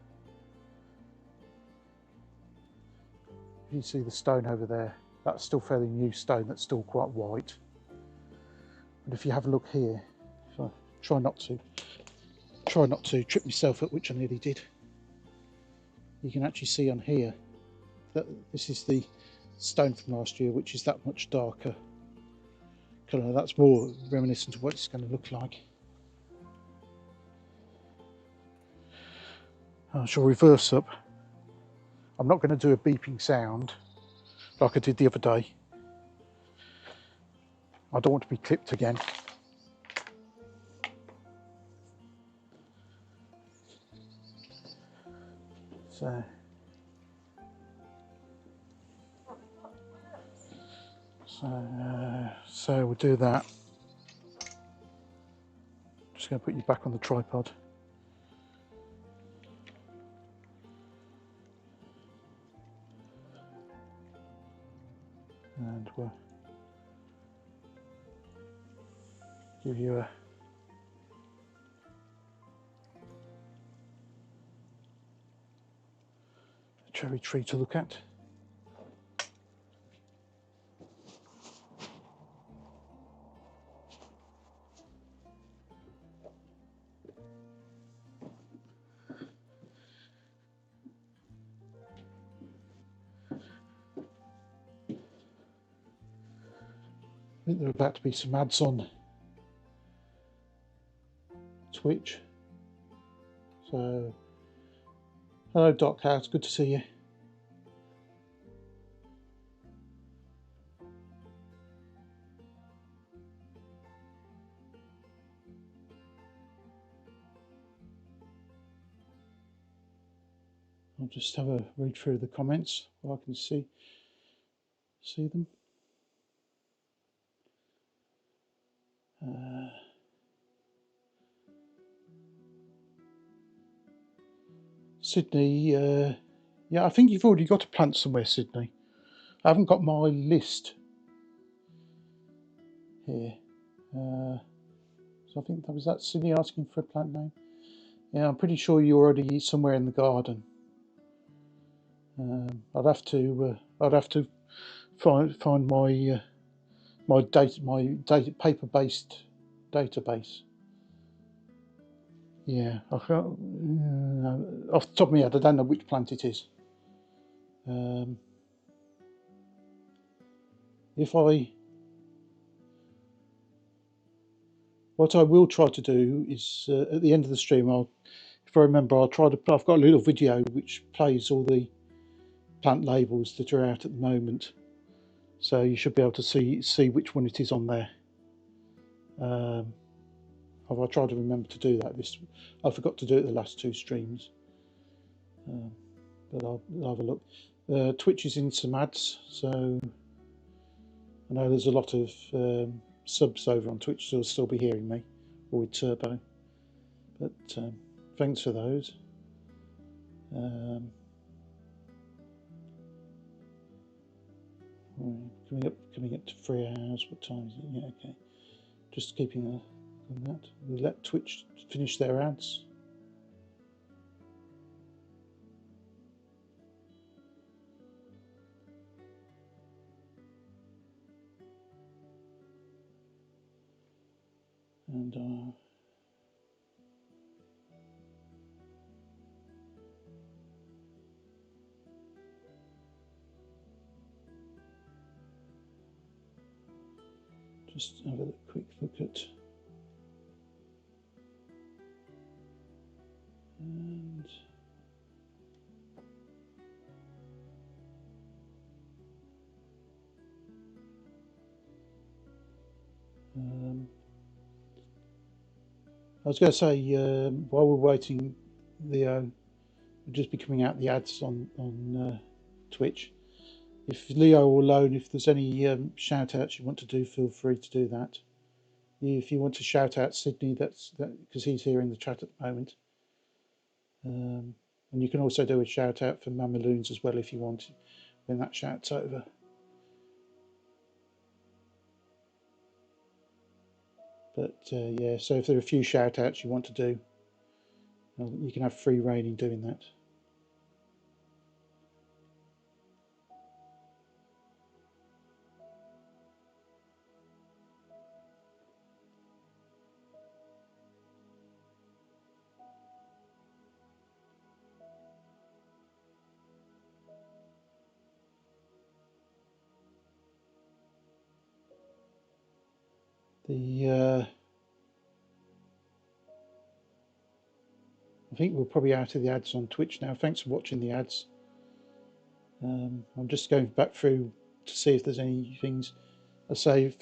you see the stone over there, that's still fairly new stone, that's still quite white. But if you have a look here, so try not to trip myself up, which I nearly did. You can actually see on here that this is the stone from last year, which is that much darker colour. That's more reminiscent of what it's going to look like. I shall reverse up. I'm not going to do a beeping sound like I did the other day. I don't want to be clipped again. So we'll do that. Just going to put you back on the tripod. And we'll give you a cherry tree to look at. I think there are about to be some ads on Twitch. So, hello Doc House, good to see you. I'll just have a read through the comments while I can see them. Sydney, yeah, I think you've already got a plant somewhere, Sydney. I haven't got my list here. So I think that Sydney asking for a plant name. Yeah, I'm pretty sure you're already somewhere in the garden. I'd have to find my paper-based database. Yeah, I can't, off the top of my head, I don't know which plant it is. What I will try to do is at the end of the stream, if I remember, I've got a little video which plays all the plant labels that are out at the moment, so you should be able to see which one it is on there. I'll try to remember to do that. I forgot to do it the last two streams, but I'll have a look. Twitch is in some ads, so I know there's a lot of subs over on Twitch, so you'll still be hearing me, or with Turbo. But thanks for those. Coming up to 3 hours. What time is it? Yeah, okay. Just keeping on that. We'll let Twitch finish their ads. And just have a quick look at. I was going to say, while we're waiting, Leo will just be coming out the ads on Twitch. If Leo or Lone, if there's any shout outs you want to do, feel free to do that. If you want to shout out Sydney, that's because he's here in the chat at the moment. And you can also do a shout out for Mamaloons as well if you want, when that shout's over. But yeah, so if there are a few shout outs you want to do, you can have free rein in doing that. I think we're probably out of the ads on Twitch now. Thanks for watching the ads. I'm just going back through to see if there's any things. I say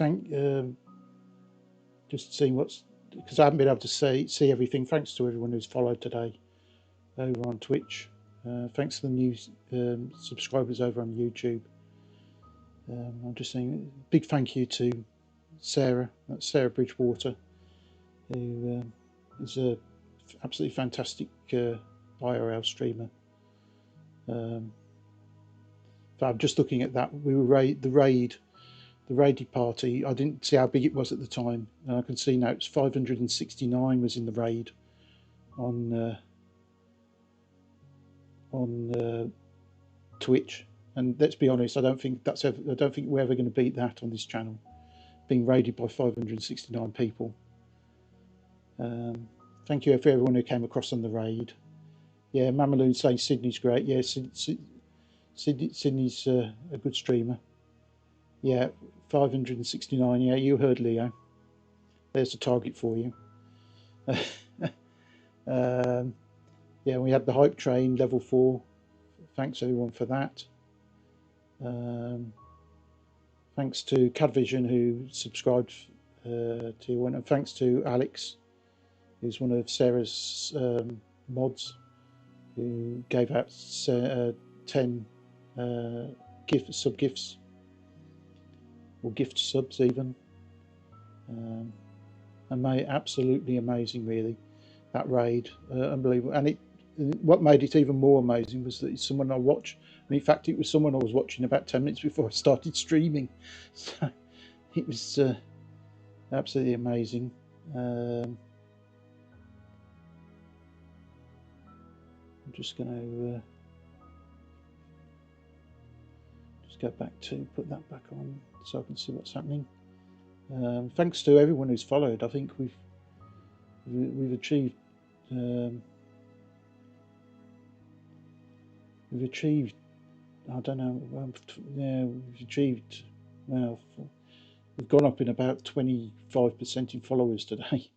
just seeing because I haven't been able to see everything. Thanks to everyone who's followed today over on Twitch. Thanks to the new subscribers over on YouTube. I'm just saying a big thank you to Sarah, that's Sarah Bridgewater, who is a absolutely fantastic IRL streamer. I'm just looking at that. We were the raided party. I didn't see how big it was at the time, and I can see now it's 569 was in the raid on Twitch. And let's be honest, I don't think we're ever going to beat that on this channel, being raided by 569 people. Thank you for everyone who came across on the raid. Yeah, Mamaloon saying Sydney's great. Yeah, Sydney's a good streamer. Yeah, 569. Yeah, you heard Leo. There's a target for you. Yeah, we had the hype train level 4. Thanks everyone for that. Thanks to Cadvision who subscribed to one, and thanks to Alex, who's one of Sarah's mods, who gave out 10 sub gifts, or gift subs even. Absolutely amazing, really, that raid, unbelievable. And what made it even more amazing was that it's someone I watch. And in fact, it was someone I was watching about 10 minutes before I started streaming. So it was absolutely amazing. I'm just going to just go back to put that back on so I can see what's happening. Thanks to everyone who's followed. I think we've achieved I don't know, yeah, we've achieved, well, we've gone up in about 25% in followers today.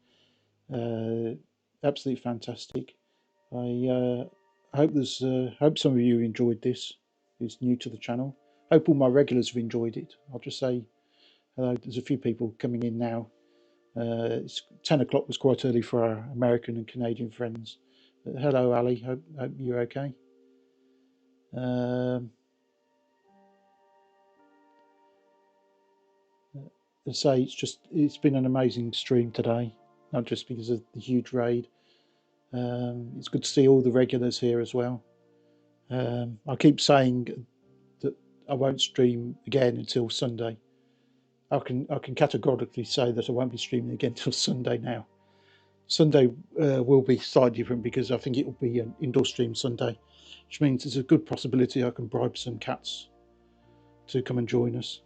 Absolutely fantastic. I hope hope some of you enjoyed this, who's new to the channel. Hope all my regulars have enjoyed it. I'll just say hello. There's a few people coming in now. It's 10 o'clock was quite early for our American and Canadian friends. Hello, Ali. Hope you're okay. As I say, it's been an amazing stream today, not just because of the huge raid. It's good to see all the regulars here as well. I keep saying that I won't stream again until Sunday. I can categorically say that I won't be streaming again until Sunday now. Sunday will be slightly different because I think it will be an indoor stream Sunday, which means there's a good possibility I can bribe some cats to come and join us.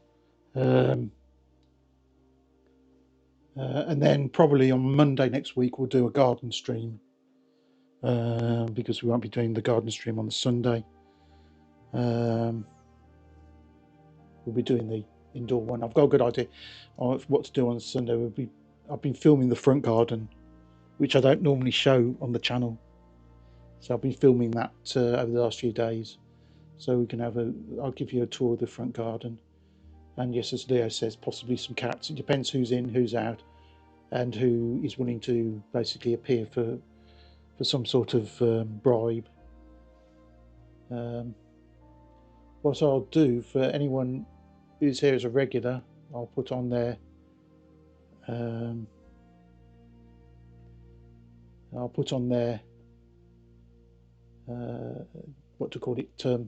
And then probably on Monday next week we'll do a garden stream, because we won't be doing the garden stream on the Sunday. We'll be doing the indoor one. I've got a good idea of what to do on Sunday. I've been filming the front garden, which I don't normally show on the channel, so I've been filming that over the last few days, so we can I'll give you a tour of the front garden. And yes, as Leo says, possibly some cats. It depends who's in, who's out, and who is willing to basically appear for some sort of bribe. What I'll do for anyone who's here as a regular, I'll put on there, what to call it, the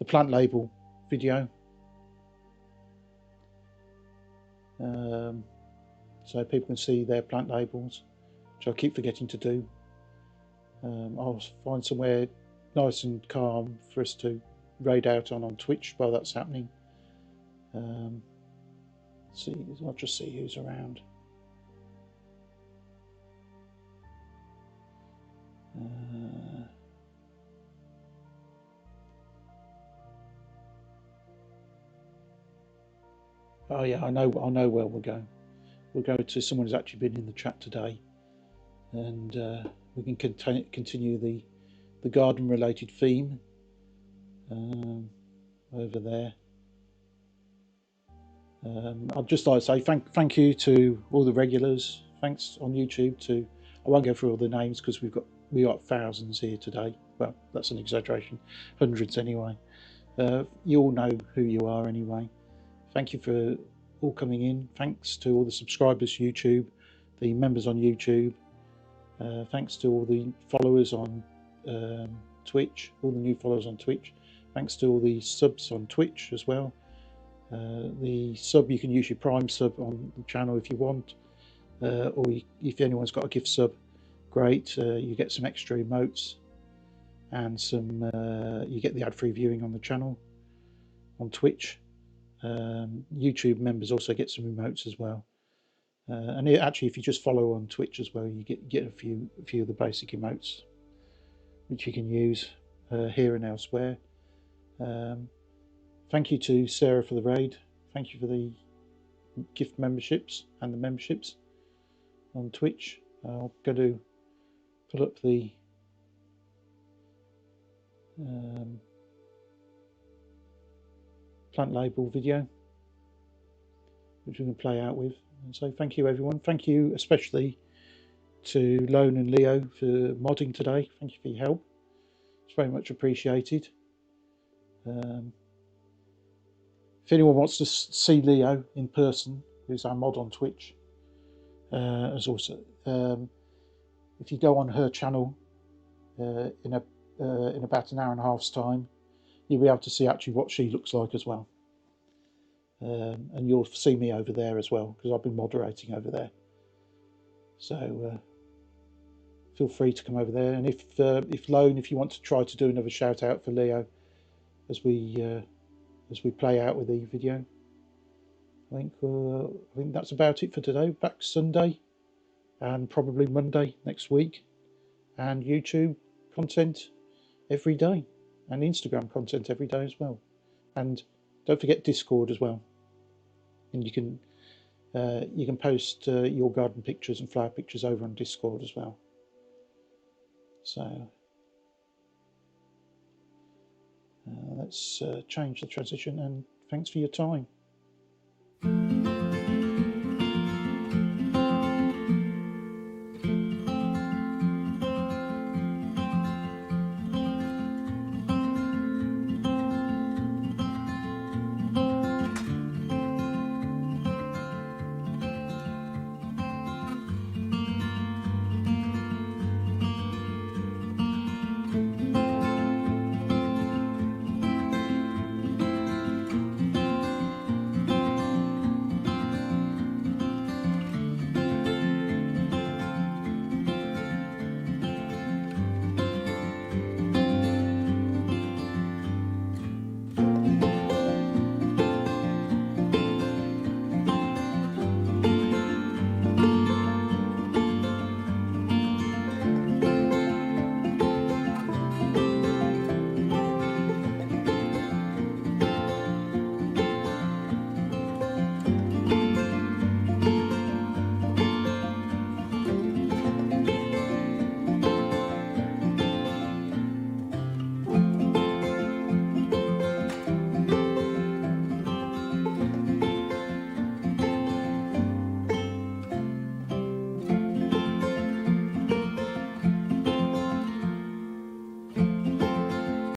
plant label video, so people can see their plant labels, which I keep forgetting to do. I'll find somewhere nice and calm for us to raid out on Twitch while that's happening. I'll just see who's around. Oh yeah, I know where we'll go. We'll go to someone who's actually been in the chat today, and we can continue the garden related theme over there. I'd just like to say thank you to all the regulars. Thanks on YouTube to, I won't go through all the names because we've got we got thousands here today. Well, that's an exaggeration, hundreds anyway. You all know who you are anyway. Thank you for all coming in. Thanks to all the subscribers YouTube, the members on YouTube. Thanks to all the followers on Twitch, all the new followers on Twitch. Thanks to all the subs on Twitch as well. The sub, you can use your Prime sub on the channel if you want, or if anyone's got a gift sub, great. You get some extra emotes and some. You get the ad-free viewing on the channel on Twitch. YouTube members also get some emotes as well. And actually, if you just follow on Twitch as well, you get a few of the basic emotes, which you can use here and elsewhere. Thank you to Sarah for the raid. Thank you for the gift memberships and the memberships on Twitch. I'm going to put up the plant label video, which we can play out with. And so thank you everyone. Thank you especially to Lone and Leo for modding today. Thank you for your help. It's very much appreciated. If anyone wants to see Leo in person, who's our mod on Twitch, as also if you go on her channel in about an hour and a half's time, you'll be able to see actually what she looks like as well. And you'll see me over there as well, because I've been moderating over there. So feel free to come over there. And if Lone, if you want to try to do another shout out for Leo as we play out with the video, I think that's about it for today. Back Sunday and probably Monday next week, and YouTube content every day, and Instagram content every day as well. And don't forget Discord as well. And you can post your garden pictures and flower pictures over on Discord as well. So let's change the transition, and thanks for your time.